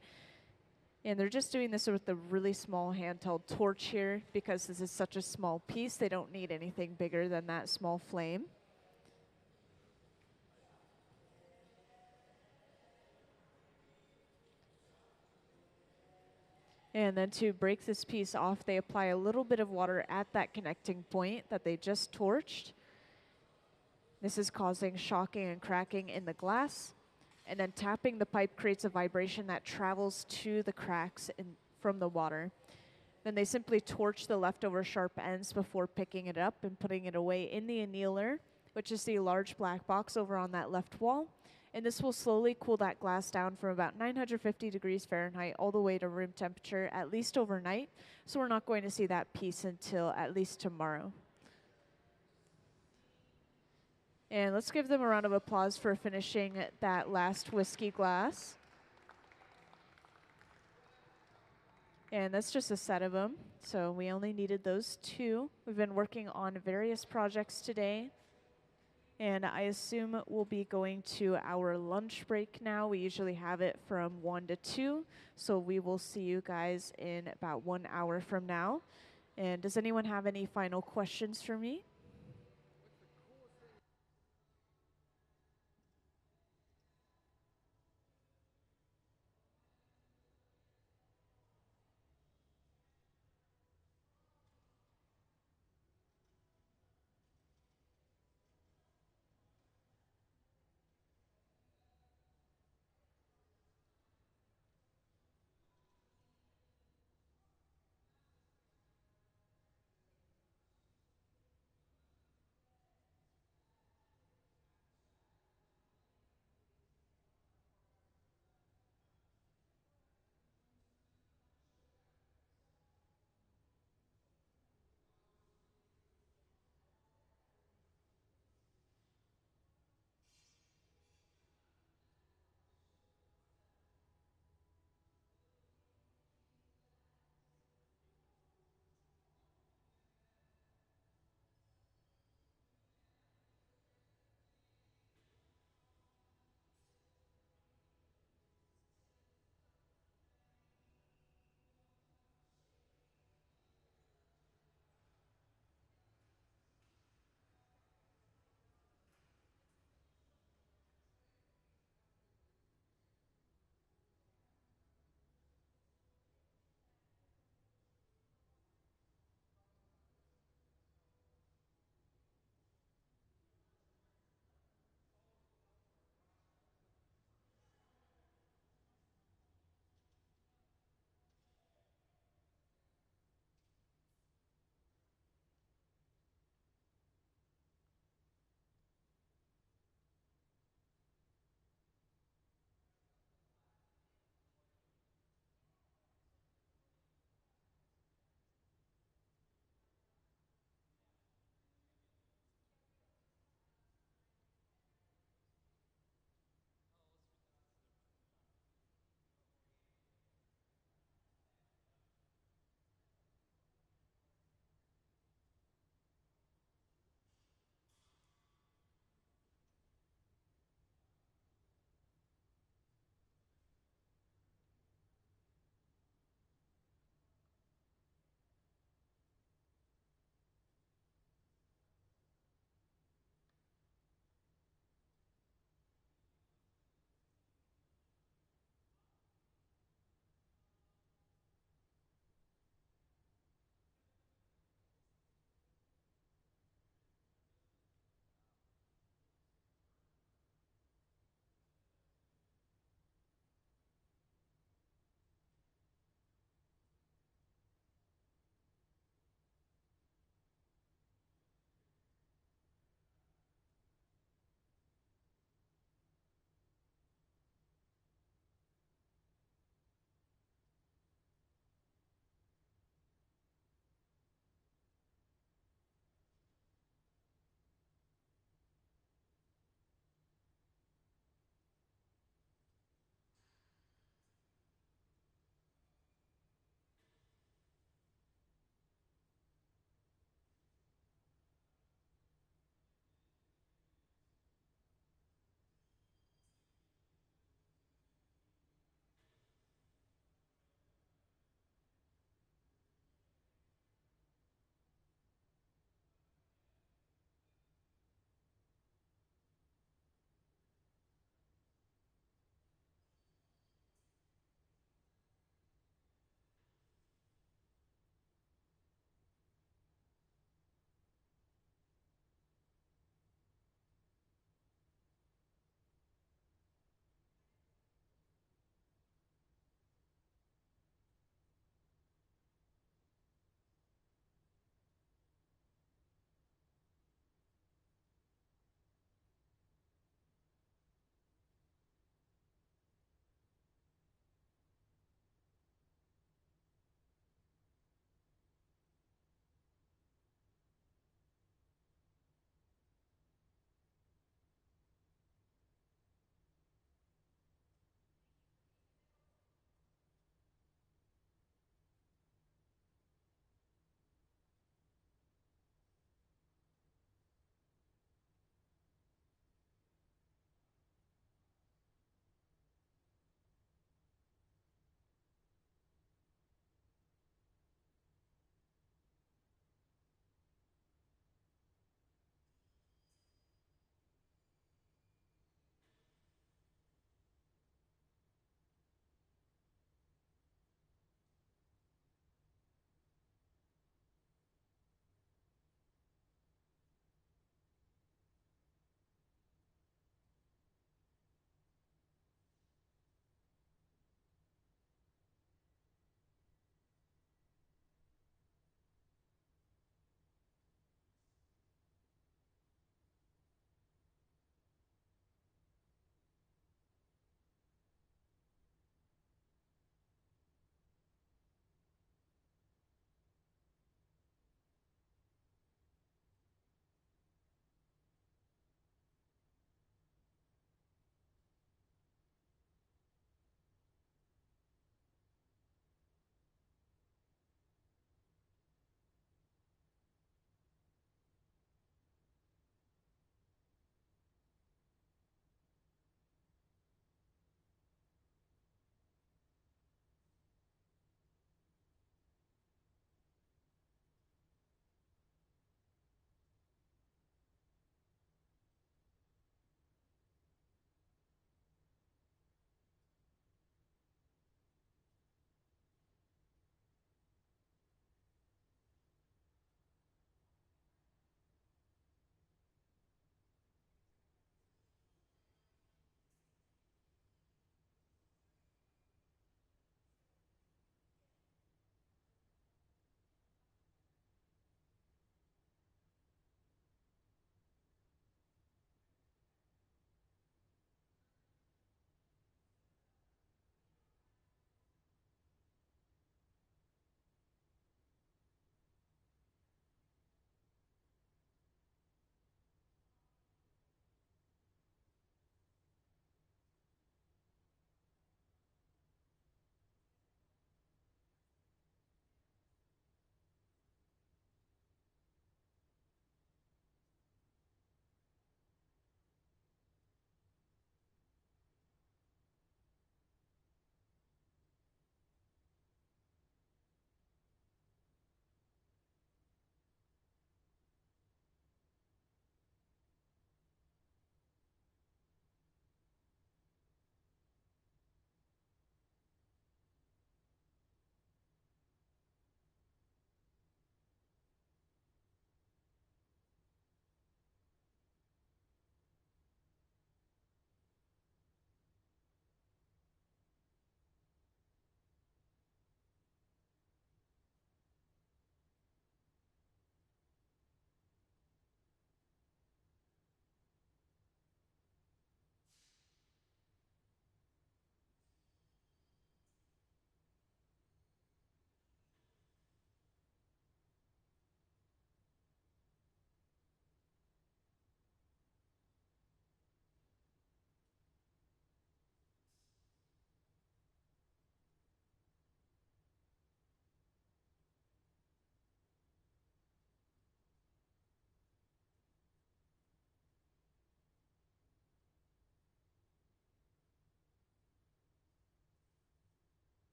And they're just doing this with a really small handheld torch here because this is such a small piece. They don't need anything bigger than that small flame. And then to break this piece off, they apply a little bit of water at that connecting point that they just torched. This is causing shocking and cracking in the glass. And then tapping the pipe creates a vibration that travels to the cracks from the water. Then they simply torch the leftover sharp ends before picking it up and putting it away in the annealer, which is the large black box over on that left wall. And this will slowly cool that glass down from about 950 degrees Fahrenheit all the way to room temperature, at least overnight. So we're not going to see that piece until at least tomorrow. And let's give them a round of applause for finishing that last whiskey glass. And that's just a set of them. So we only needed those 2. We've been working on various projects today. And I assume we'll be going to our lunch break now. We usually have it from 1 to 2. So we will see you guys in about 1 hour from now. And does anyone have any final questions for me?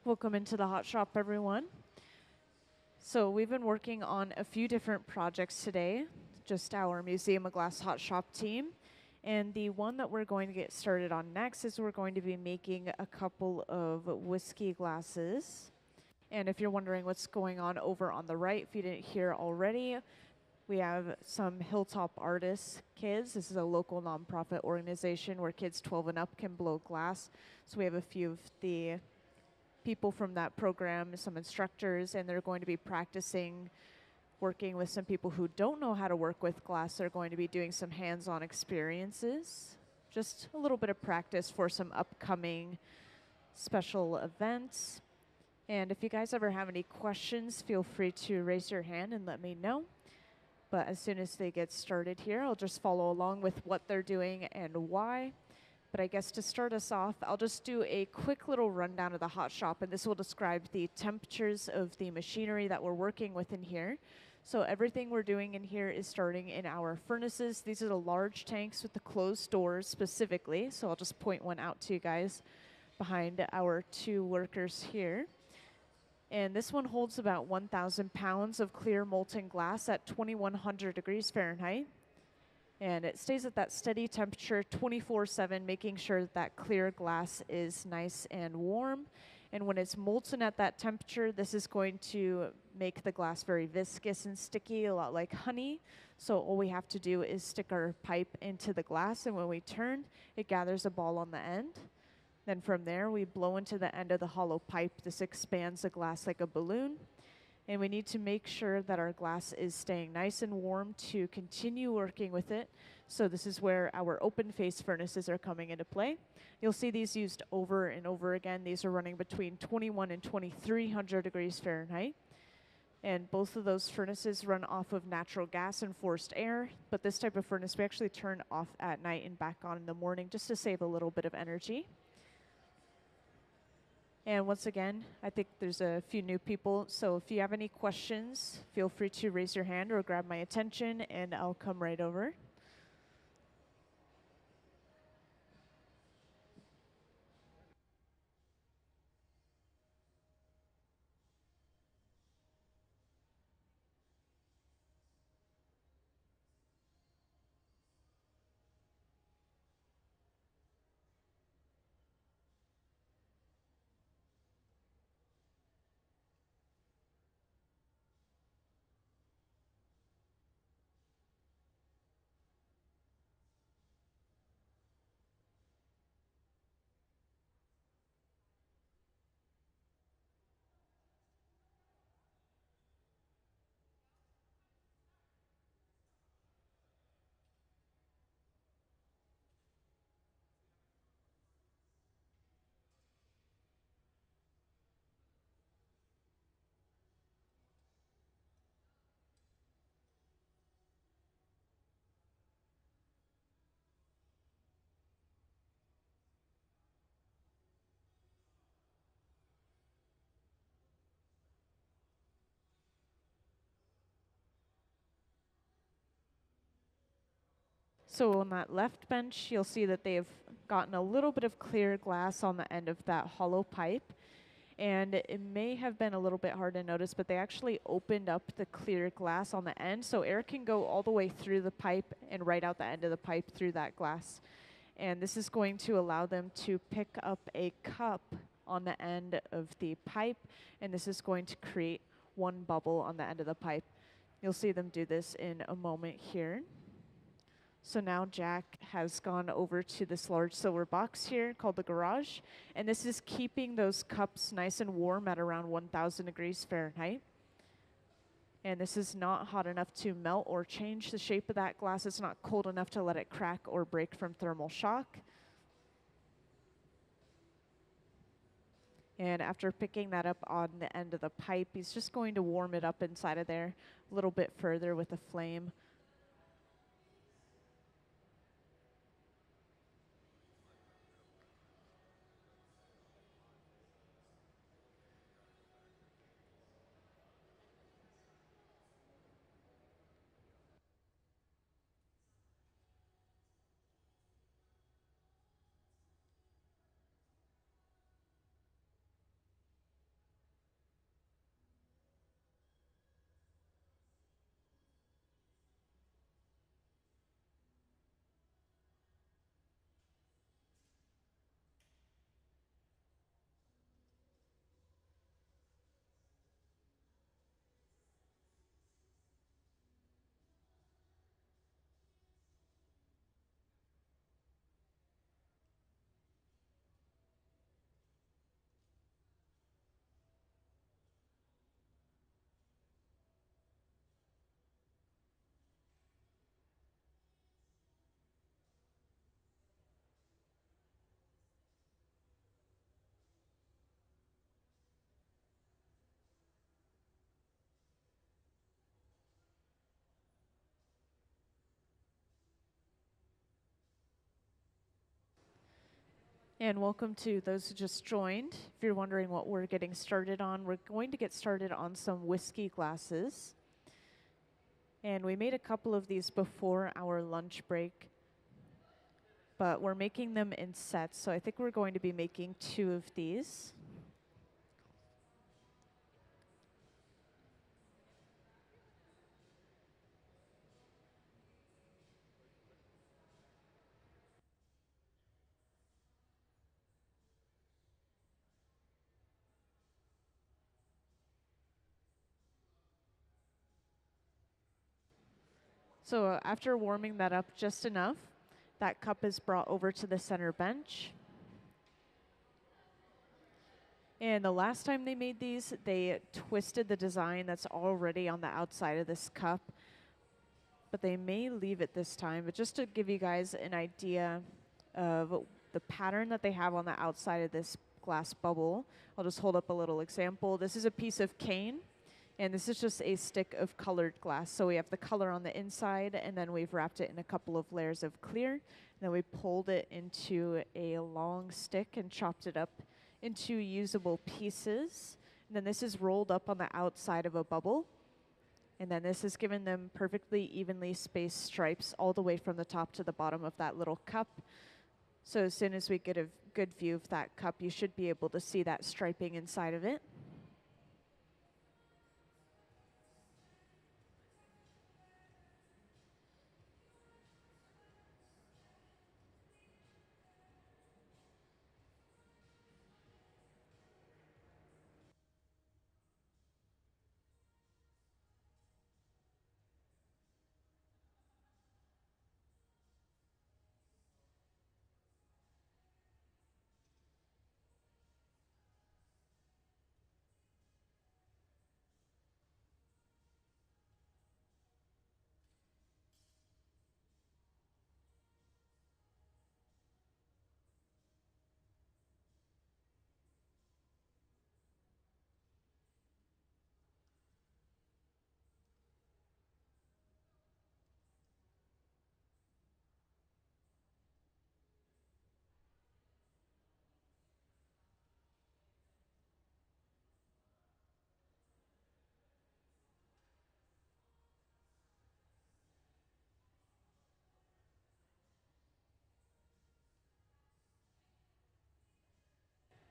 Welcome into the hot shop, everyone. So we've been working on a few different projects today, just our Museum of Glass hot shop team. And the one that we're going to get started on next is we're going to be making a couple of whiskey glasses. And if you're wondering what's going on over on the right, if you didn't hear already, we have some Hilltop Artists Kids. This is a local nonprofit organization where kids 12 and up can blow glass. So we have a few of the people from that program, some instructors, and they're going to be practicing working with some people who don't know how to work with glass. They're going to be doing some hands-on experiences. Just a little bit of practice for some upcoming special events. And if you guys ever have any questions, feel free to raise your hand and let me know. But as soon as they get started here, I'll just follow along with what they're doing and why. But I guess to start us off, I'll just do a quick little rundown of the hot shop, and this will describe the temperatures of the machinery that we're working with in here. So everything we're doing in here is starting in our furnaces. These are the large tanks with the closed doors specifically. So I'll just point one out to you guys behind our two workers here. And this one holds about 1,000 pounds of clear molten glass at 2,100 degrees Fahrenheit. And it stays at that steady temperature 24/7, making sure that clear glass is nice and warm. And when it's molten at that temperature, this is going to make the glass very viscous and sticky, a lot like honey. So all we have to do is stick our pipe into the glass, and when we turn, it gathers a ball on the end. Then from there, we blow into the end of the hollow pipe. This expands the glass like a balloon. And we need to make sure that our glass is staying nice and warm to continue working with it. So this is where our open face furnaces are coming into play. You'll see these used over and over again. These are running between 21 and 2,300 degrees Fahrenheit. And both of those furnaces run off of natural gas and forced air. But this type of furnace we actually turn off at night and back on in the morning just to save a little bit of energy. And once again, I think there's a few new people, so if you have any questions, feel free to raise your hand or grab my attention, and I'll come right over. So on that left bench, you'll see that they've gotten a little bit of clear glass on the end of that hollow pipe. And it may have been a little bit hard to notice, but they actually opened up the clear glass on the end, so air can go all the way through the pipe and right out the end of the pipe through that glass. And this is going to allow them to pick up a cup on the end of the pipe, and this is going to create one bubble on the end of the pipe. You'll see them do this in a moment here. So now Jack has gone over to this large silver box here called the garage, and this is keeping those cups nice and warm at around 1,000 degrees Fahrenheit. And this is not hot enough to melt or change the shape of that glass. It's not cold enough to let it crack or break from thermal shock. And after picking that up on the end of the pipe, he's just going to warm it up inside of there a little bit further with a flame. And welcome to those who just joined. If you're wondering what we're getting started on, we're going to get started on some whiskey glasses. And we made a couple of these before our lunch break, but we're making them in sets. So I think we're going to be making 2 of these. So after warming that up just enough, that cup is brought over to the center bench. And the last time they made these, they twisted the design that's already on the outside of this cup, but they may leave it this time. But just to give you guys an idea of the pattern that they have on the outside of this glass bubble, I'll just hold up a little example. This is a piece of cane, and this is just a stick of colored glass. So we have the color on the inside, and then we've wrapped it in a couple of layers of clear. And then we pulled it into a long stick and chopped it up into usable pieces. And then this is rolled up on the outside of a bubble. And then this has given them perfectly evenly spaced stripes all the way from the top to the bottom of that little cup. So as soon as we get a good view of that cup, you should be able to see that striping inside of it.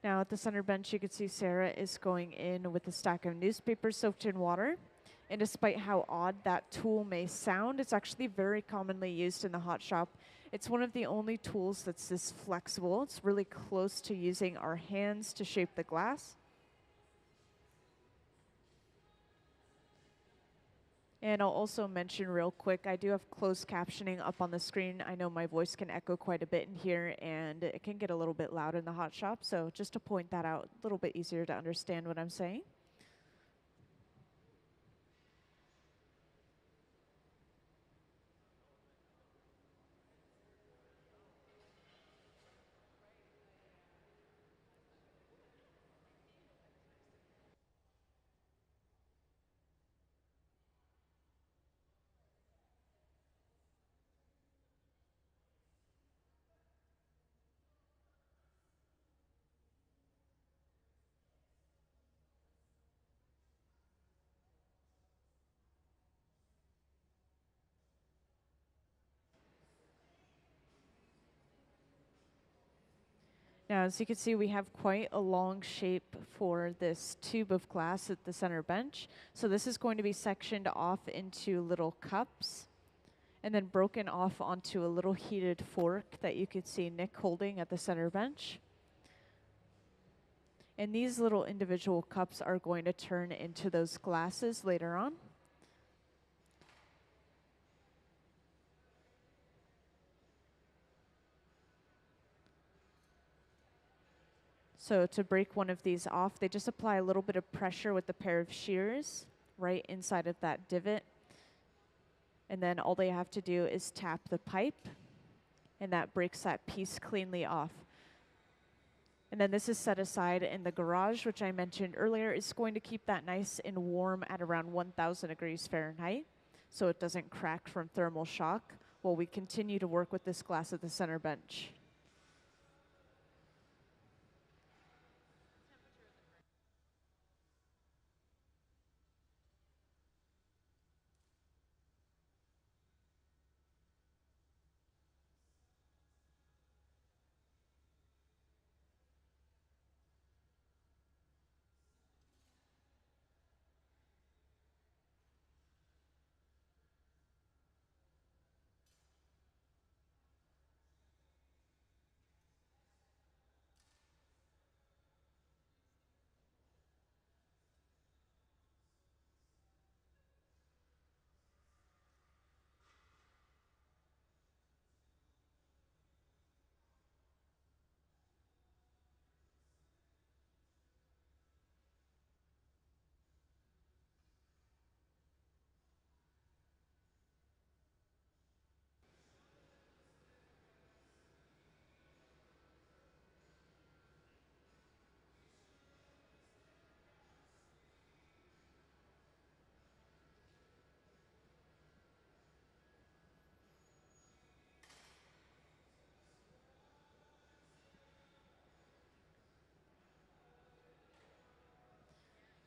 Now at the center bench, you can see Sarah is going in with a stack of newspapers soaked in water. And despite how odd that tool may sound, it's actually very commonly used in the hot shop. It's one of the only tools that's this flexible. It's really close to using our hands to shape the glass. And I'll also mention real quick, I do have closed captioning up on the screen. I know my voice can echo quite a bit in here, and it can get a little bit loud in the hot shop. So just to point that out, a little bit easier to understand what I'm saying. Now, as you can see, we have quite a long shape for this tube of glass at the center bench. So this is going to be sectioned off into little cups and then broken off onto a little heated fork that you could see Nick holding at the center bench. And these little individual cups are going to turn into those glasses later on. So to break one of these off, they just apply a little bit of pressure with a pair of shears right inside of that divot. And then all they have to do is tap the pipe, and that breaks that piece cleanly off. And then this is set aside in the garage, which I mentioned earlier, is going to keep that nice and warm at around 1,000 degrees Fahrenheit, so it doesn't crack from thermal shock while we continue to work with this glass at the center bench.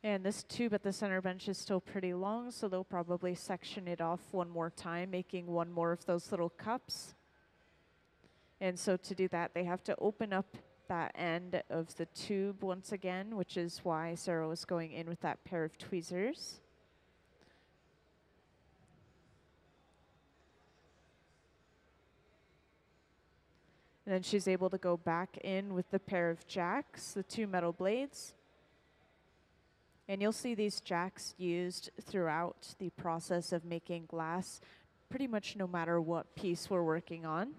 And this tube at the center bench is still pretty long, so they'll probably section it off one more time, making one more of those little cups. And so to do that, they have to open up that end of the tube once again, which is why Sarah was going in with that pair of tweezers. And then she's able to go back in with the pair of jacks, the two metal blades. And you'll see these jacks used throughout the process of making glass, pretty much no matter what piece we're working on.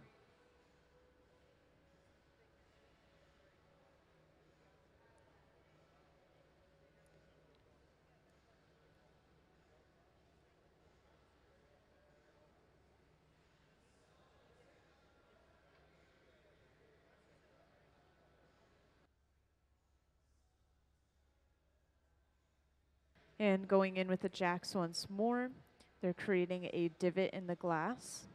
And going in with the jacks once more, they're creating a divot in the glass.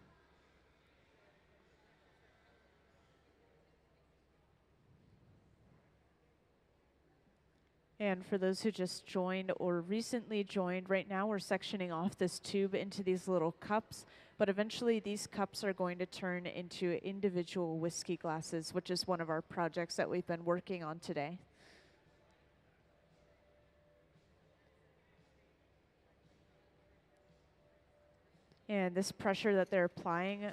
And for those who just joined or recently joined, right now we're sectioning off this tube into these little cups, but eventually these cups are going to turn into individual whiskey glasses, which is one of our projects that we've been working on today. And this pressure that they're applying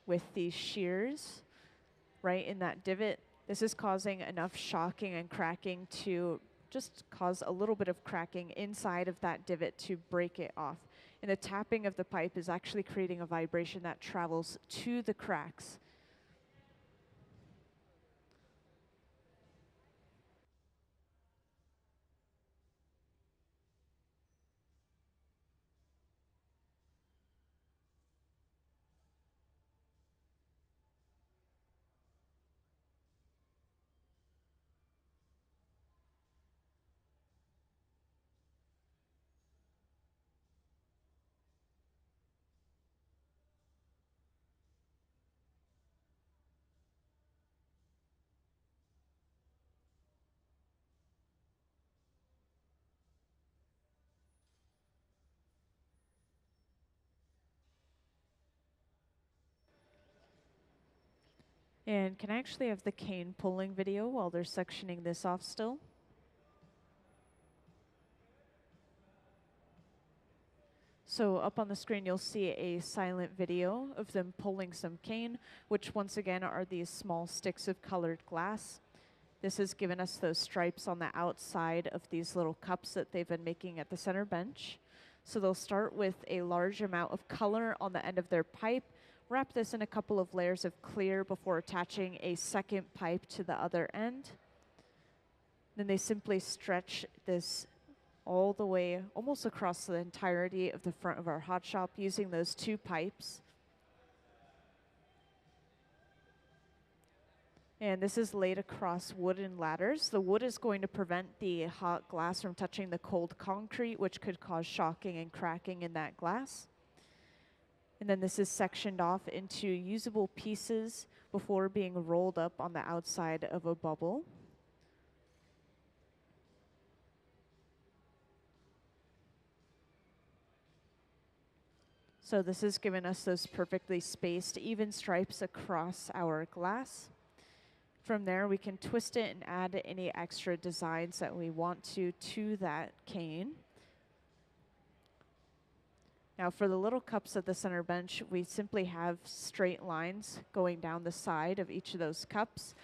with these shears right in that divot, this is causing enough shocking and cracking to just cause a little bit of cracking inside of that divot to break it off. And the tapping of the pipe is actually creating a vibration that travels to the cracks. And can I actually have the cane pulling video while they're sectioning this off still? So up on the screen, you'll see a silent video of them pulling some cane, which once again are these small sticks of colored glass. This has given us those stripes on the outside of these little cups that they've been making at the center bench. So they'll start with a large amount of color on the end of their pipe, wrap this in a couple of layers of clear before attaching a second pipe to the other end. Then they simply stretch this all the way almost across the entirety of the front of our hot shop using those two pipes. And this is laid across wooden ladders. The wood is going to prevent the hot glass from touching the cold concrete, which could cause shocking and cracking in that glass. And then this is sectioned off into usable pieces before being rolled up on the outside of a bubble. So this has given us those perfectly spaced, even stripes across our glass. From there, we can twist it and add any extra designs that we want to that cane. Now for the little cups at the center bench, we simply have straight lines going down the side of each of those cups.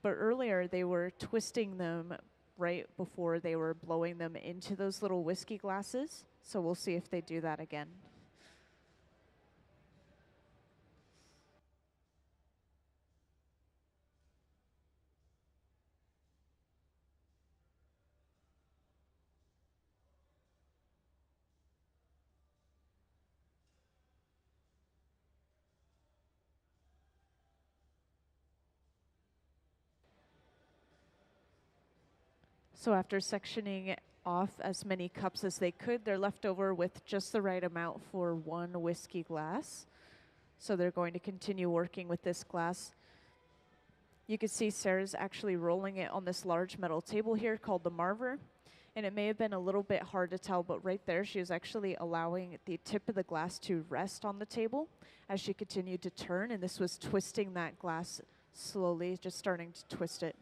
But earlier, they were twisting them right before they were blowing them into those little whiskey glasses. So we'll see if they do that again. So after sectioning off as many cups as they could, they're left over with just the right amount for one whiskey glass. So they're going to continue working with this glass. You can see Sarah's actually rolling it on this large metal table here called the marver. And it may have been a little bit hard to tell, but right there she was actually allowing the tip of the glass to rest on the table as she continued to turn, and this was twisting that glass slowly, just starting to twist it.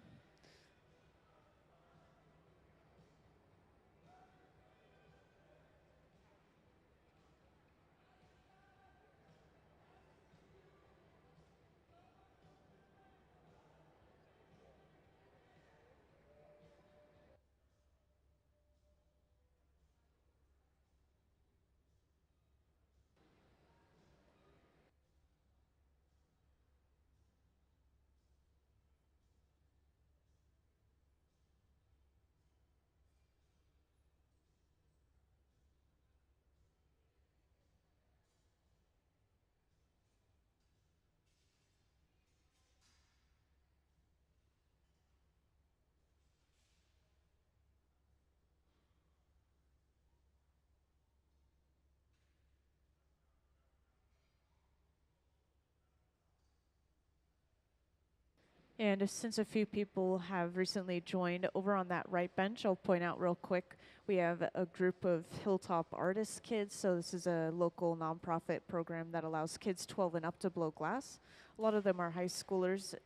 And since a few people have recently joined over on that right bench, I'll point out real quick, we have a group of Hilltop Artist Kids. So this is a local nonprofit program that allows kids 12 and up to blow glass. A lot of them are high schoolers.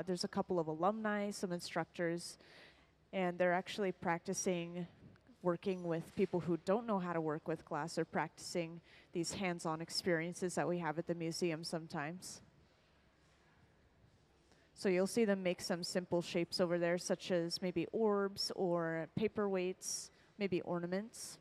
There's a couple of alumni, some instructors, and they're actually practicing working with people who don't know how to work with glass, or practicing these hands-on experiences that we have at the museum sometimes. So you'll see them make some simple shapes over there, such as maybe orbs or paperweights, maybe ornaments.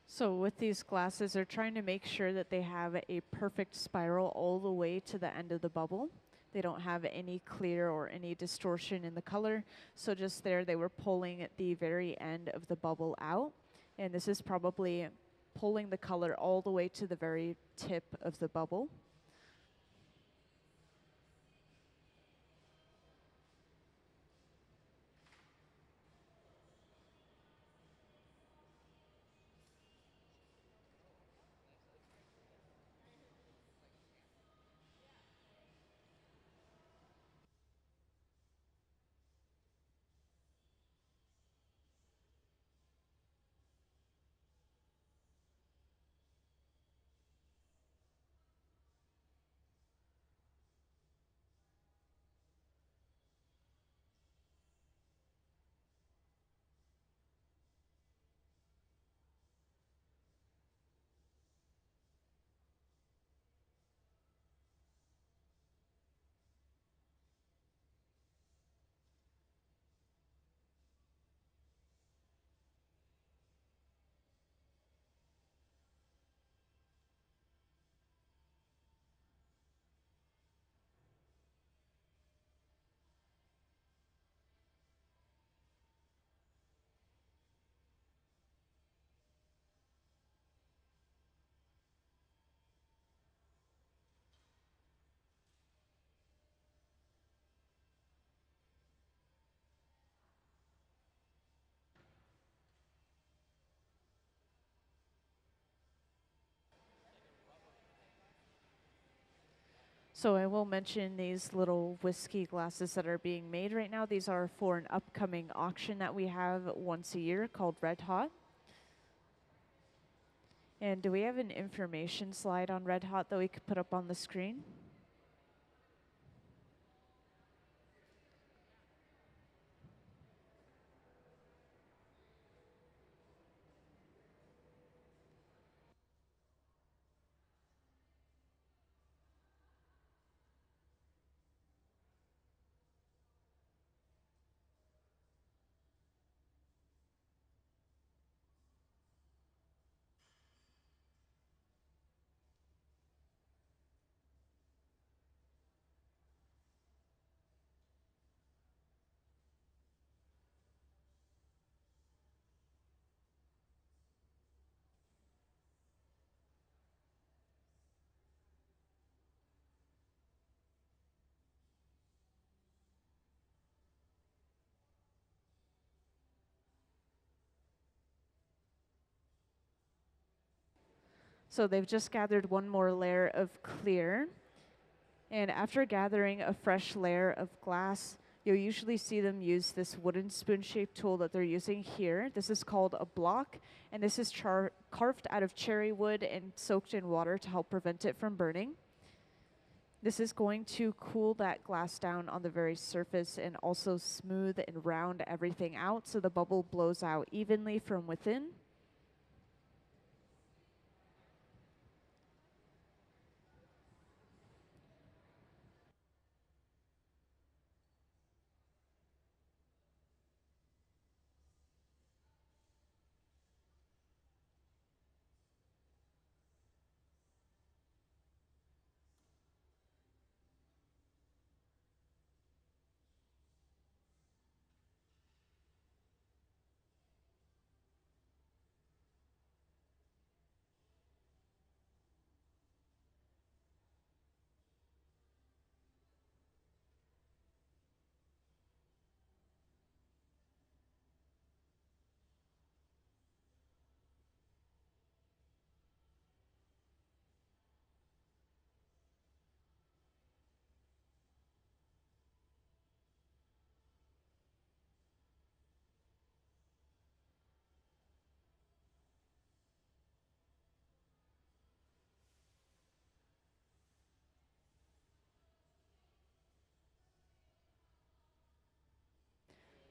So with these glasses, they're trying to make sure that they have a perfect spiral all the way to the end of the bubble. They don't have any clear or any distortion in the color. So just there, they were pulling at the very end of the bubble out. And this is probably pulling the color all the way to the very tip of the bubble. So I will mention these little whiskey glasses that are being made right now. These are for an upcoming auction that we have once a year called Red Hot. And do we have an information slide on Red Hot that we could put up on the screen? So they've just gathered one more layer of clear. And after gathering a fresh layer of glass, you'll usually see them use this wooden spoon-shaped tool that they're using here. This is called a block, and this is carved out of cherry wood and soaked in water to help prevent it from burning. This is going to cool that glass down on the very surface and also smooth and round everything out so the bubble blows out evenly from within.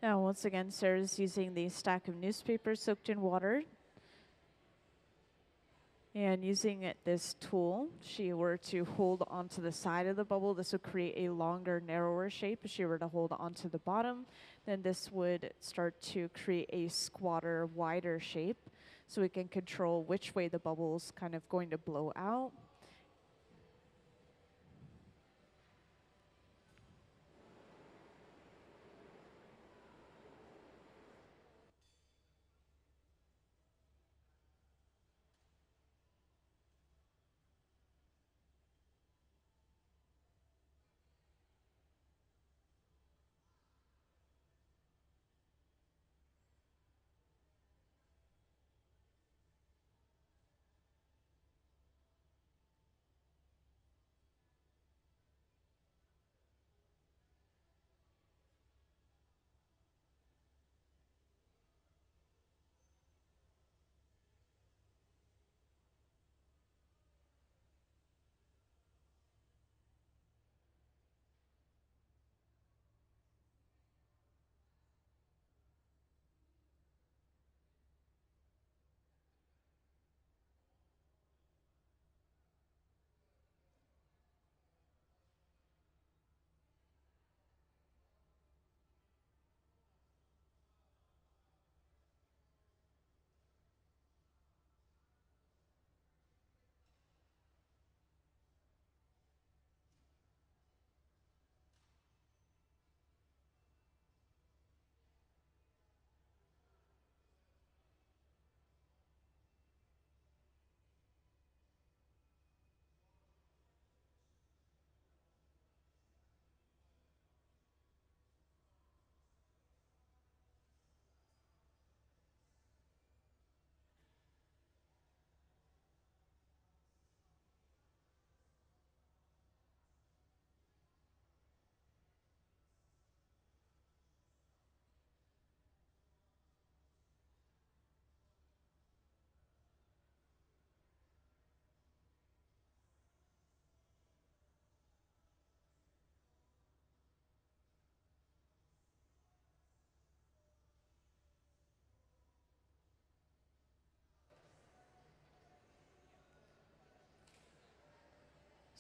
Now, once again, Sarah's using the stack of newspapers soaked in water. And using this tool, she were to hold onto the side of the bubble, this would create a longer, narrower shape. If she were to hold onto the bottom, then this would start to create a squatter, wider shape. So we can control which way the bubble's kind of going to blow out.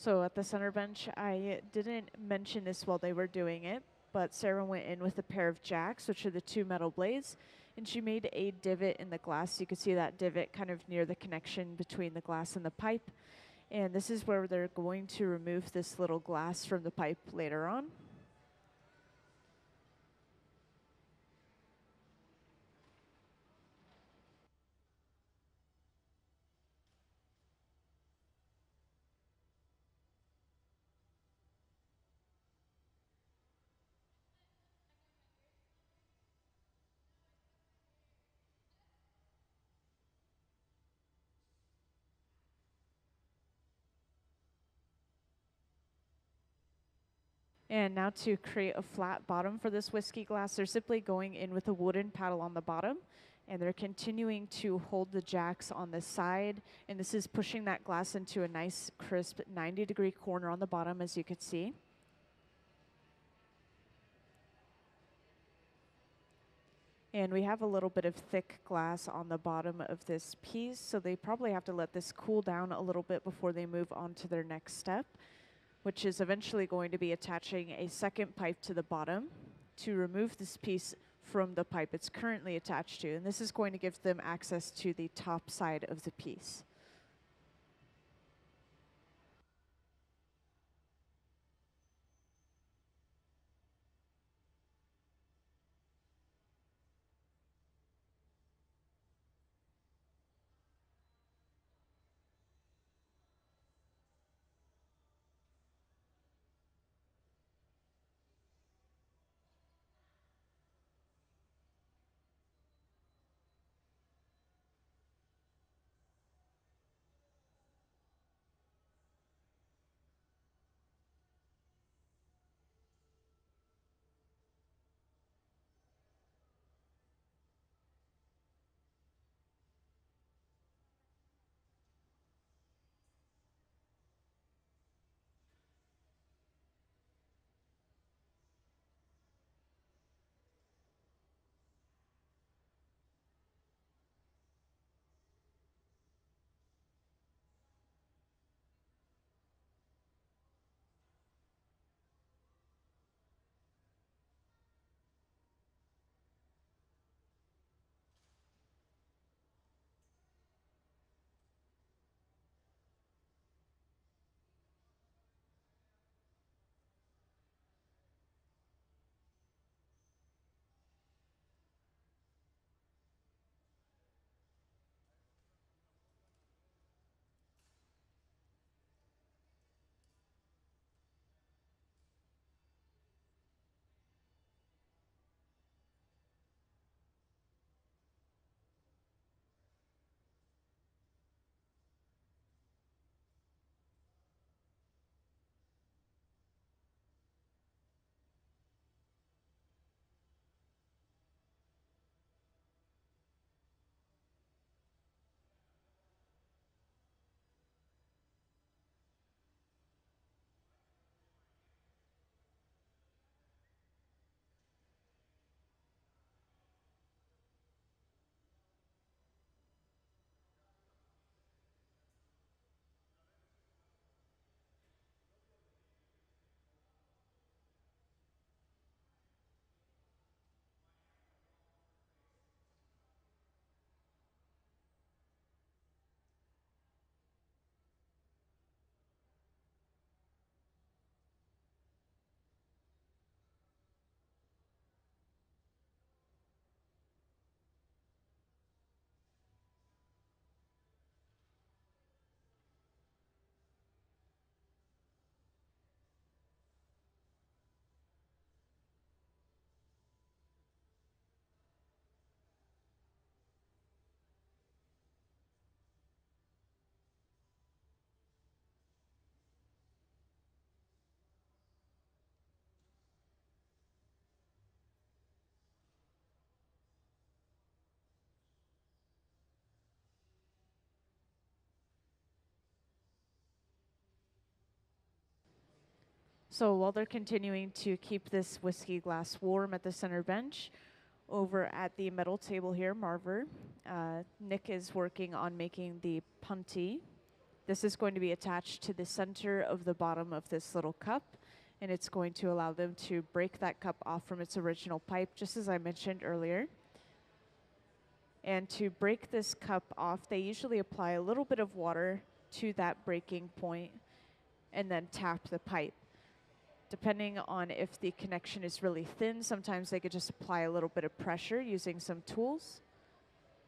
So at the center bench, I didn't mention this while they were doing it, but Sarah went in with a pair of jacks, which are the two metal blades, and she made a divot in the glass. You can see that divot kind of near the connection between the glass and the pipe. And this is where they're going to remove this little glass from the pipe later on. And now to create a flat bottom for this whiskey glass, they're simply going in with a wooden paddle on the bottom, and they're continuing to hold the jacks on the side, and this is pushing that glass into a nice crisp 90-degree corner on the bottom, as you can see. And we have a little bit of thick glass on the bottom of this piece, so they probably have to let this cool down a little bit before they move on to their next step, which is eventually going to be attaching a second pipe to the bottom to remove this piece from the pipe it's currently attached to. And this is going to give them access to the top side of the piece. So while they're continuing to keep this whiskey glass warm at the center bench, over at the metal table here, Marver, Nick is working on making the punty. This is going to be attached to the center of the bottom of this little cup, and it's going to allow them to break that cup off from its original pipe, just as I mentioned earlier. And to break this cup off, they usually apply a little bit of water to that breaking point and then tap the pipe. Depending on if the connection is really thin, sometimes they could just apply a little bit of pressure using some tools.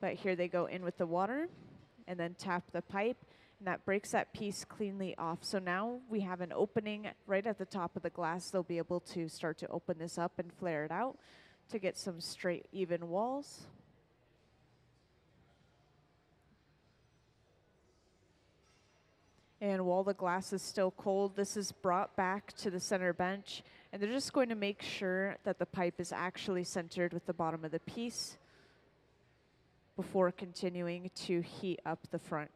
But here they go in with the water and then tap the pipe, and that breaks that piece cleanly off. So now we have an opening right at the top of the glass. They'll be able to start to open this up and flare it out to get some straight, even walls. And while the glass is still cold, this is brought back to the center bench, and they're just going to make sure that the pipe is actually centered with the bottom of the piece before continuing to heat up the front.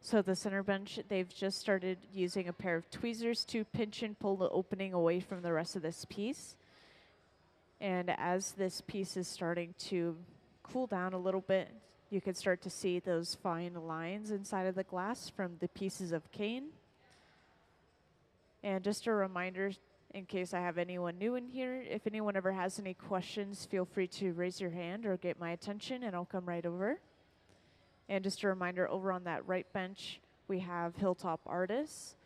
So the center bench, they've just started using a pair of tweezers to pinch and pull the opening away from the rest of this piece. And as this piece is starting to cool down a little bit, you can start to see those fine lines inside of the glass from the pieces of cane. And just a reminder, in case I have anyone new in here, if anyone ever has any questions, feel free to raise your hand or get my attention and I'll come right over. And just a reminder, over on that right bench, we have Hilltop Artists,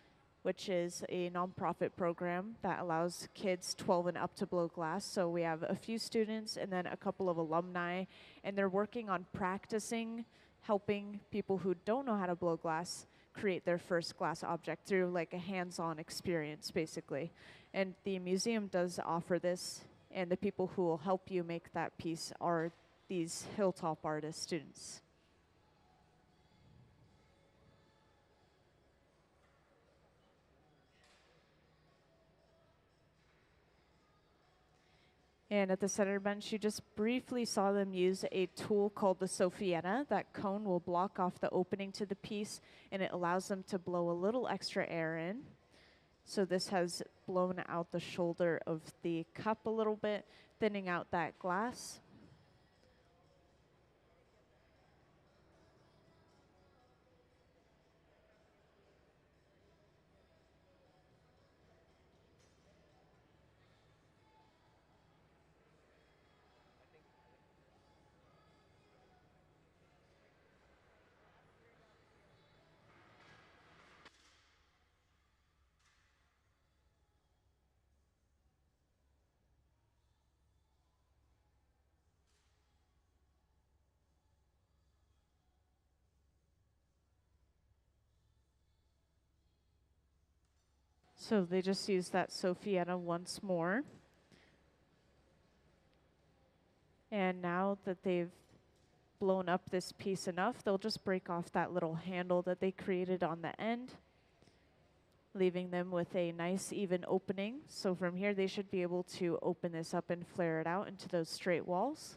which is a nonprofit program that allows kids 12 and up to blow glass. So we have a few students and then a couple of alumni, and they're working on practicing, helping people who don't know how to blow glass create their first glass object through like a hands-on experience, basically. And the museum does offer this, and the people who will help you make that piece are these Hilltop Artist students. And at the center bench, you just briefly saw them use a tool called the Sophietta. That cone will block off the opening to the piece, and it allows them to blow a little extra air in. So this has blown out the shoulder of the cup a little bit, thinning out that glass. So they just use that Sophietta once more. And now that they've blown up this piece enough, they'll just break off that little handle that they created on the end, leaving them with a nice even opening. So from here, they should be able to open this up and flare it out into those straight walls.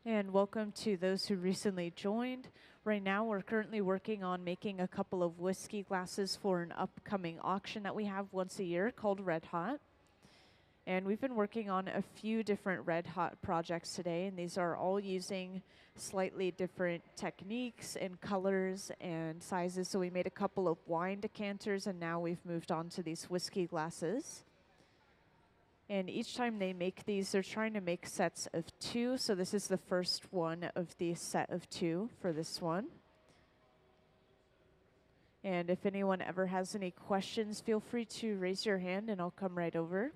And welcome to those who recently joined. Right now, we're currently working on making a couple of whiskey glasses for an upcoming auction that we have once a year called Red Hot. And we've been working on a few different Red Hot projects today, and these are all using slightly different techniques and colors and sizes. So we made a couple of wine decanters, and now we've moved on to these whiskey glasses. And each time they make these, they're trying to make sets of 2. So this is the first one of the set of 2 for this one. And if anyone ever has any questions, feel free to raise your hand and I'll come right over.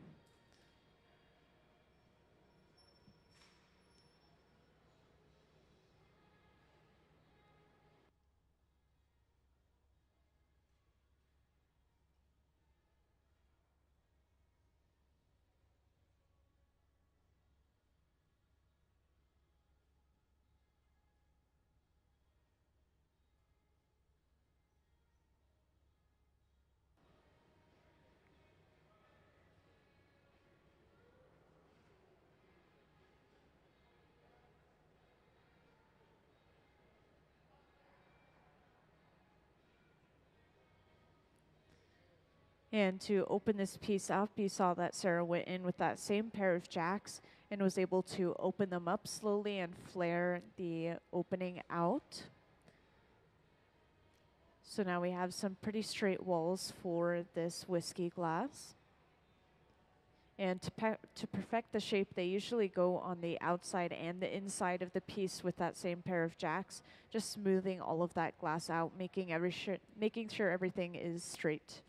And to open this piece up, you saw that Sarah went in with that same pair of jacks and was able to open them up slowly and flare the opening out. So now we have some pretty straight walls for this whiskey glass. And to perfect the shape, they usually go on the outside and the inside of the piece with that same pair of jacks, just smoothing all of that glass out, making sure everything is straight.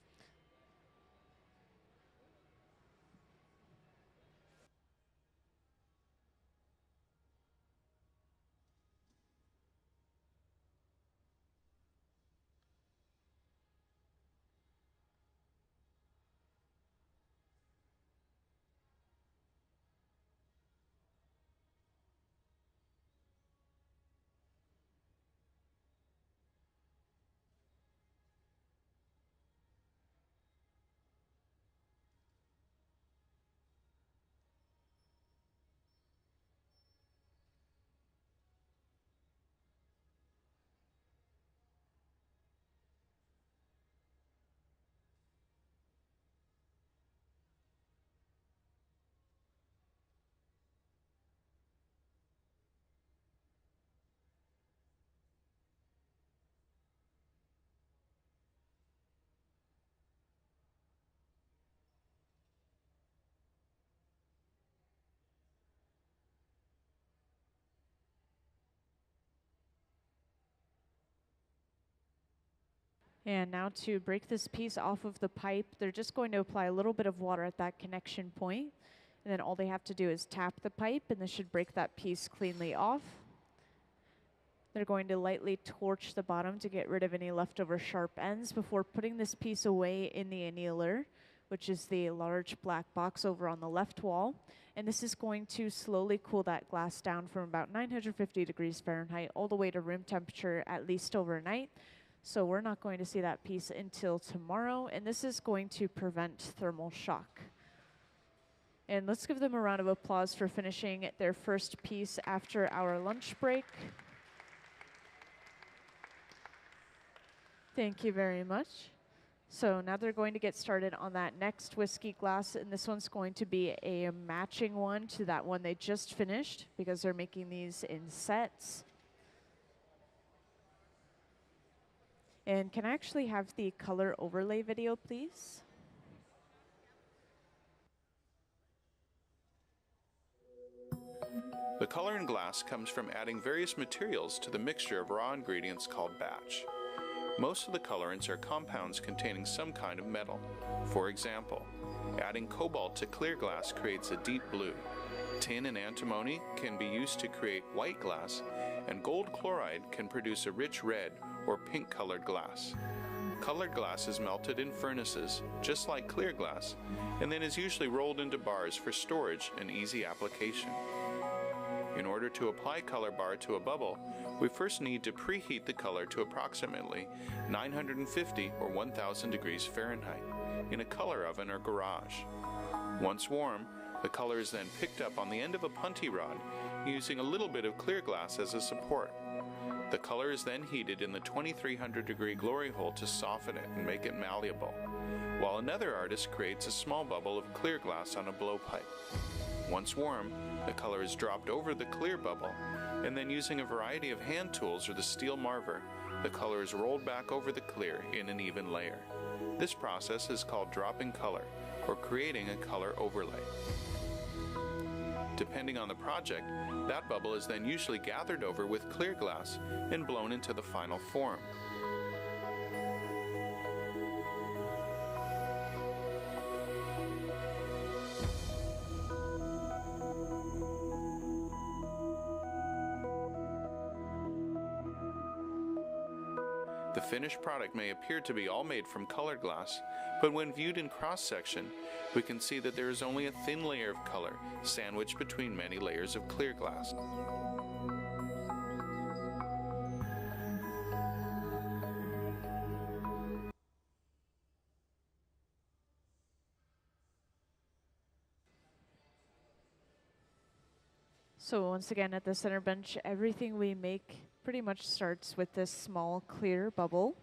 And now to break this piece off of the pipe, they're just going to apply a little bit of water at that connection point. And then all they have to do is tap the pipe and this should break that piece cleanly off. They're going to lightly torch the bottom to get rid of any leftover sharp ends before putting this piece away in the annealer, which is the large black box over on the left wall. And this is going to slowly cool that glass down from about 950 degrees Fahrenheit all the way to room temperature at least overnight. So we're not going to see that piece until tomorrow, and this is going to prevent thermal shock. And let's give them a round of applause for finishing their first piece after our lunch break. Thank you very much. So now they're going to get started on that next whiskey glass, and this one's going to be a matching one to that one they just finished because they're making these in sets. And can I actually have the color overlay video, please? The color in glass comes from adding various materials to the mixture of raw ingredients called batch. Most of the colorants are compounds containing some kind of metal. For example, adding cobalt to clear glass creates a deep blue. Tin and antimony can be used to create white glass, and gold chloride can produce a rich red or pink-colored glass. Colored glass is melted in furnaces, just like clear glass, and then is usually rolled into bars for storage and easy application. In order to apply color bar to a bubble, we first need to preheat the color to approximately 950 or 1000 degrees Fahrenheit in a color oven or garage. Once warm, The color is then picked up on the end of a punty rod using a little bit of clear glass as a support. The color is then heated in the 2300 degree glory hole to soften it and make it malleable, while another artist creates a small bubble of clear glass on a blowpipe. Once warm, the color is dropped over the clear bubble, and then using a variety of hand tools or the steel marver, the color is rolled back over the clear in an even layer. This process is called dropping color, or creating a color overlay. Depending on the project, that bubble is then usually gathered over with clear glass and blown into the final form. The finished product may appear to be all made from colored glass, but when viewed in cross-section, we can see that there is only a thin layer of color sandwiched between many layers of clear glass. So once again, at the center bench, everything we make pretty much starts with this small clear bubble.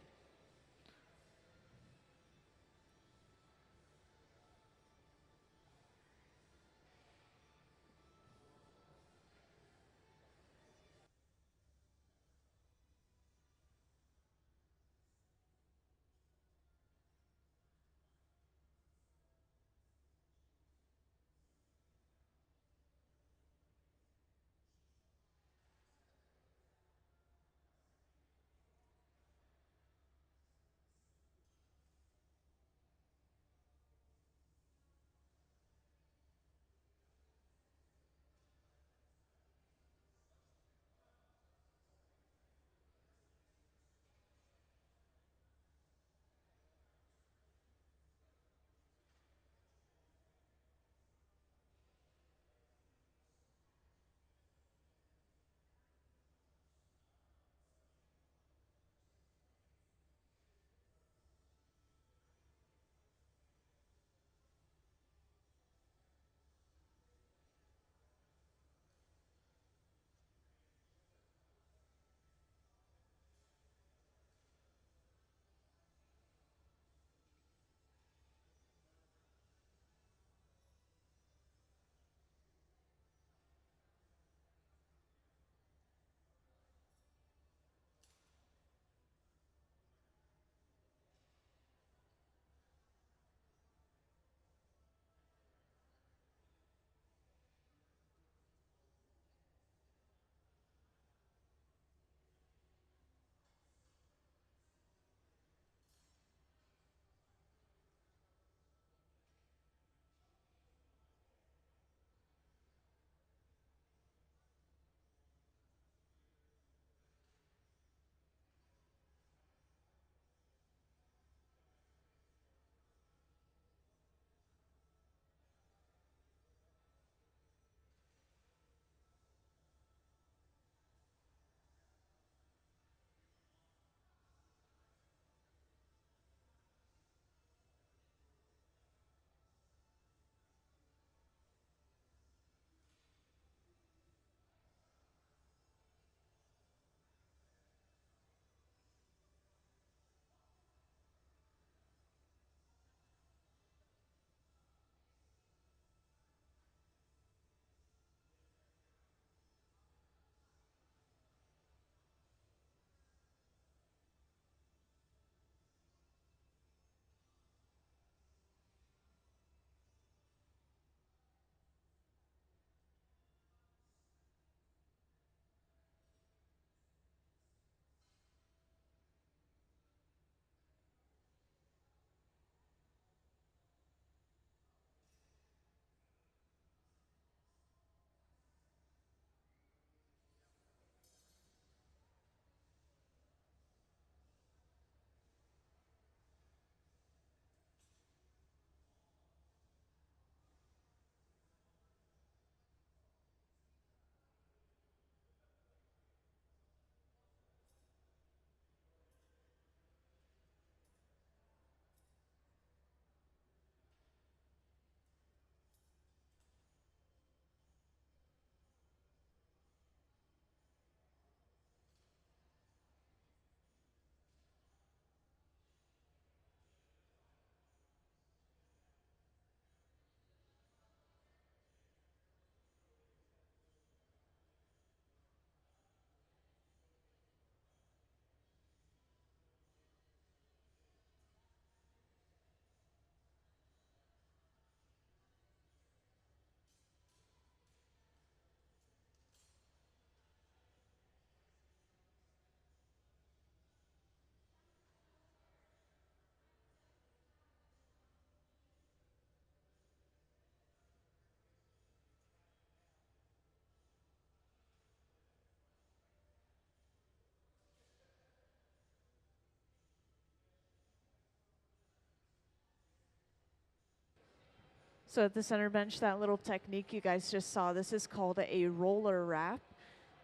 So at the center bench, that little technique you guys just saw, this is called a roller wrap.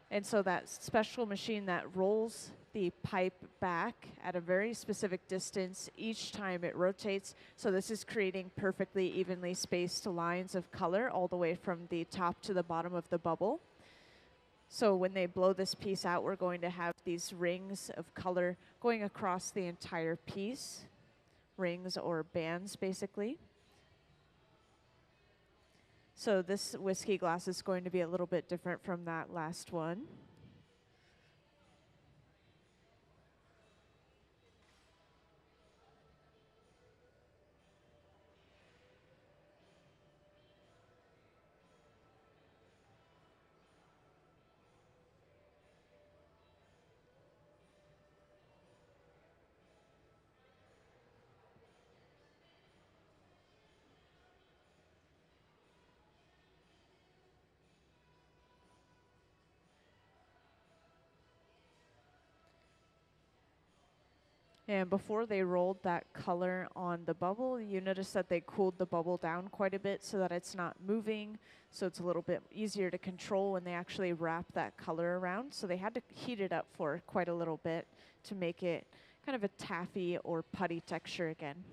And so that special machine that rolls the pipe back at a very specific distance each time it rotates. So this is creating perfectly evenly spaced lines of color all the way from the top to the bottom of the bubble. So when they blow this piece out, we're going to have these rings of color going across the entire piece. Rings or bands, basically. So this whiskey glass is going to be a little bit different from that last one. And before they rolled that color on the bubble, you notice that they cooled the bubble down quite a bit so that it's not moving, so it's a little bit easier to control when they actually wrap that color around. So they had to heat it up for quite a little bit to make it kind of a taffy or putty texture again.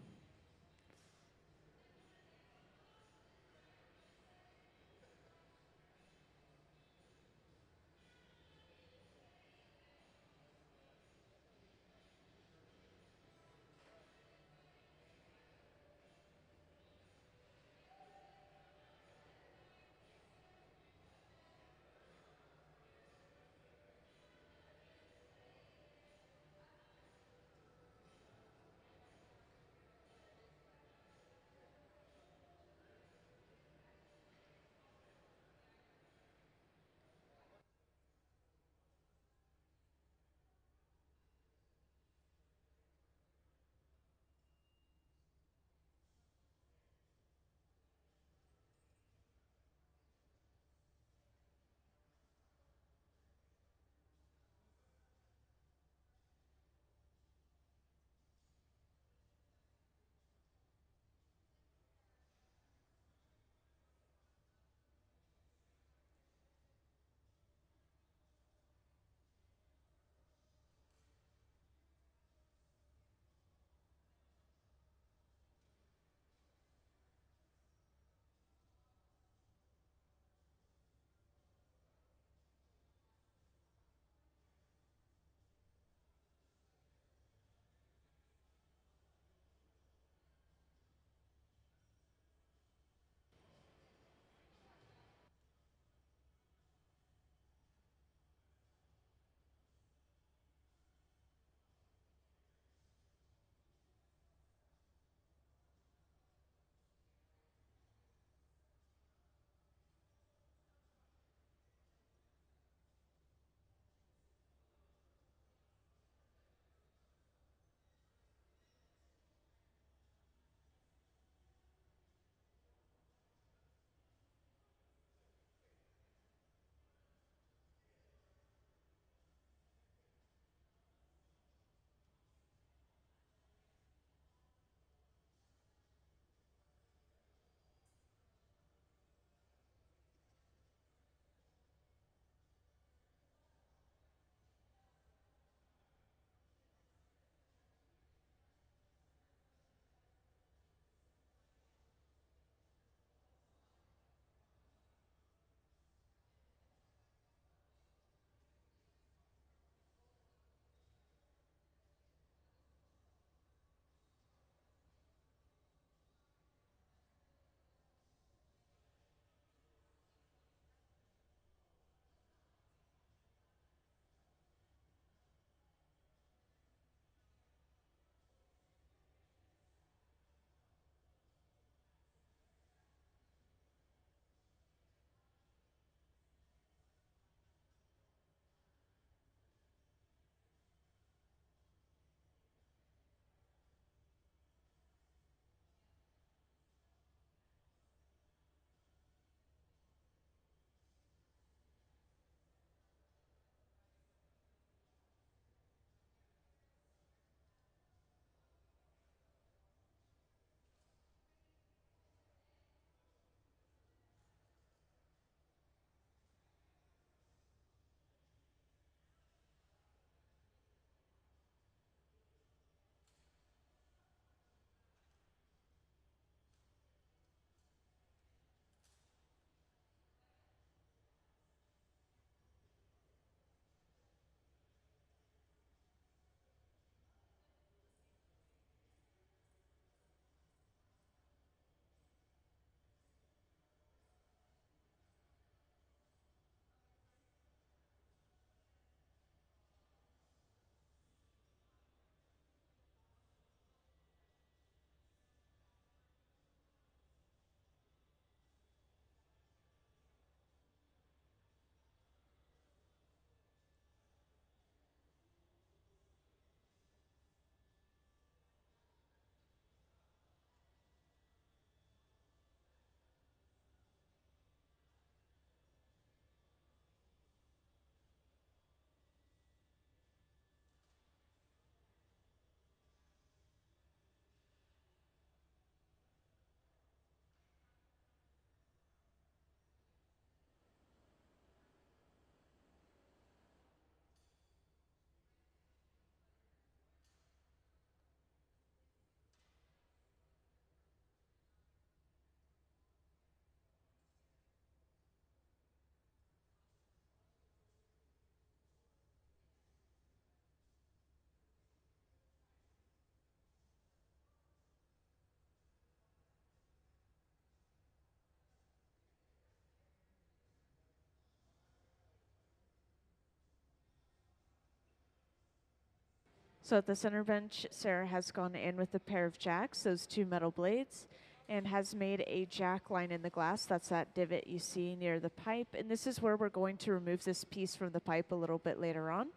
So at the center bench, Sarah has gone in with a pair of jacks, those two metal blades, and has made a jack line in the glass. That's that divot you see near the pipe. And this is where we're going to remove this piece from the pipe a little bit later on.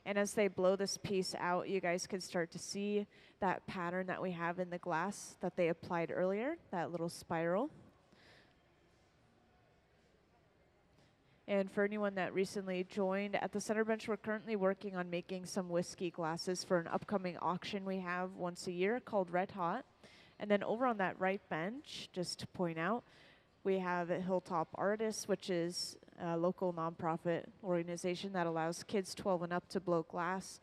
And as they blow this piece out, you guys can start to see that pattern that we have in the glass that they applied earlier, that little spiral. And for anyone that recently joined, at the center bench, we're currently working on making some whiskey glasses for an upcoming auction we have once a year called Red Hot. And then over on that right bench, just to point out, we have Hilltop Artists, which is a local nonprofit organization that allows kids 12 and up to blow glass.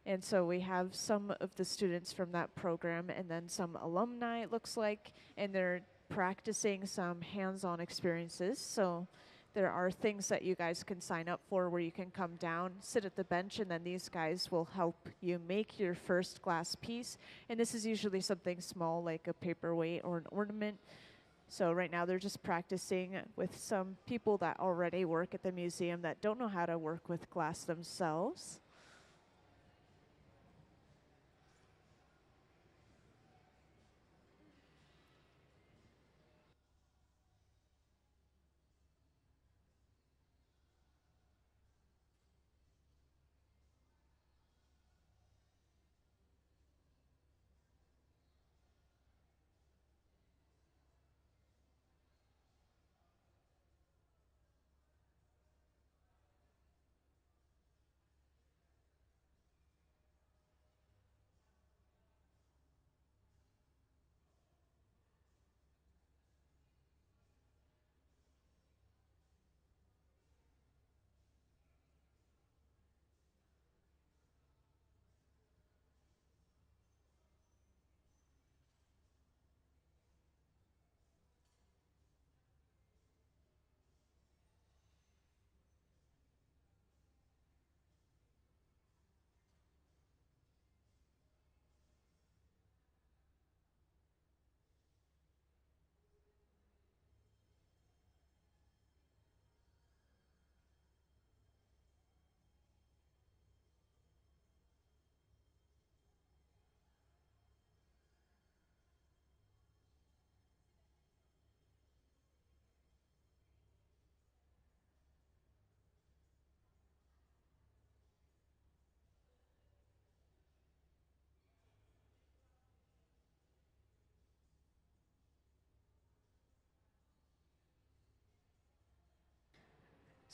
And so we have some of the students from that program and then some alumni, it looks like, and they're practicing some hands-on experiences. So there are things that you guys can sign up for where you can come down, sit at the bench, and then these guys will help you make your first glass piece. And this is usually something small like a paperweight or an ornament. So right now they're just practicing with some people that already work at the museum that don't know how to work with glass themselves.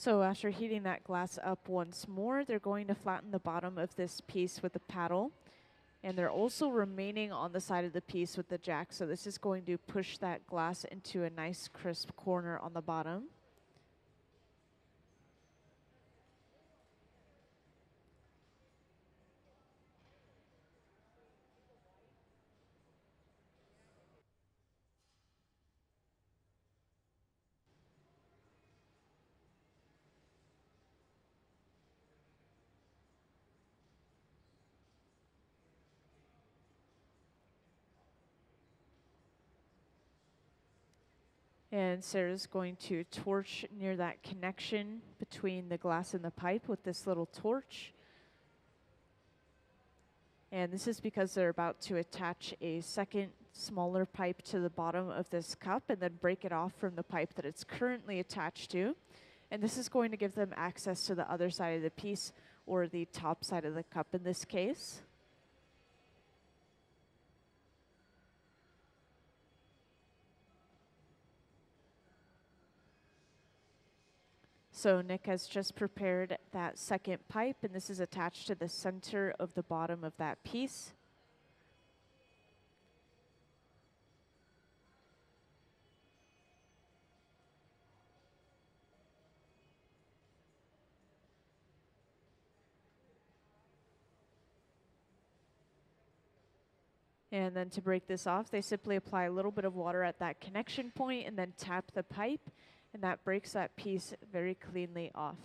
So after heating that glass up once more, they're going to flatten the bottom of this piece with a paddle. And they're also remaining on the side of the piece with the jack. So this is going to push that glass into a nice crisp corner on the bottom. And Sarah's going to torch near that connection between the glass and the pipe with this little torch. And this is because they're about to attach a second smaller pipe to the bottom of this cup and then break it off from the pipe that it's currently attached to. And this is going to give them access to the other side of the piece, or the top side of the cup in this case. So Nick has just prepared that second pipe, and this is attached to the center of the bottom of that piece. And then to break this off, they simply apply a little bit of water at that connection point and then tap the pipe, and that breaks that piece very cleanly off.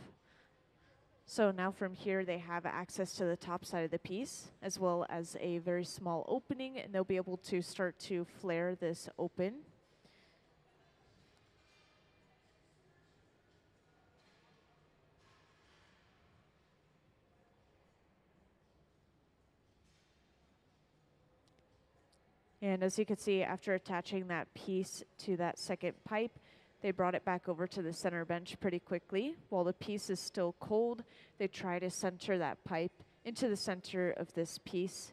So now from here, they have access to the top side of the piece, as well as a very small opening, and they'll be able to start to flare this open. And as you can see, after attaching that piece to that second pipe, they brought it back over to the center bench pretty quickly. While the piece is still cold, they try to center that pipe into the center of this piece.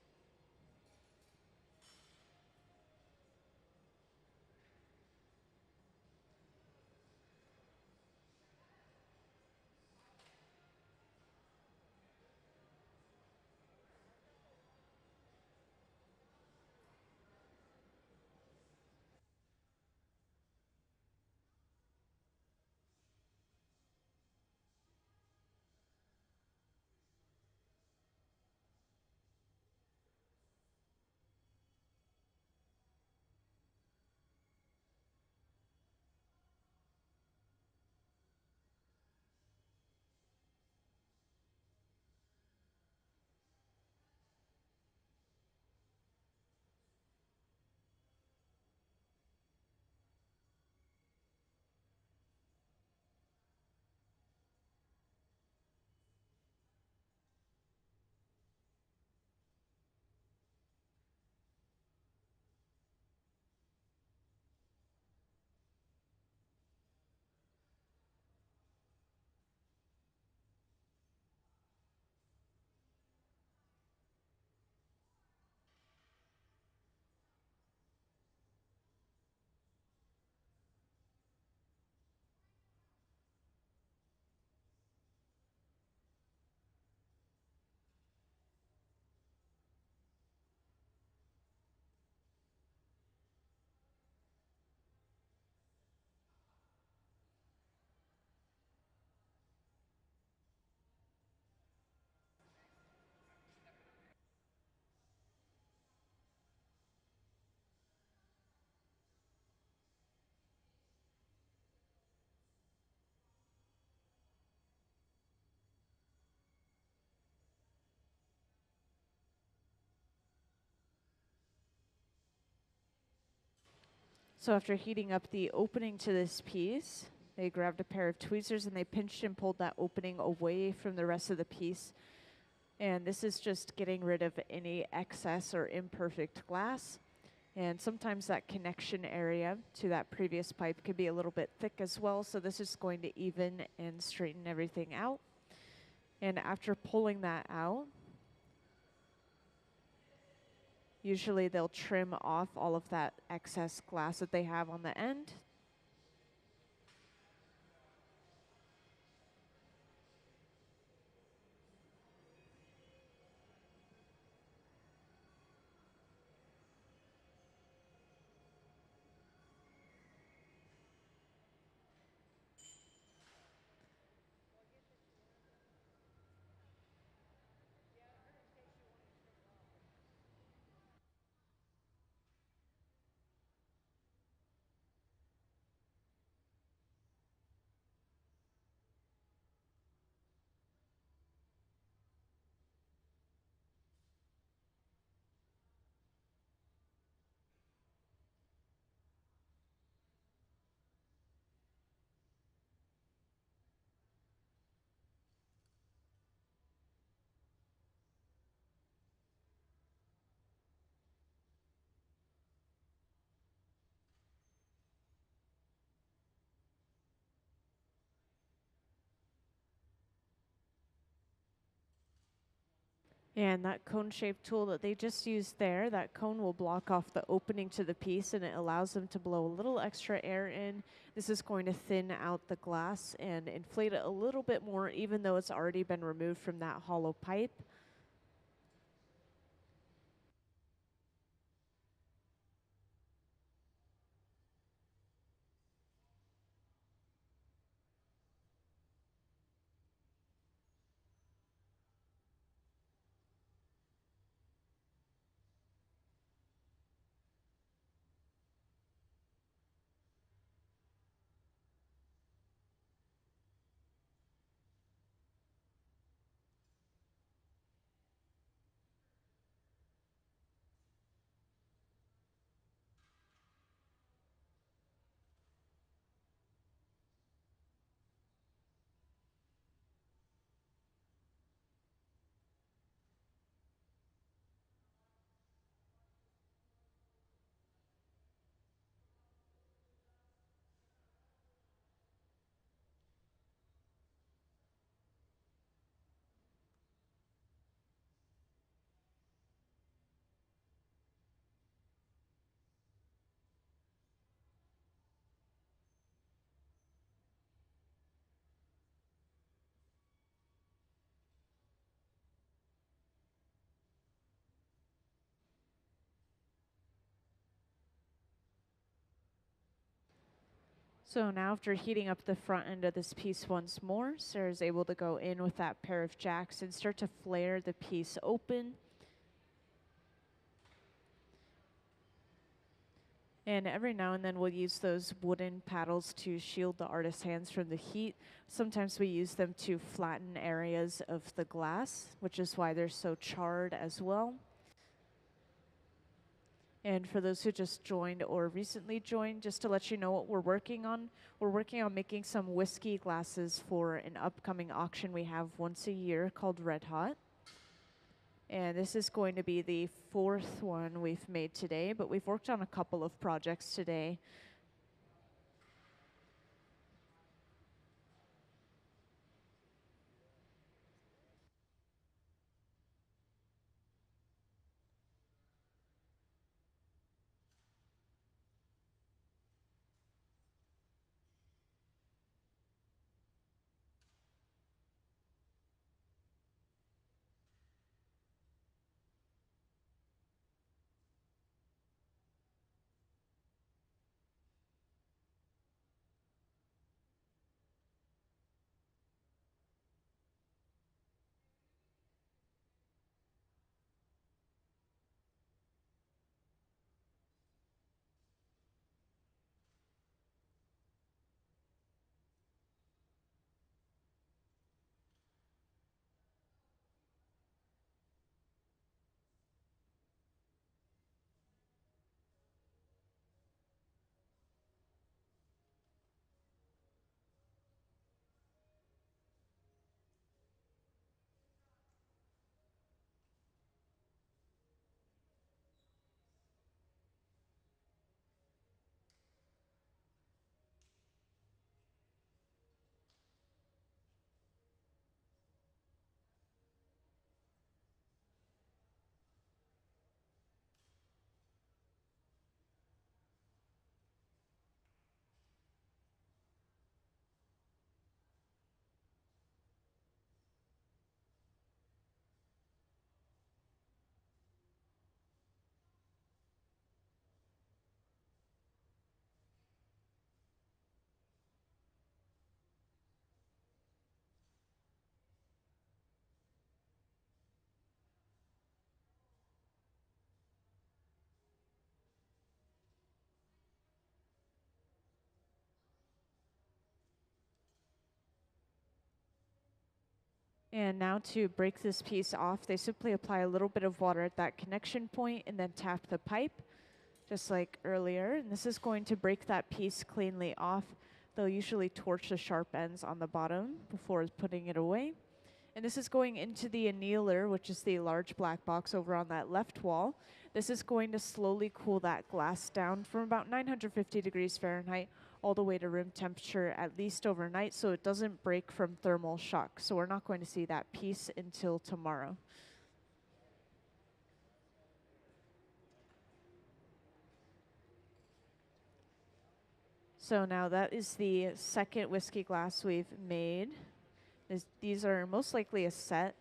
So after heating up the opening to this piece, they grabbed a pair of tweezers and they pinched and pulled that opening away from the rest of the piece. And this is just getting rid of any excess or imperfect glass. And sometimes that connection area to that previous pipe could be a little bit thick as well. So this is going to even and straighten everything out. And after pulling that out, usually they'll trim off all of that excess glass that they have on the end. And that cone-shaped tool that they just used there, that cone will block off the opening to the piece and it allows them to blow a little extra air in. This is going to thin out the glass and inflate it a little bit more, even though it's already been removed from that hollow pipe. So now after heating up the front end of this piece once more, Sarah's able to go in with that pair of jacks and start to flare the piece open. And every now and then we'll use those wooden paddles to shield the artist's hands from the heat. Sometimes we use them to flatten areas of the glass, which is why they're so charred as well. And for those who just joined or recently joined, just to let you know what we're working on making some whiskey glasses for an upcoming auction we have once a year called Red Hot. And this is going to be the 4th one we've made today, but we've worked on a couple of projects today. And now to break this piece off, they simply apply a little bit of water at that connection point and then tap the pipe, just like earlier. And this is going to break that piece cleanly off. They'll usually torch the sharp ends on the bottom before putting it away. And this is going into the annealer, which is the large black box over on that left wall. This is going to slowly cool that glass down from about 950 degrees Fahrenheit all the way to room temperature at least overnight, so it doesn't break from thermal shock. So we're not going to see that piece until tomorrow. So now that is the second whiskey glass we've made. These are most likely a set.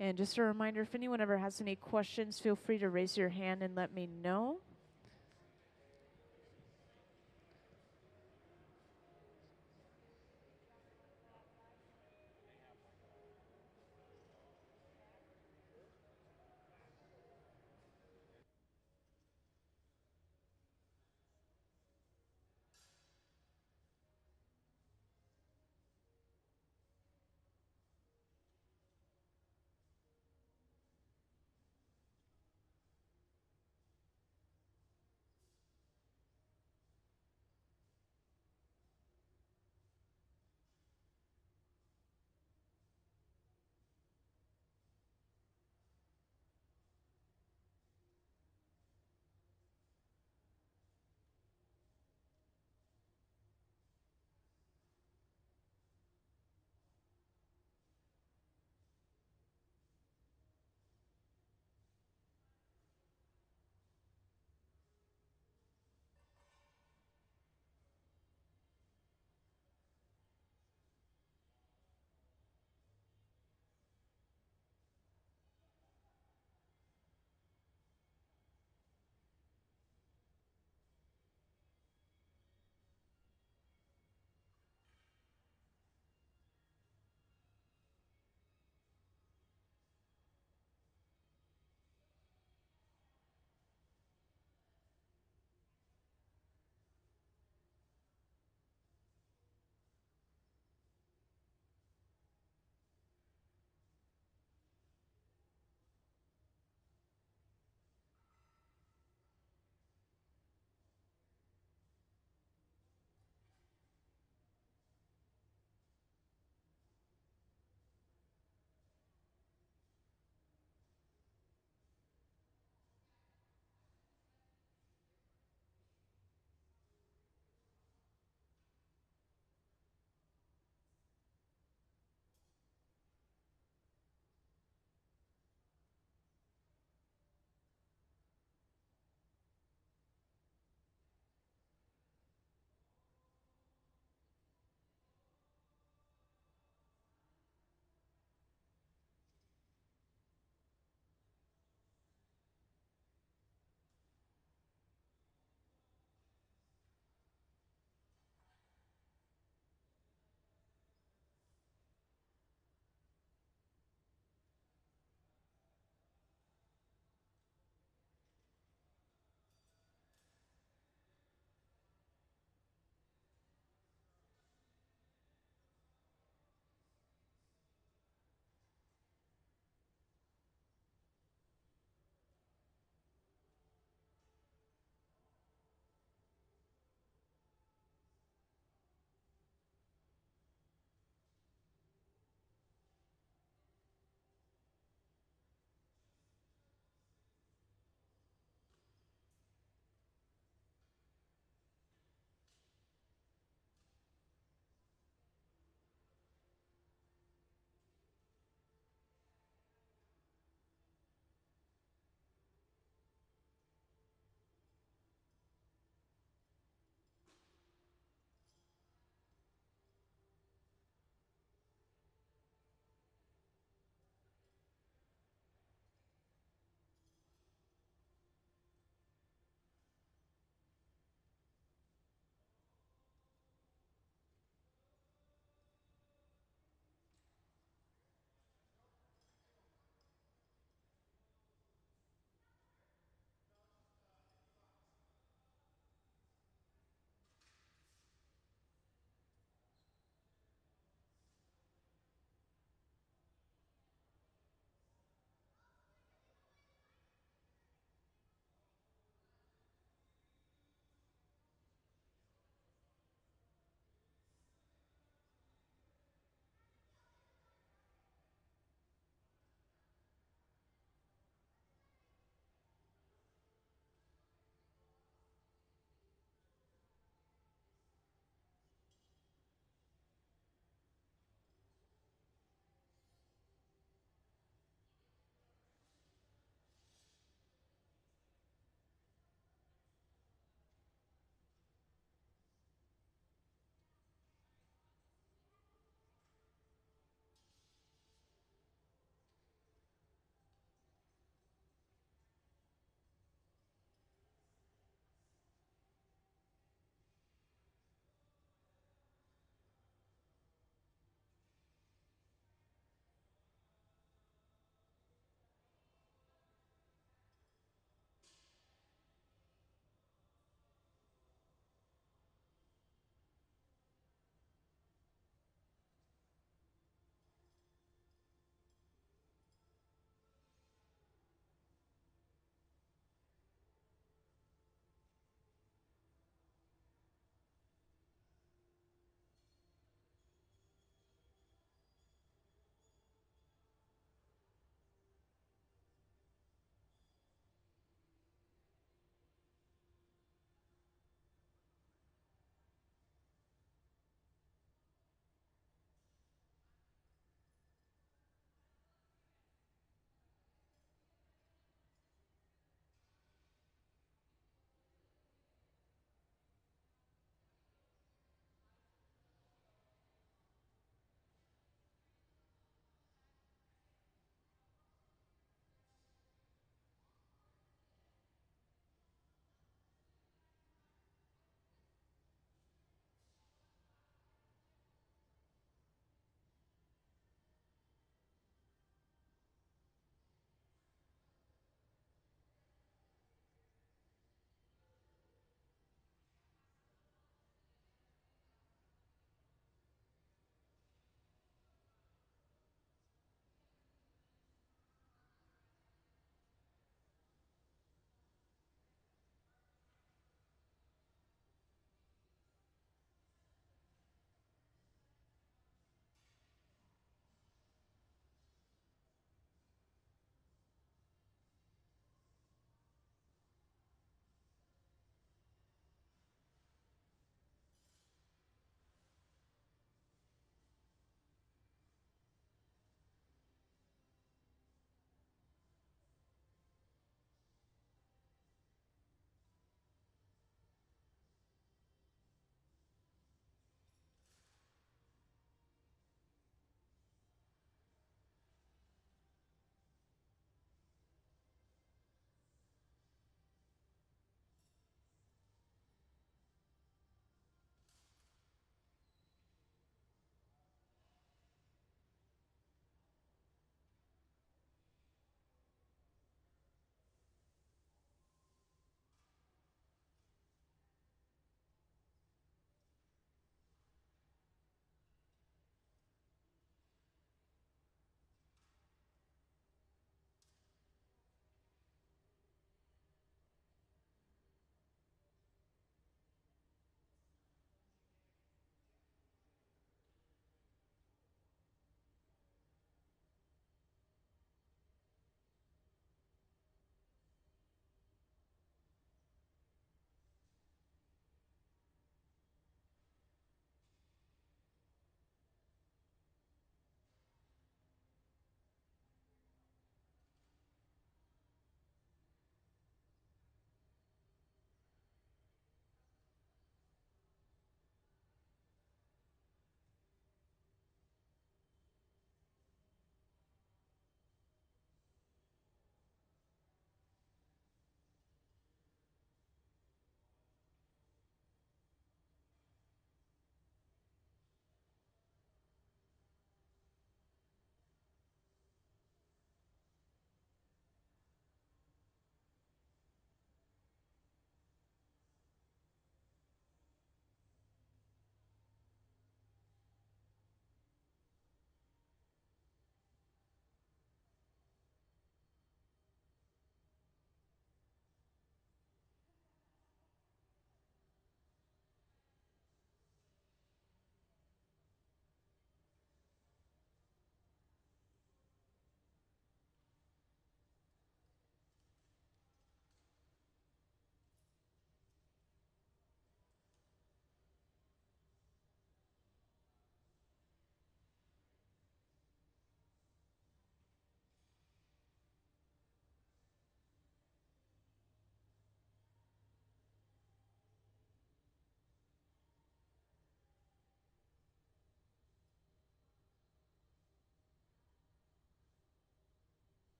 And just a reminder, if anyone ever has any questions, feel free to raise your hand and let me know.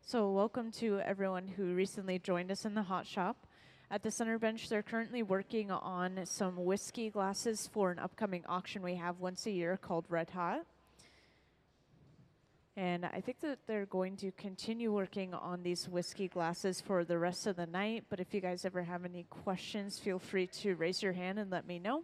So welcome to everyone who recently joined us in the hot shop. At the center bench, they're currently working on some whiskey glasses for an upcoming auction we have once a year called Red Hot. And I think that they're going to continue working on these whiskey glasses for the rest of the night. But if you guys ever have any questions, feel free to raise your hand and let me know.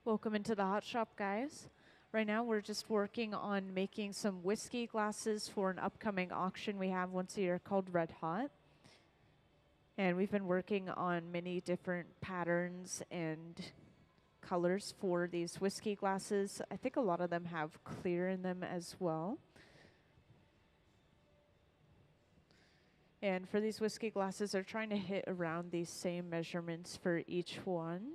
Welcome into the hot shop, guys. Right now we're just working on making some whiskey glasses for an upcoming auction we have once a year called Red Hot. And we've been working on many different patterns and colors for these whiskey glasses. I think a lot of them have clear in them as well. And for these whiskey glasses, they're trying to hit around these same measurements for each one.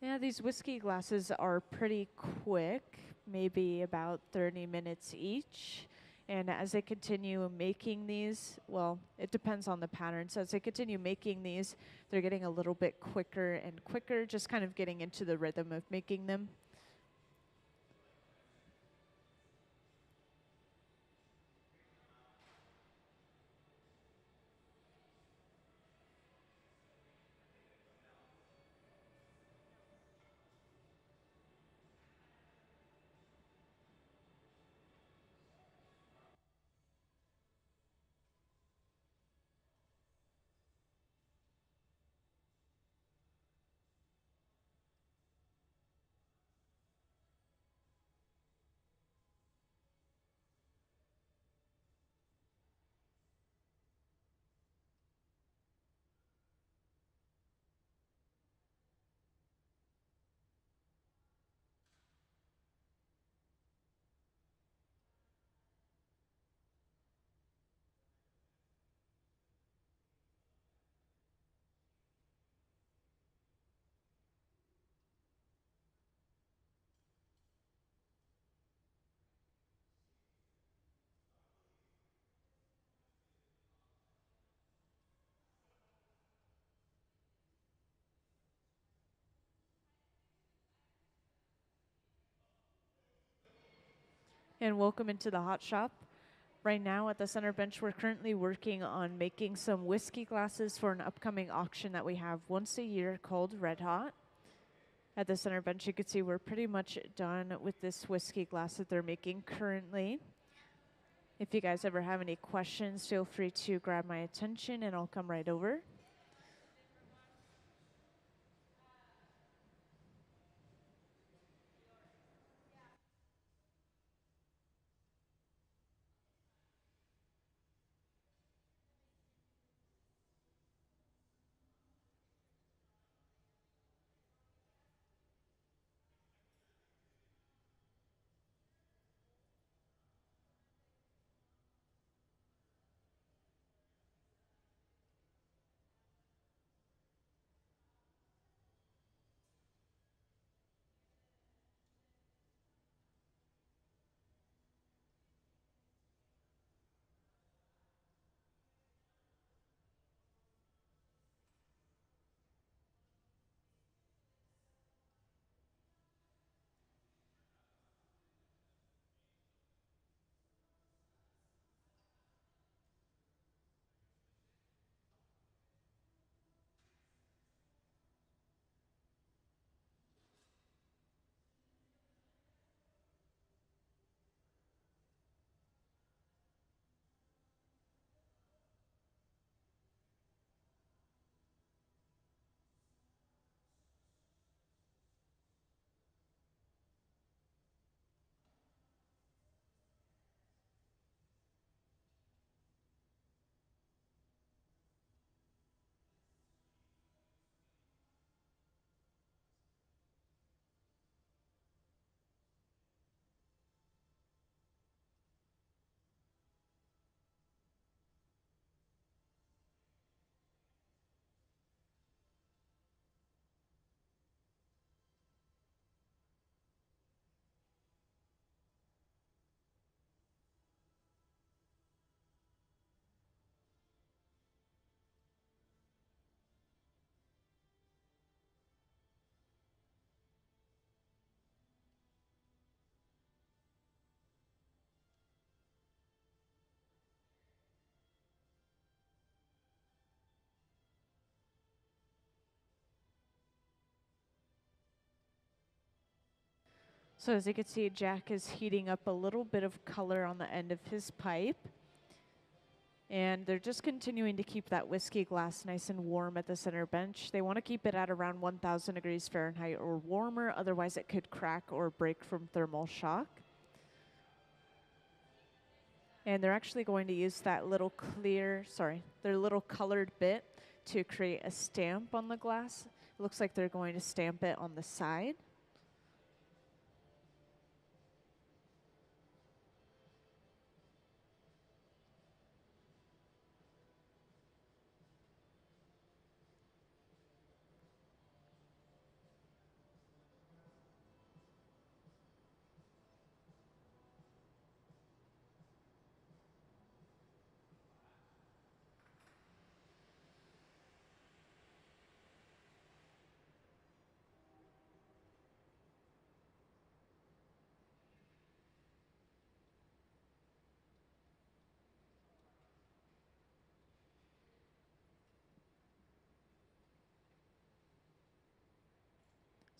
Yeah, these whiskey glasses are pretty quick, maybe about 30 minutes each. And as they continue making these, well, it depends on the pattern. So as they continue making these, they're getting a little bit quicker and quicker, just kind of getting into the rhythm of making them. And welcome into the hot shop. Right now at the center bench, we're currently working on making some whiskey glasses for an upcoming auction that we have once a year called Red Hot. At the center bench, you can see we're pretty much done with this whiskey glass that they're making currently. If you guys ever have any questions, feel free to grab my attention and I'll come right over. So as you can see, Jack is heating up a little bit of color on the end of his pipe. And they're just continuing to keep that whiskey glass nice and warm at the center bench. They want to keep it at around 1,000 degrees Fahrenheit or warmer, otherwise it could crack or break from thermal shock. And they're actually going to use that little their little colored bit to create a stamp on the glass. It looks like they're going to stamp it on the side.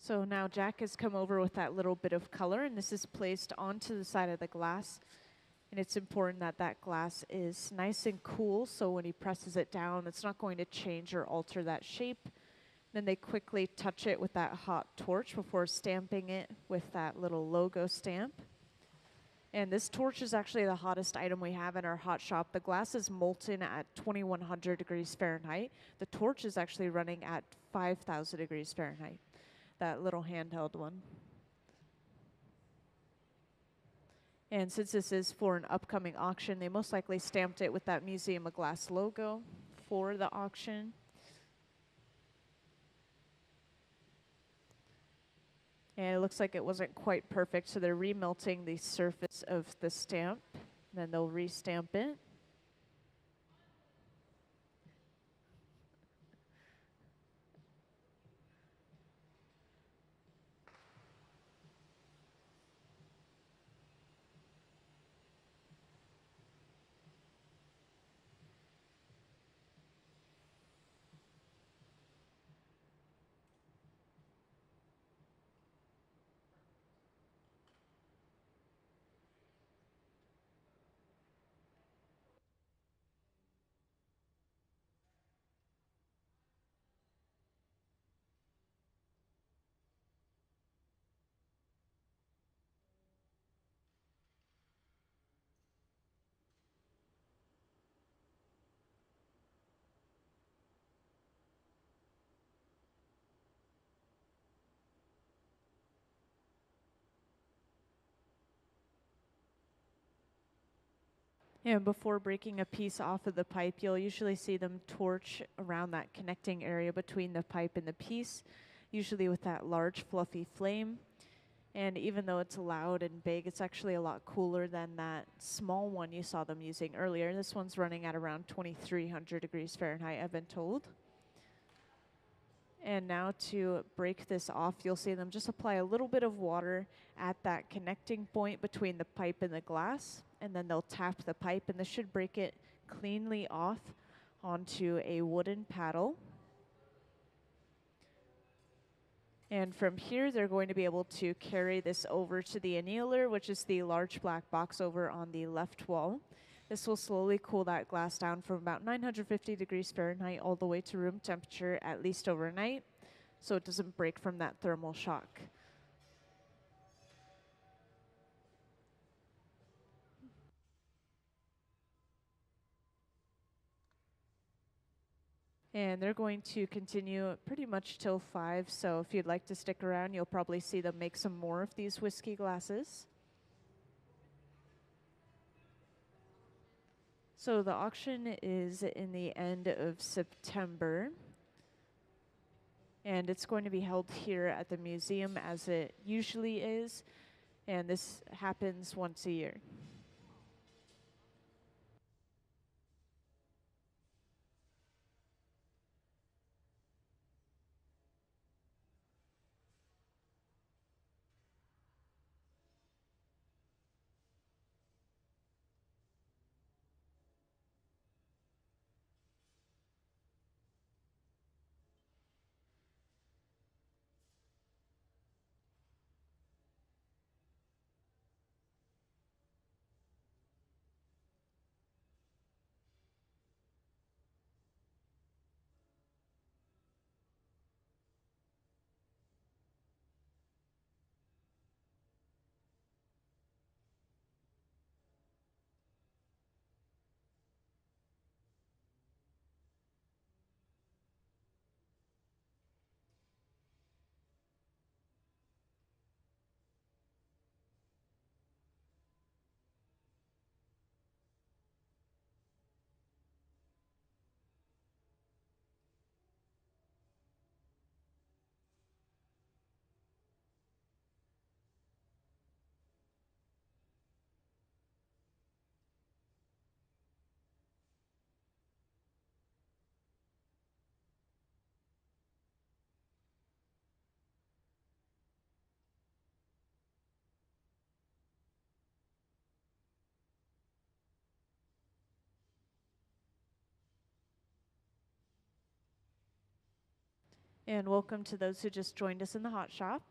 So now Jack has come over with that little bit of color, and this is placed onto the side of the glass. And it's important that that glass is nice and cool, so when he presses it down, it's not going to change or alter that shape. Then they quickly touch it with that hot torch before stamping it with that little logo stamp. And this torch is actually the hottest item we have in our hot shop. The glass is molten at 2,100 degrees Fahrenheit. The torch is actually running at 5,000 degrees Fahrenheit, that little handheld one. And since this is for an upcoming auction, they most likely stamped it with that Museum of Glass logo for the auction. And it looks like it wasn't quite perfect, so they're remelting the surface of the stamp. Then they'll re-stamp it. And before breaking a piece off of the pipe, you'll usually see them torch around that connecting area between the pipe and the piece, usually with that large fluffy flame. And even though it's loud and big, it's actually a lot cooler than that small one you saw them using earlier. This one's running at around 2,300 degrees Fahrenheit, I've been told. And now to break this off, you'll see them just apply a little bit of water at that connecting point between the pipe and the glass, and then they'll tap the pipe, and this should break it cleanly off onto a wooden paddle. And from here, they're going to be able to carry this over to the annealer, which is the large black box over on the left wall. This will slowly cool that glass down from about 950 degrees Fahrenheit all the way to room temperature, at least overnight, so it doesn't break from that thermal shock. And they're going to continue pretty much till 5, so if you'd like to stick around, you'll probably see them make some more of these whiskey glasses. So the auction is in the end of September, and it's going to be held here at the museum as it usually is, and this happens once a year. And welcome to those who just joined us in the hot shop.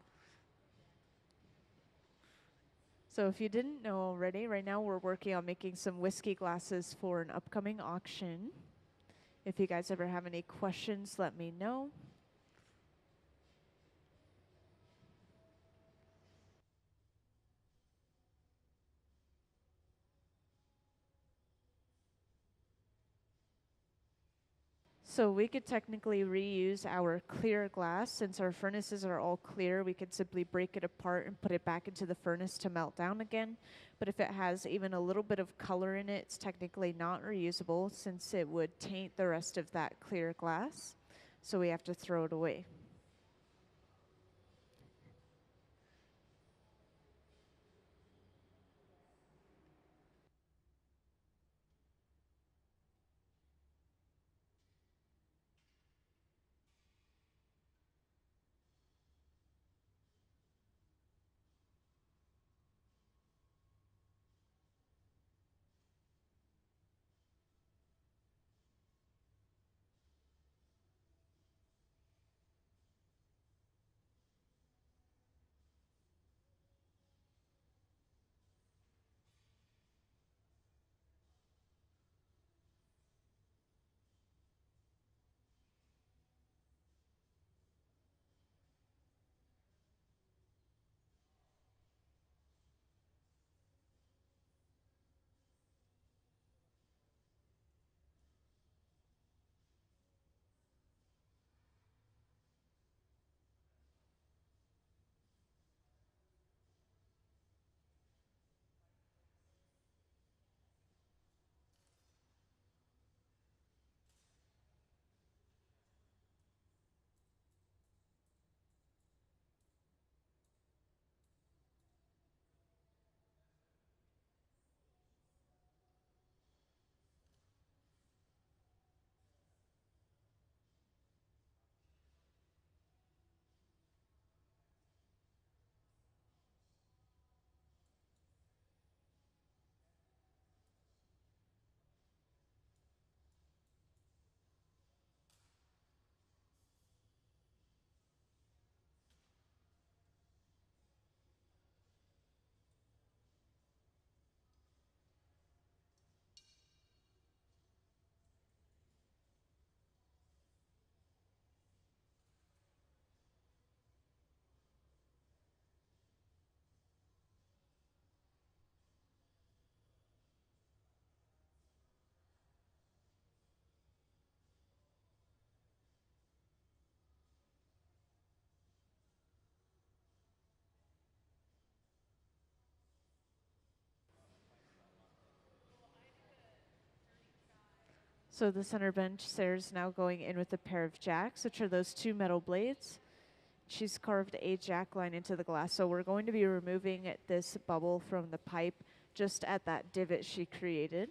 So if you didn't know already, right now we're working on making some whiskey glasses for an upcoming auction. If you guys ever have any questions, let me know. So we could technically reuse our clear glass. Since our furnaces are all clear, we could simply break it apart and put it back into the furnace to melt down again. But if it has even a little bit of color in it, it's technically not reusable since it would taint the rest of that clear glass. So we have to throw it away. So the center bench, Sarah's now going in with a pair of jacks, which are those two metal blades. She's carved a jack line into the glass. So we're going to be removing this bubble from the pipe just at that divot she created.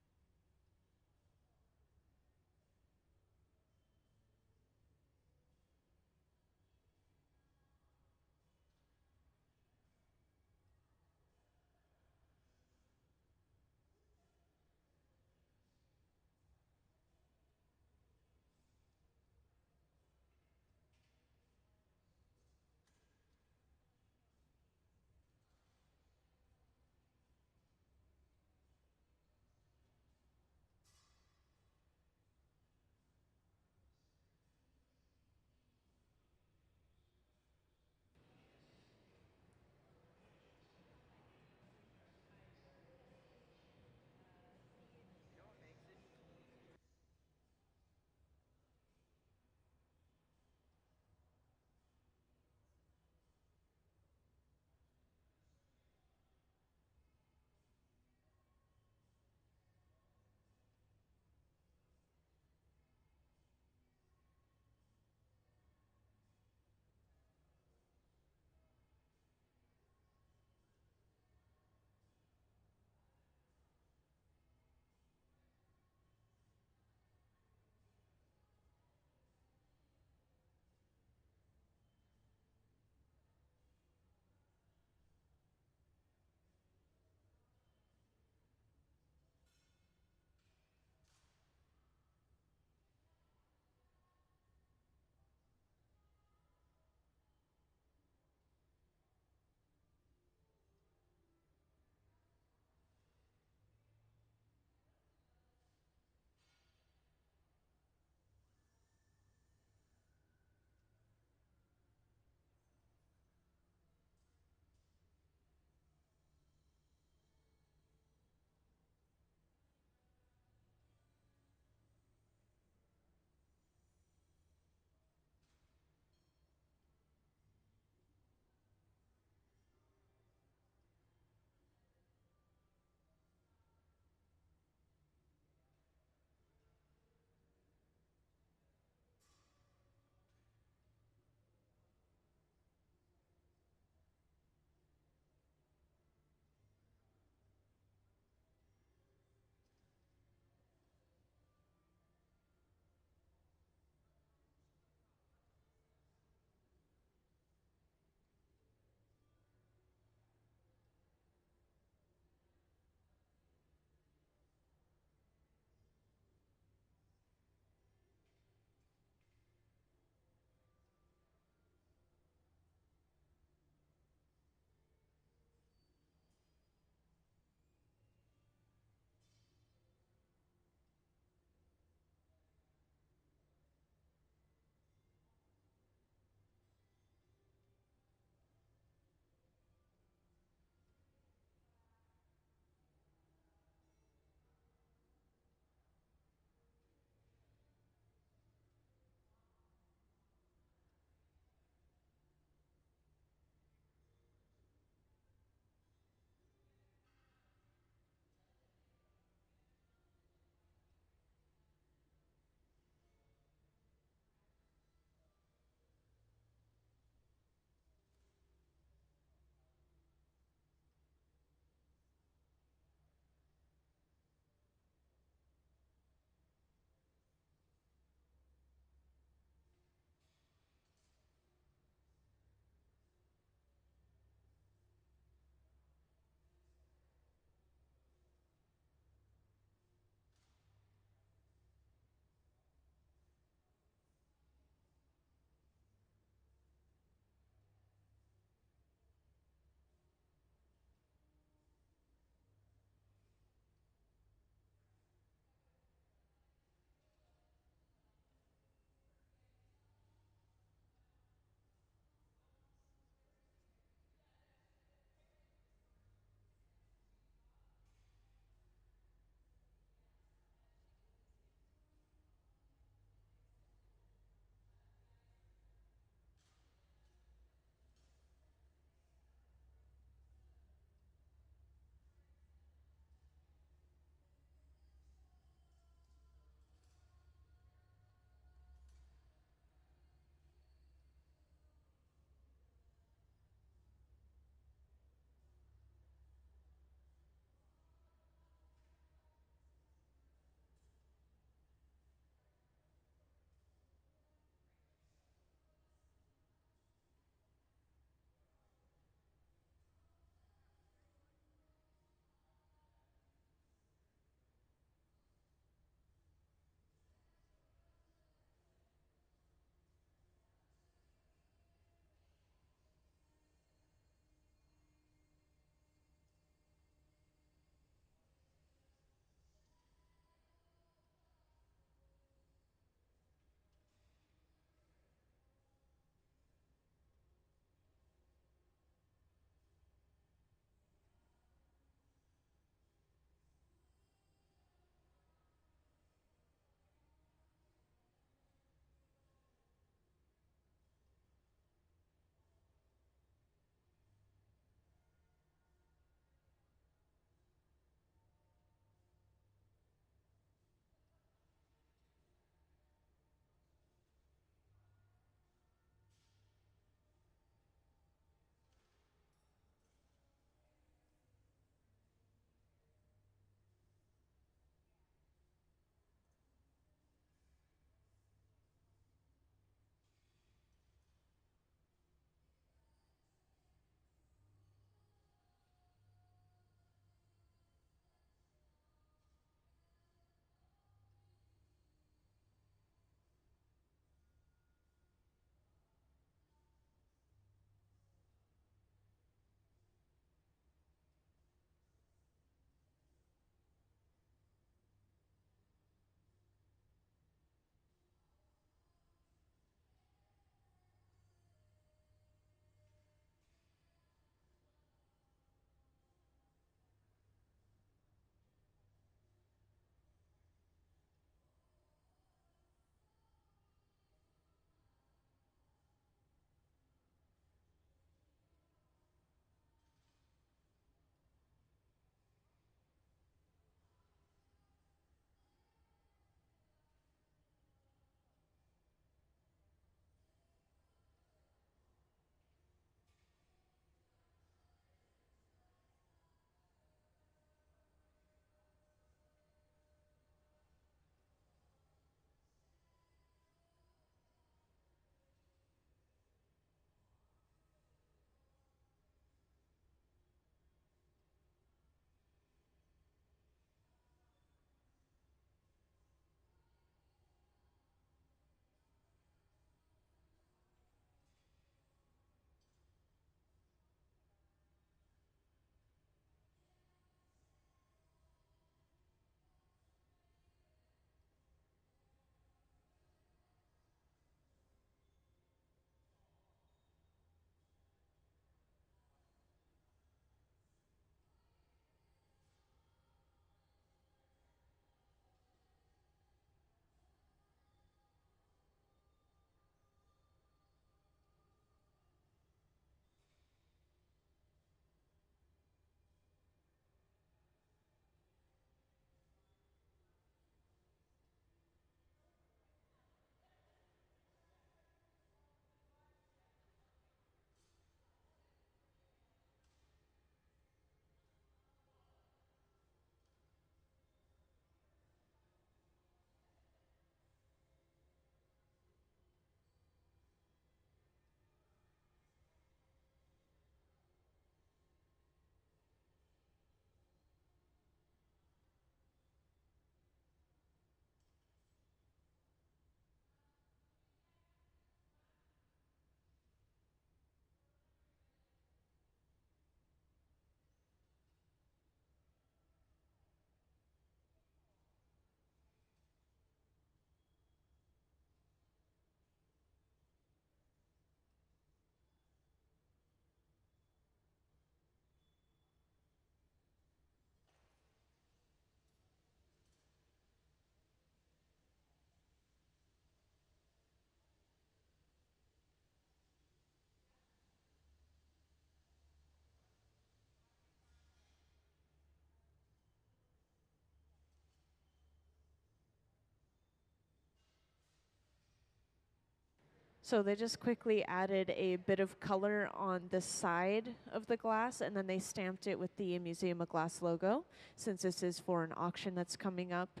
So they just quickly added a bit of color on the side of the glass, and then they stamped it with the Museum of Glass logo, since this is for an auction that's coming up.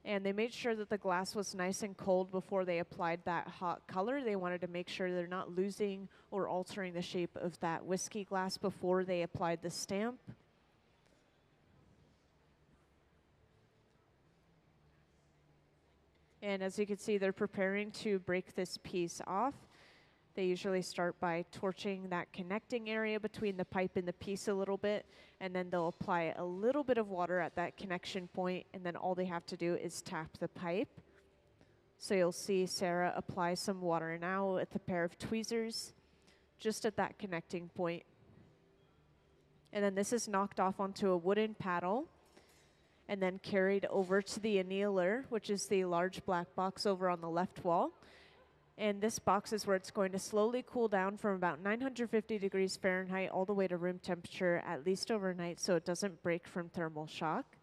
And they made sure that the glass was nice and cold before they applied that hot color. They wanted to make sure they're not losing or altering the shape of that whiskey glass before they applied the stamp. And as you can see, they're preparing to break this piece off. They usually start by torching that connecting area between the pipe and the piece a little bit, and then they'll apply a little bit of water at that connection point, and then all they have to do is tap the pipe. So you'll see Sarah apply some water now with a pair of tweezers just at that connecting point. And then this is knocked off onto a wooden paddle and then carried over to the annealer, which is the large black box over on the left wall. And this box is where it's going to slowly cool down from about 950 degrees Fahrenheit all the way to room temperature, at least overnight, so it doesn't break from thermal shock.